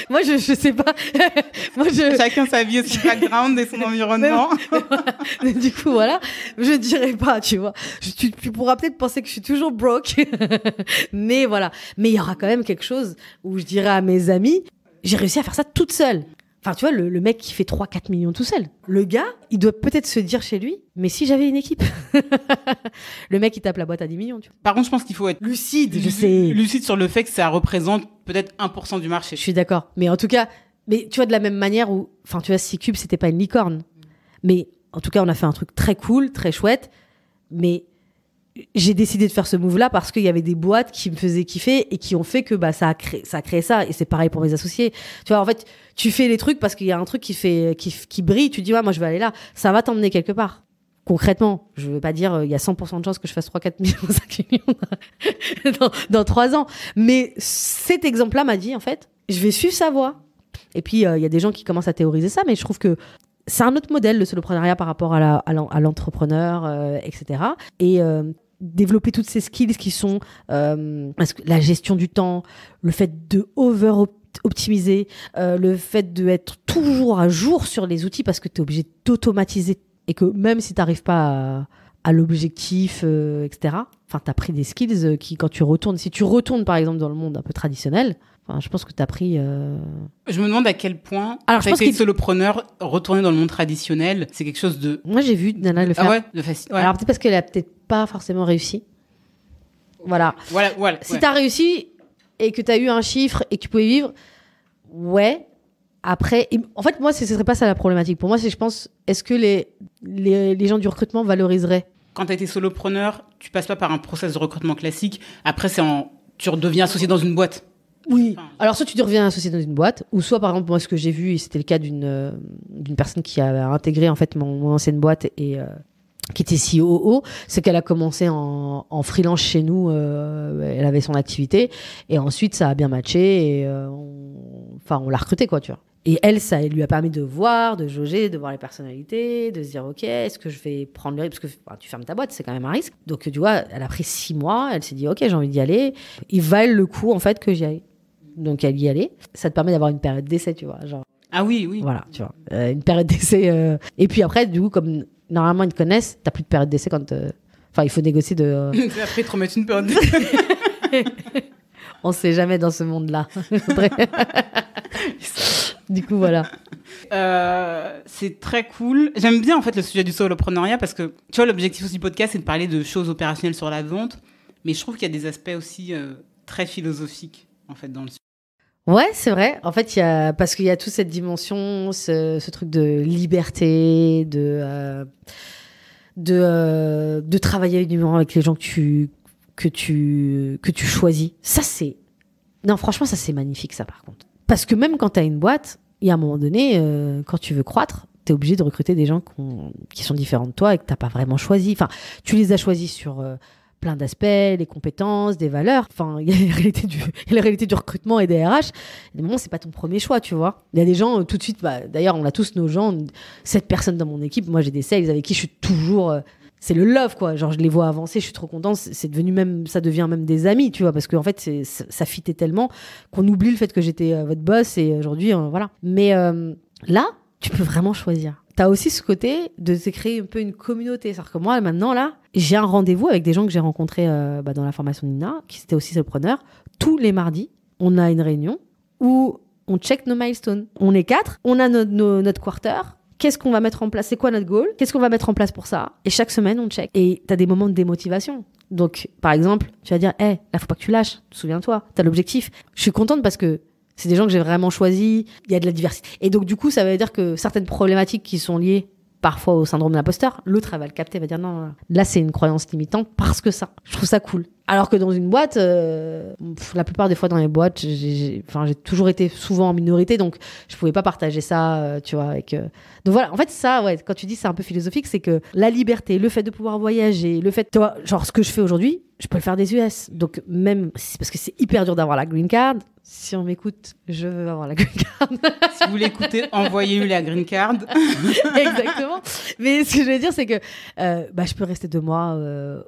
Moi, je sais pas. Chacun sa vie et son background et son environnement. Mais du coup, voilà. Je dirais pas, tu vois. Tu pourras peut-être penser que je suis toujours broke. Mais voilà. Mais il y aura quand même quelque chose où je dirais à mes amis, j'ai réussi à faire ça toute seule. Enfin, tu vois, le mec qui fait 3-4 millions tout seul. Le gars, il doit peut-être se dire chez lui, mais si j'avais une équipe. Le mec, il tape la boîte à 10 millions, tu vois. Par contre, je pense qu'il faut être lucide, je sais. Lucide sur le fait que ça représente peut-être 1% du marché. Je suis d'accord. Mais en tout cas, tu vois, de la même manière où, enfin, tu vois, C-Cube, c'était pas une licorne. Mais en tout cas, on a fait un truc très cool, très chouette. Mais j'ai décidé de faire ce move-là parce qu'il y avait des boîtes qui me faisaient kiffer et qui ont fait que ça a créé ça. Et c'est pareil pour mes associés. Tu vois, en fait, tu fais les trucs parce qu'il y a un truc qui brille. Tu dis, ouais, moi, je vais aller là. Ça va t'emmener quelque part. Concrètement, je veux pas dire, il y a 100% de chances que je fasse 3-4 millions, 5 millions dans 3 ans. Mais cet exemple-là m'a dit, en fait, je vais suivre sa voie. Et puis, il y a des gens qui commencent à théoriser ça, mais je trouve que c'est un autre modèle, le soloprenariat, par rapport à l'entrepreneur, etc. Et développer toutes ces skills qui sont la gestion du temps, le fait de over-optimiser, le fait d'être toujours à jour sur les outils parce que tu es obligé d'automatiser et que même si tu n'arrives pas à l'objectif, etc., enfin, tu as pris des skills qui, quand tu retournes, si tu retournes par exemple dans le monde un peu traditionnel, enfin, je pense que tu as pris... Je me demande à quel point, alors, je pense que solopreneur, retourner dans le monde traditionnel, c'est quelque chose de... Moi, j'ai vu Nana le faire. Ah ouais, ouais. Alors peut-être parce qu'elle a peut-être pas forcément réussi. Voilà. Si tu as réussi et que tu as eu un chiffre et que tu pouvais vivre, ouais. Après, en fait, moi, ce serait pas ça la problématique. Pour moi, c'est, je pense, est-ce que les gens du recrutement valoriseraient? Quand tu as été solopreneur, tu passes pas par un process de recrutement classique. Après, tu redeviens associé dans une boîte. Oui. Alors, soit tu deviens associé dans une boîte, ou soit, par exemple, moi, ce que j'ai vu, et c'était le cas d'une personne qui a intégré, en fait, mon ancienne boîte et qui était COO, c'est qu'elle a commencé en freelance chez nous, elle avait son activité, et ensuite, ça a bien matché, et on l'a recrutée, quoi, tu vois. Et elle, ça lui a permis de voir, de jauger, de voir les personnalités, de se dire, OK, est-ce que je vais prendre le risque? Parce que tu fermes ta boîte, c'est quand même un risque. Donc, tu vois, elle a pris 6 mois, elle s'est dit, OK, j'ai envie d'y aller. Ils valent le coup, en fait, que j'y aille. Donc, elle y allait. Ça te permet d'avoir une période d'essai, tu vois. Genre, ah oui. Voilà, tu vois. Une période d'essai. Et puis après, du coup, comme normalement, ils te connaissent, t'as plus de période d'essai quand... Enfin, il faut négocier de... Après, ils te remettent une période d'essai. On sait jamais dans ce monde-là. Du coup, voilà. C'est très cool. J'aime bien, en fait, le sujet du soloprenariat parce que, tu vois, l'objectif aussi du podcast, c'est de parler de choses opérationnelles sur la vente. Mais je trouve qu'il y a des aspects aussi très philosophiques, en fait, dans le sujet. Ouais, c'est vrai. En fait, parce qu'il y a toute cette dimension, ce truc de liberté, de travailler avec les gens que tu choisis. Ça, non, franchement, ça, c'est magnifique, ça, par contre. Parce que même quand tu as une boîte, il y a un moment donné, quand tu veux croître, tu es obligé de recruter des gens qui sont différents de toi et que tu n'as pas vraiment choisi. Enfin, tu les as choisis sur plein d'aspects, les compétences, des valeurs. Enfin, il y a la réalité du recrutement et des RH. Des moments, c'est pas ton premier choix, tu vois. Il y a des gens, tout de suite, d'ailleurs, on a tous nos gens, 7 personnes dans mon équipe. Moi, j'ai des sales avec qui je suis toujours... c'est le love, quoi. Genre, je les vois avancer, je suis trop contente. C'est devenu même, ça devient même des amis, tu vois, parce qu'en fait, ça fitait tellement qu'on oublie le fait que j'étais votre boss et aujourd'hui, voilà. Mais là, tu peux vraiment choisir. T'as aussi ce côté de te créer un peu une communauté. C'est-à-dire que moi, maintenant, là, j'ai un rendez-vous avec des gens que j'ai rencontrés dans la formation Nina, qui étaient aussi solopreneurs. Tous les mardis, on a une réunion où on check nos milestones. On est 4, on a notre quarter. Qu'est-ce qu'on va mettre en place? C'est quoi notre goal? Qu'est-ce qu'on va mettre en place pour ça? Et chaque semaine, on check. Et t'as des moments de démotivation. Donc, par exemple, tu vas dire, là, faut pas que tu lâches. Souviens-toi, t'as l'objectif. Je suis contente parce que c'est des gens que j'ai vraiment choisis. Il y a de la diversité. Et donc, du coup, ça veut dire que certaines problématiques qui sont liées parfois au syndrome de l'imposteur, l'autre, elle va le capter, elle va dire non, là, c'est une croyance limitante parce que ça. Je trouve ça cool. Alors que dans une boîte, la plupart des fois dans les boîtes, j'ai toujours été souvent en minorité, donc je pouvais pas partager ça, tu vois, avec... Donc voilà, en fait, ça, ouais, quand tu dis c'est un peu philosophique, c'est que la liberté, le fait de pouvoir voyager, le fait, tu vois, genre ce que je fais aujourd'hui, je peux le faire des US. Donc même, parce que c'est hyper dur d'avoir la green card. Si on m'écoute, je veux avoir la green card. Si vous l'écoutez, envoyez-lui la green card. Exactement. Mais ce que je veux dire, c'est que je peux rester 2 mois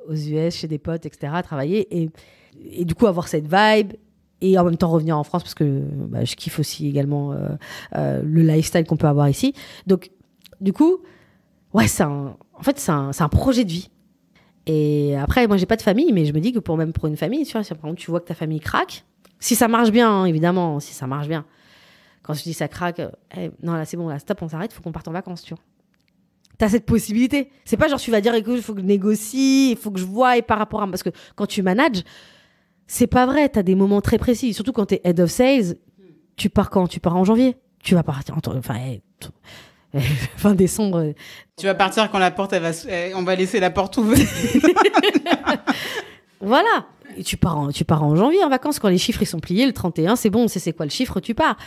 aux US, chez des potes, etc., travailler et du coup avoir cette vibe et en même temps revenir en France parce que je kiffe aussi également le lifestyle qu'on peut avoir ici. Donc, du coup, ouais, c'est un projet de vie. Et après, moi, j'ai pas de famille, mais je me dis que pour une famille, tu vois, si par exemple, tu vois que ta famille craque, si ça marche bien, hein, évidemment, si ça marche bien. Quand je dis ça craque, non, là, c'est bon, là, stop, on s'arrête, il faut qu'on parte en vacances, tu vois. T'as cette possibilité. C'est pas genre, tu vas dire, écoute, il faut que je négocie, il faut que je voie, et par rapport à... Parce que quand tu manages, c'est pas vrai, t'as des moments très précis. Surtout quand t'es head of sales, tu pars quand? Tu pars en janvier. Tu vas partir fin décembre. Tu vas partir quand la porte, on va laisser la porte ouverte. Voilà. Et tu pars en janvier en vacances quand les chiffres ils sont pliés, le 31, c'est bon, c'est quoi le chiffre, tu pars.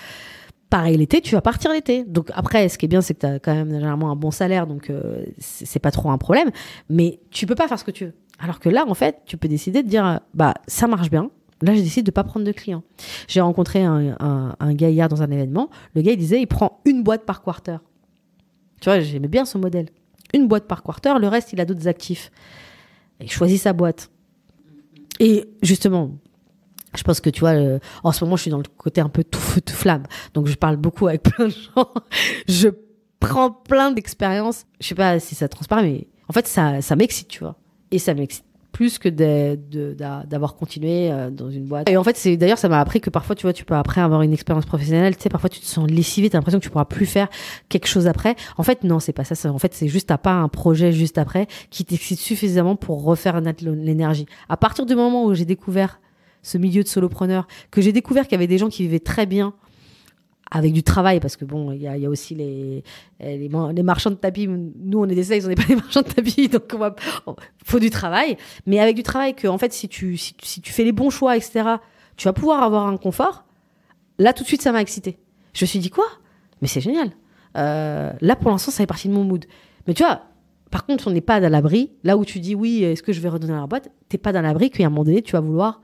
Pareil l'été, tu vas partir l'été. Donc après, ce qui est bien, c'est que tu as quand même généralement un bon salaire, donc c'est pas trop un problème. Mais tu peux pas faire ce que tu veux. Alors que là, en fait, tu peux décider de dire, bah ça marche bien. Là, je décide de pas prendre de clients. J'ai rencontré un gars hier dans un événement. Le gars, il disait, il prend une boîte par quarter. Tu vois, j'aimais bien son modèle. Une boîte par quarter, le reste, il a d'autres actifs. Il choisit sa boîte. Et justement, je pense que tu vois, en ce moment, je suis dans le côté un peu tout feu, tout flamme. Donc, je parle beaucoup avec plein de gens. Je prends plein d'expériences. Je sais pas si ça transparaît, mais en fait, ça m'excite, tu vois. Et ça m'excite plus que d'avoir continué dans une boîte. Et en fait, d'ailleurs, ça m'a appris que parfois, tu vois, tu peux après avoir une expérience professionnelle, tu sais, parfois tu te sens lessivé, t'as l'impression que tu pourras plus faire quelque chose après. En fait, non, c'est pas ça. En fait, c'est juste, t'as pas un projet juste après qui t'excite suffisamment pour refaire naître l'énergie. À partir du moment où j'ai découvert ce milieu de solopreneur, que j'ai découvert qu'il y avait des gens qui vivaient très bien avec du travail, parce que bon, il y a aussi les marchands de tapis. Nous, on est des sales, on n'est pas des marchands de tapis, donc faut du travail. Mais avec du travail, que en fait, si tu fais les bons choix, etc., tu vas pouvoir avoir un confort. Là, tout de suite, ça m'a excité. Je me suis dit quoi ? Mais c'est génial. Là, pour l'instant, ça fait partie de mon mood. Mais tu vois, par contre, on n'est pas à l'abri. Là où tu dis oui, est-ce que je vais redonner à la boîte ? T'es pas dans l'abri qu'à un moment donné, tu vas vouloir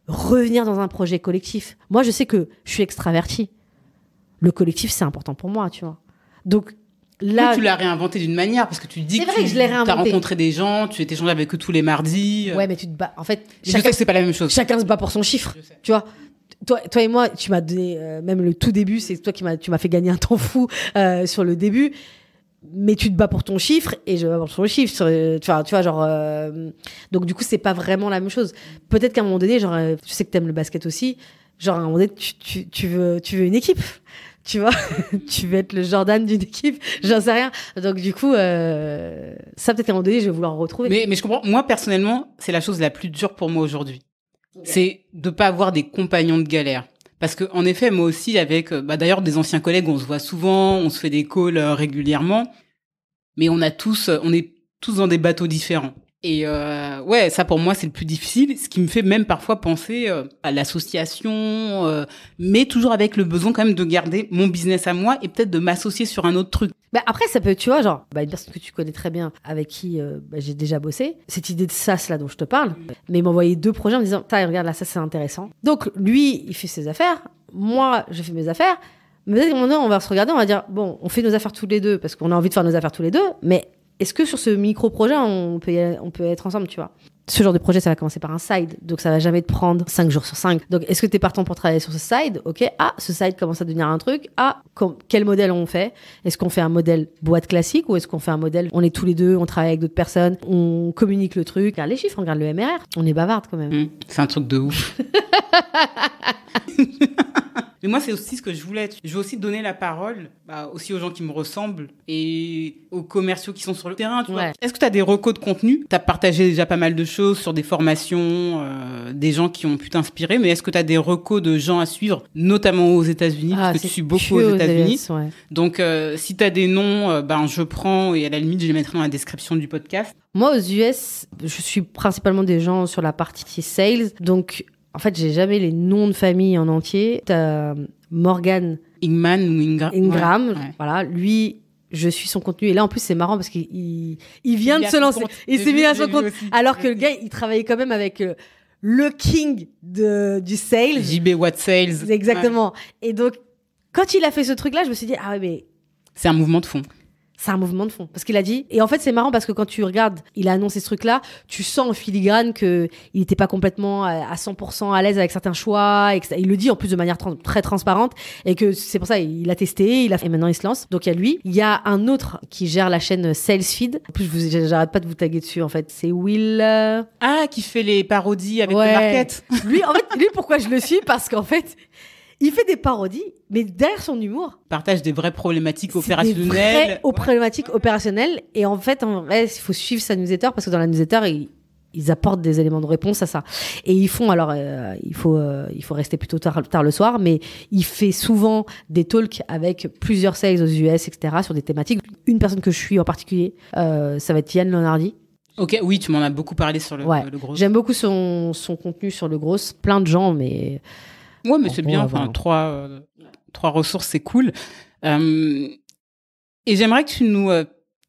revenir dans un projet collectif. Moi, je sais que je suis extravertie. Le collectif, c'est important pour moi, tu vois. Donc, là... Mais tu l'as réinventé d'une manière, parce que tu dis que tu as rencontré des gens, tu étais échangé avec eux tous les mardis. Ouais, mais tu te bats. En fait, je sais que c'est pas la même chose. Chacun se bat pour son chiffre, tu vois. Toi et moi, tu m'as donné, même le tout début, c'est toi tu m'as fait gagner un temps fou sur le début. Mais tu te bats pour ton chiffre et je bats pour ton chiffre. Tu vois, genre... Donc, du coup, c'est pas vraiment la même chose. Peut-être qu'à un moment donné, genre, je sais que t'aimes le basket aussi, genre, à un moment donné, tu veux une équipe. Tu vois, tu veux être le Jordan d'une équipe, j'en sais rien. Donc du coup, ça peut-être qu'à un moment donné, je vais vouloir retrouver. Mais je comprends. Moi, personnellement, c'est la chose la plus dure pour moi aujourd'hui. Okay. C'est de pas avoir des compagnons de galère. Parce que en effet, moi aussi, avec d'ailleurs des anciens collègues, on se voit souvent, on se fait des calls régulièrement, mais on est tous dans des bateaux différents. Et ouais, ça pour moi c'est le plus difficile, ce qui me fait même parfois penser à l'association, mais toujours avec le besoin quand même de garder mon business à moi et peut-être de m'associer sur un autre truc. Bah après ça peut, tu vois, genre une personne que tu connais très bien, avec qui j'ai déjà bossé, cette idée de SaaS là dont je te parle, mais il m'envoyait 2 projets en me disant regarde là ça c'est intéressant. Donc lui il fait ses affaires, moi je fais mes affaires, mais peut-être qu'à un moment donné on va se regarder, on va dire bon on fait nos affaires tous les deux parce qu'on a envie de faire nos affaires tous les deux, mais est-ce que sur ce micro-projet, on peut être ensemble, tu vois ? Ce genre de projet, ça va commencer par un side, donc ça va jamais te prendre 5 jours sur 5. Donc, est-ce que t'es partant pour travailler sur ce side ? Ok, ce side commence à devenir un truc. Quel modèle on fait ? Est-ce qu'on fait un modèle boîte classique ou est-ce qu'on fait un modèle, on est tous les deux, on travaille avec d'autres personnes, on communique le truc, on regarde les chiffres, on regarde le MRR, on est bavarde quand même. C'est un truc de ouf. Mais moi, c'est aussi ce que je voulais. Je veux aussi donner la parole aussi aux gens qui me ressemblent et aux commerciaux qui sont sur le terrain. Tu vois. Est-ce que tu as des recos de contenu ? Tu as partagé déjà pas mal de choses sur des formations, des gens qui ont pu t'inspirer, mais est-ce que tu as des recos de gens à suivre, notamment aux États-Unis, parce que tu suis beaucoup aux États-Unis. Ouais. Donc, si tu as des noms, je prends et à la limite, je les mettrai dans la description du podcast. Moi, aux US, je suis principalement des gens sur la partie sales. Donc, en fait, j'ai jamais les noms de famille en entier. T'as Morgan Ingram. Ouais. Voilà, lui, je suis son contenu. Et là, en plus, c'est marrant parce qu'il vient de se lancer. Il s'est mis à son compte. Alors que le gars, il travaillait quand même avec le king du sales. JB Watt Sales. Exactement. Ouais. Et donc, quand il a fait ce truc-là, je me suis dit, ah ouais, mais... C'est un mouvement de fond. C'est un mouvement de fond. Parce qu'il a dit... Et en fait, c'est marrant parce que quand tu regardes, il a annoncé ce truc-là, tu sens en filigrane qu'il n'était pas complètement à 100% à l'aise avec certains choix. Et il le dit en plus de manière très transparente. Et que c'est pour ça, il a testé, et maintenant il se lance. Donc il y a lui. Il y a un autre qui gère la chaîne SalesFeed. En plus, j'arrête pas de vous taguer dessus, en fait. C'est Will... qui fait les parodies avec le market. Lui, en fait, pourquoi je le suis ? Parce qu'en fait... Il fait des parodies, mais derrière son humour... Il partage des vraies problématiques opérationnelles. Problématiques opérationnelles. Et en fait, il faut suivre sa newsletter parce que dans la newsletter, ils apportent des éléments de réponse à ça. Et ils font... Alors, il faut rester plutôt tard le soir, mais il fait souvent des talks avec plusieurs sales aux US, etc., sur des thématiques. Une personne que je suis en particulier, ça va être Yann Leonardi. Ok, oui, tu m'en as beaucoup parlé sur le Gross. J'aime beaucoup son contenu sur le Gross. Plein de gens, mais... Ouais, mais c'est bien. Enfin, trois ressources, c'est cool. Et j'aimerais que tu nous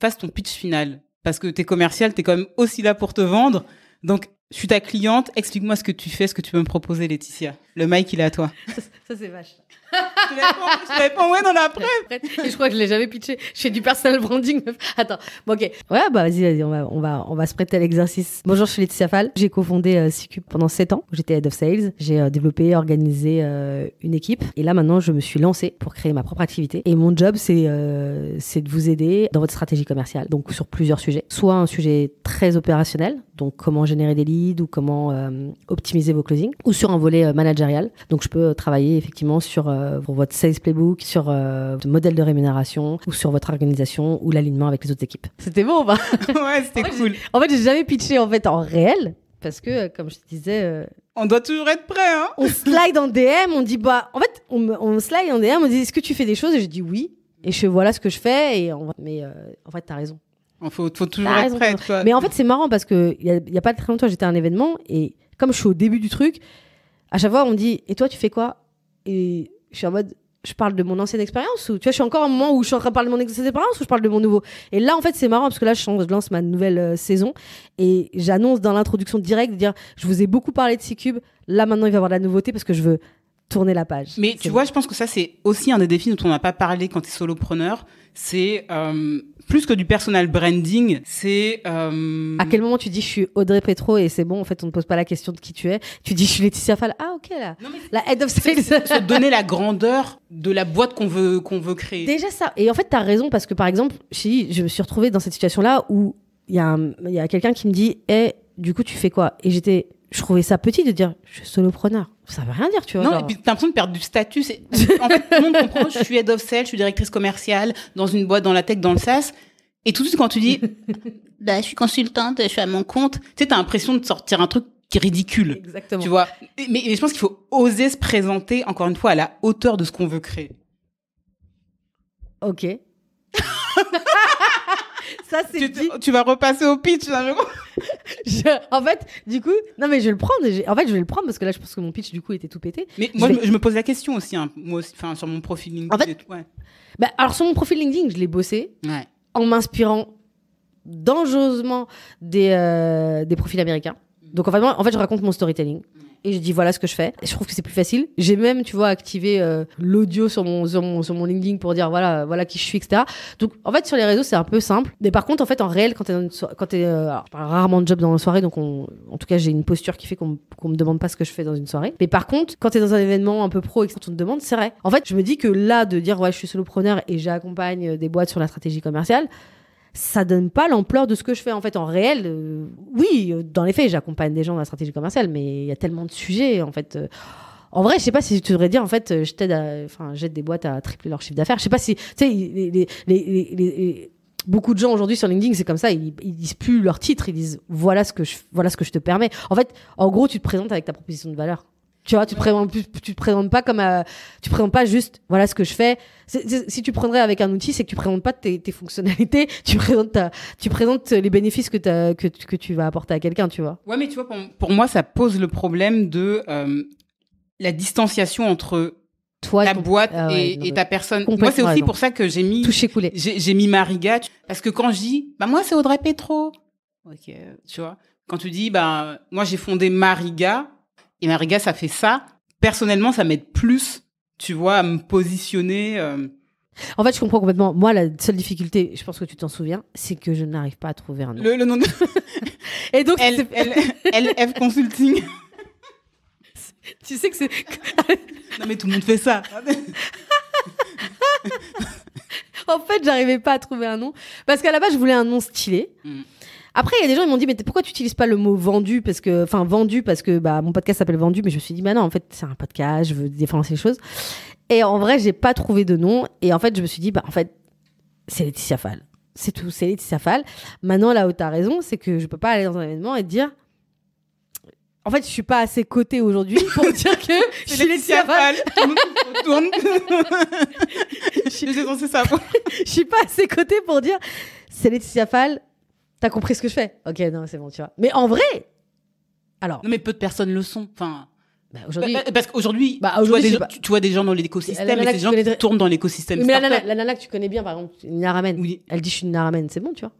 fasses ton pitch final. Parce que t'es commercial, t'es quand même aussi là pour te vendre. Donc, je suis ta cliente. Explique-moi ce que tu fais, ce que tu peux me proposer, Laetitia. Le mic, il est à toi. Ça c'est vache. Je l'avais pas envoyé dans la presse. Et je crois que je l'ai jamais pitché. Je fais du personal branding. Attends. Bon, ok. Ouais, bah vas-y, on va se prêter à l'exercice. Bonjour, je suis Laetitia Fall. J'ai cofondé C-Cube pendant 7 ans. J'étais head of sales. J'ai développé, organisé une équipe. Et là, maintenant, je me suis lancée pour créer ma propre activité. Et mon job, c'est de vous aider dans votre stratégie commerciale. Donc, sur plusieurs sujets. Soit un sujet très opérationnel. Donc, comment générer des leads ou comment optimiser vos closings. Ou sur un volet managérial. Donc, je peux travailler effectivement sur votre sales playbook, sur le modèle de rémunération ou sur votre organisation ou l'alignement avec les autres équipes. C'était bon, bah. Ouais, c'était cool. En fait, j'ai jamais pitché en réel parce que, comme je te disais... on doit toujours être prêt, hein. On slide en DM, on dit, bah... En fait, on slide en DM, on dit, est-ce que tu fais des choses? Et je dis oui. Et je fais, voilà ce que je fais. Mais en fait, t'as raison. Il faut toujours être prêt, toi. Mais en fait, c'est marrant parce qu'il y a pas très longtemps, j'étais à un événement et comme je suis au début du truc, à chaque fois, on me dit, et toi, tu fais quoi? Et je suis en mode, je parle de mon ancienne expérience ou tu vois, je suis encore à un moment où je suis en train de parler de mon ancienne expérience ou je parle de mon nouveau. Et là, en fait, c'est marrant parce que là, je lance ma nouvelle saison et j'annonce dans l'introduction directe de dire, je vous ai beaucoup parlé de C-Cube. Là, maintenant, il va y avoir de la nouveauté parce que je veux tourner la page. Mais tu vois, je pense que ça, c'est aussi un des défis dont on n'a pas parlé quand tu es solopreneur. C'est plus que du personal branding, c'est... À quel moment tu dis je suis Audrey Petro et c'est bon, en fait, on ne pose pas la question de qui tu es. Tu dis je suis Laetitia Fall. Ah, ok, là. Non, la head of sales. Se donner la grandeur de la boîte qu'on veut créer. Déjà ça. Et en fait, tu as raison parce que, par exemple, je me suis retrouvée dans cette situation-là où il y a quelqu'un qui me dit du coup, tu fais quoi? Et je trouvais ça petit de dire je suis solopreneur. Ça veut rien dire, tu vois. Non, et puis t'as l'impression de perdre du statut. En fait, tout le monde comprend, je suis head of sales, je suis directrice commerciale dans une boîte, dans la tech, dans le SaaS. Et tout de suite, quand tu dis, bah, je suis consultante, je suis à mon compte, tu sais, t'as l'impression de sortir un truc qui est ridicule. Exactement. Tu vois. Mais je pense qu'il faut oser se présenter, encore une fois, à la hauteur de ce qu'on veut créer. Ok. Ça, c'est tu vas repasser au pitch, là, en fait, du coup, non, mais je vais le prendre. En fait, je vais le prendre parce que là, je pense que mon pitch, du coup, était tout pété. Mais moi, je me pose la question aussi, hein, moi aussi, sur mon profil LinkedIn. En fait, et tout, ouais. Bah, alors, sur mon profil LinkedIn, je l'ai bossé en m'inspirant dangereusement des profils américains. Donc, en fait, je raconte mon storytelling. Et je dis voilà ce que je fais. Et je trouve que c'est plus facile. J'ai même, tu vois, activé l'audio sur mon LinkedIn pour dire voilà qui je suis, etc. Donc, en fait, sur les réseaux, c'est un peu simple. Mais par contre, en fait, en réel, quand je parle rarement de job dans une soirée, donc en tout cas, j'ai une posture qui fait qu'on me demande pas ce que je fais dans une soirée. Mais par contre, quand t'es dans un événement un peu pro et que on te demande, c'est vrai. En fait, je me dis que là, de dire ouais, je suis solopreneur et j'accompagne des boîtes sur la stratégie commerciale, ça donne pas l'ampleur de ce que je fais en fait en réel. Oui, dans les faits, j'accompagne des gens dans la stratégie commerciale, mais il y a tellement de sujets en fait. En vrai, je sais pas si tu devrais dire en fait, j'aide des boîtes à tripler leur chiffre d'affaires. Je sais pas si, tu sais, beaucoup de gens aujourd'hui sur LinkedIn, c'est comme ça, ils disent plus leur titre, ils disent voilà ce que je te permets. En fait, en gros, tu te présentes avec ta proposition de valeur. Tu vois, tu te présentes pas comme tu présentes pas juste voilà ce que je fais. Si tu prendrais avec un outil, c'est que tu présentes pas tes fonctionnalités, tu présentes les bénéfices que tu vas apporter à quelqu'un, tu vois. Ouais, mais tu vois, pour moi, ça pose le problème de la distanciation entre ta boîte et ta personne. Moi, c'est aussi pour ça que j'ai mis Mariga, parce que quand je dis bah moi c'est Audrey Petro. OK, tu vois. Quand tu dis bah moi j'ai fondé Mariga, et Mariga, ça fait ça. Personnellement, ça m'aide plus, tu vois, à me positionner. En fait, je comprends complètement. Moi, la seule difficulté, je pense que tu t'en souviens, c'est que je n'arrive pas à trouver un nom. Le nom de... Et donc, LF Consulting. Tu sais que c'est... Non, mais tout le monde fait ça. En fait, j'arrivais pas à trouver un nom. Parce qu'à la base, je voulais un nom stylé. Après, il y a des gens qui m'ont dit, mais pourquoi tu n'utilises pas le mot vendu parce que mon podcast s'appelle Vendu, mais je me suis dit, bah non, en fait, c'est un podcast, je veux différencier les choses. Et en vrai, j'ai pas trouvé de nom. Et en fait, je me suis dit, bah en fait, c'est Laetitia Fall. C'est tout, c'est Laetitia Fall. Maintenant, là où t'as raison, c'est que je peux pas aller dans un événement et dire, en fait, je suis pas assez cotée aujourd'hui pour dire que je suis Laetitia Fall. Je suis pas assez cotée pour dire, c'est Laetitia Fall. T'as compris ce que je fais? Ok, non, c'est bon, tu vois. Mais en vrai, alors. Non, mais peu de personnes le sont. Enfin. Aujourd'hui. Parce qu'aujourd'hui, tu vois des gens dans l'écosystème, et ces gens qui tournent dans l'écosystème. Mais la nana que tu connais bien, par exemple, Nina Ramen. Oui. Elle dit je suis Nina Ramen, c'est bon, tu vois.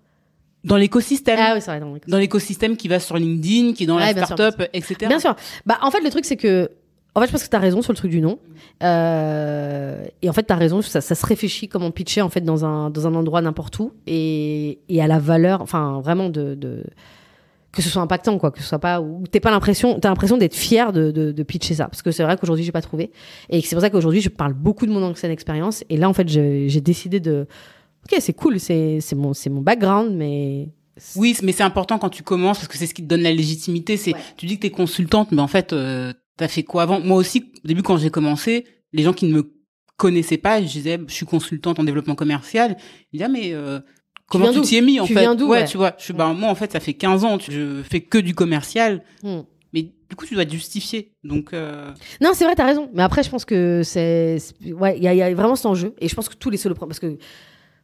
Dans l'écosystème. Ah oui, c'est vrai. Dans l'écosystème qui va sur LinkedIn, qui est dans la startup, etc. Bien sûr. En fait, le truc, c'est que. En fait, je pense que t'as raison sur le truc du nom. Et en fait, t'as raison, ça se réfléchit comment pitcher, en fait, dans un endroit n'importe où. Et à la valeur, enfin, vraiment que ce soit impactant, quoi, que ce soit pas, ou t'as l'impression d'être fier de pitcher ça. Parce que c'est vrai qu'aujourd'hui, j'ai pas trouvé. Et c'est pour ça qu'aujourd'hui, je parle beaucoup de mon ancienne expérience. Et là, en fait, j'ai décidé ok, c'est cool, c'est mon background, mais. Oui, mais c'est important quand tu commences parce que c'est ce qui te donne la légitimité. Tu dis que t'es consultante, mais en fait, t'as fait quoi avant? Moi aussi, au début, quand j'ai commencé, les gens qui ne me connaissaient pas, je disais, je suis consultante en développement commercial. Ils disaient, mais comment tu t'y es mis, en fait? Tu viens d'où? Ouais, tu vois. Moi, en fait, ça fait 15 ans, je fais que du commercial. Mais du coup, tu dois te justifier. Donc, Non, c'est vrai, t'as raison. Mais après, je pense que il y a vraiment cet enjeu. Et je pense que tous les solopreneurs, parce que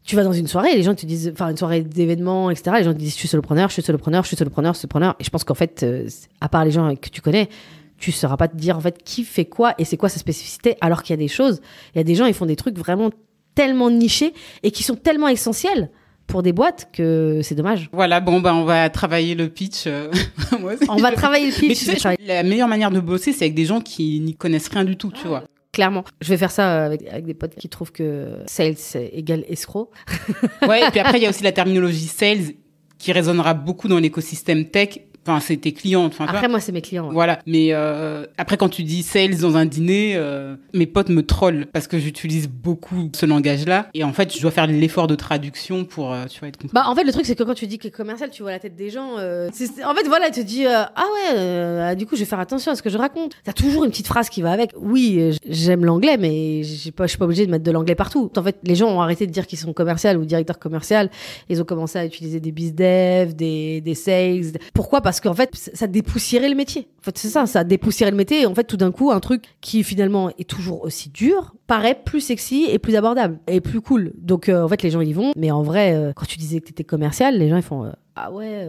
tu vas dans une soirée, les gens te disent, enfin, une soirée d'événements, etc. Les gens te disent, je suis solopreneur. Et je pense qu'en fait, à part les gens que tu connais, tu ne sauras pas te dire, en fait, qui fait quoi et c'est quoi sa spécificité. Alors qu'il y a des choses, il y a des gens, ils font des trucs vraiment tellement nichés et qui sont tellement essentiels pour des boîtes que c'est dommage. Voilà, bon, on va travailler le pitch. On va travailler le pitch. Mais tu sais, la meilleure manière de bosser, c'est avec des gens qui n'y connaissent rien du tout, tu vois. Clairement. Je vais faire ça avec des potes qui trouvent que sales égale escroc. Ouais, et puis après, il y a aussi la terminologie sales qui résonnera beaucoup dans l'écosystème tech. Enfin, c'est tes clients. Après, moi, c'est mes clients. Ouais. Voilà. Mais après, quand tu dis sales dans un dîner, mes potes me trollent parce que j'utilise beaucoup ce langage-là. Et en fait, je dois faire l'effort de traduction pour, tu vois, être compris. En fait, le truc, c'est que quand tu dis que commercial, tu vois la tête des gens. En fait, voilà, tu te dis, du coup, je vais faire attention à ce que je raconte. T'as toujours une petite phrase qui va avec. Oui, j'aime l'anglais, mais je suis pas obligée de mettre de l'anglais partout. En fait, les gens ont arrêté de dire qu'ils sont commercial ou directeur commercial. Ils ont commencé à utiliser des bizdev, des sales. Pourquoi? Parce qu'en fait, ça dépoussiérait le métier. En fait, c'est ça a dépoussiéré le métier. Et en fait, tout d'un coup, un truc qui finalement est toujours aussi dur paraît plus sexy et plus abordable et plus cool. Donc, en fait, les gens y vont. Mais en vrai, quand tu disais que t'étais commercial, les gens, ils font ah ouais.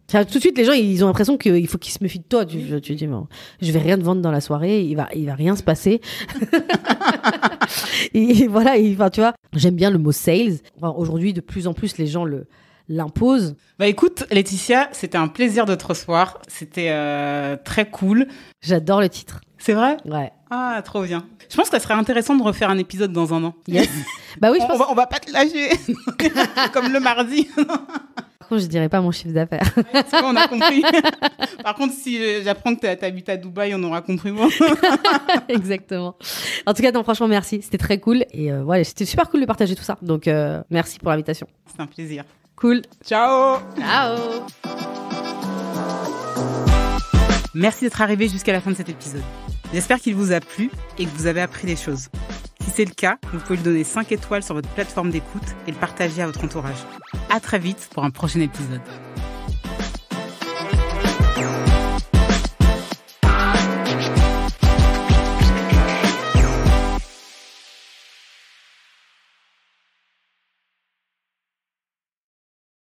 Tout de suite, les gens, ils ont l'impression qu'il faut qu'ils se méfient de toi. Tu dis, bon, je vais rien te vendre dans la soirée. Il va rien se passer. Et voilà. Tu vois, j'aime bien le mot sales. Enfin, aujourd'hui, de plus en plus, les gens l'impose. Écoute, Laetitia, c'était un plaisir de te recevoir. C'était très cool. J'adore le titre. C'est vrai? Ouais. Ah, trop bien. Je pense que ça serait intéressant de refaire un épisode dans un an. Yes. Oui, je pense. On va pas te lâcher. Comme le mardi. Par contre, je dirais pas mon chiffre d'affaires. C'est bon, on a compris. Par contre, si j'apprends que t'habites à Dubaï, on aura compris moi. Exactement. En tout cas, non, franchement, merci. C'était très cool. Et voilà, c'était super cool de partager tout ça. Donc, merci pour l'invitation. C'est un plaisir. Cool. Ciao. Ciao. Merci d'être arrivé jusqu'à la fin de cet épisode. J'espère qu'il vous a plu et que vous avez appris des choses. Si c'est le cas, vous pouvez lui donner 5 étoiles sur votre plateforme d'écoute et le partager à votre entourage. À très vite pour un prochain épisode.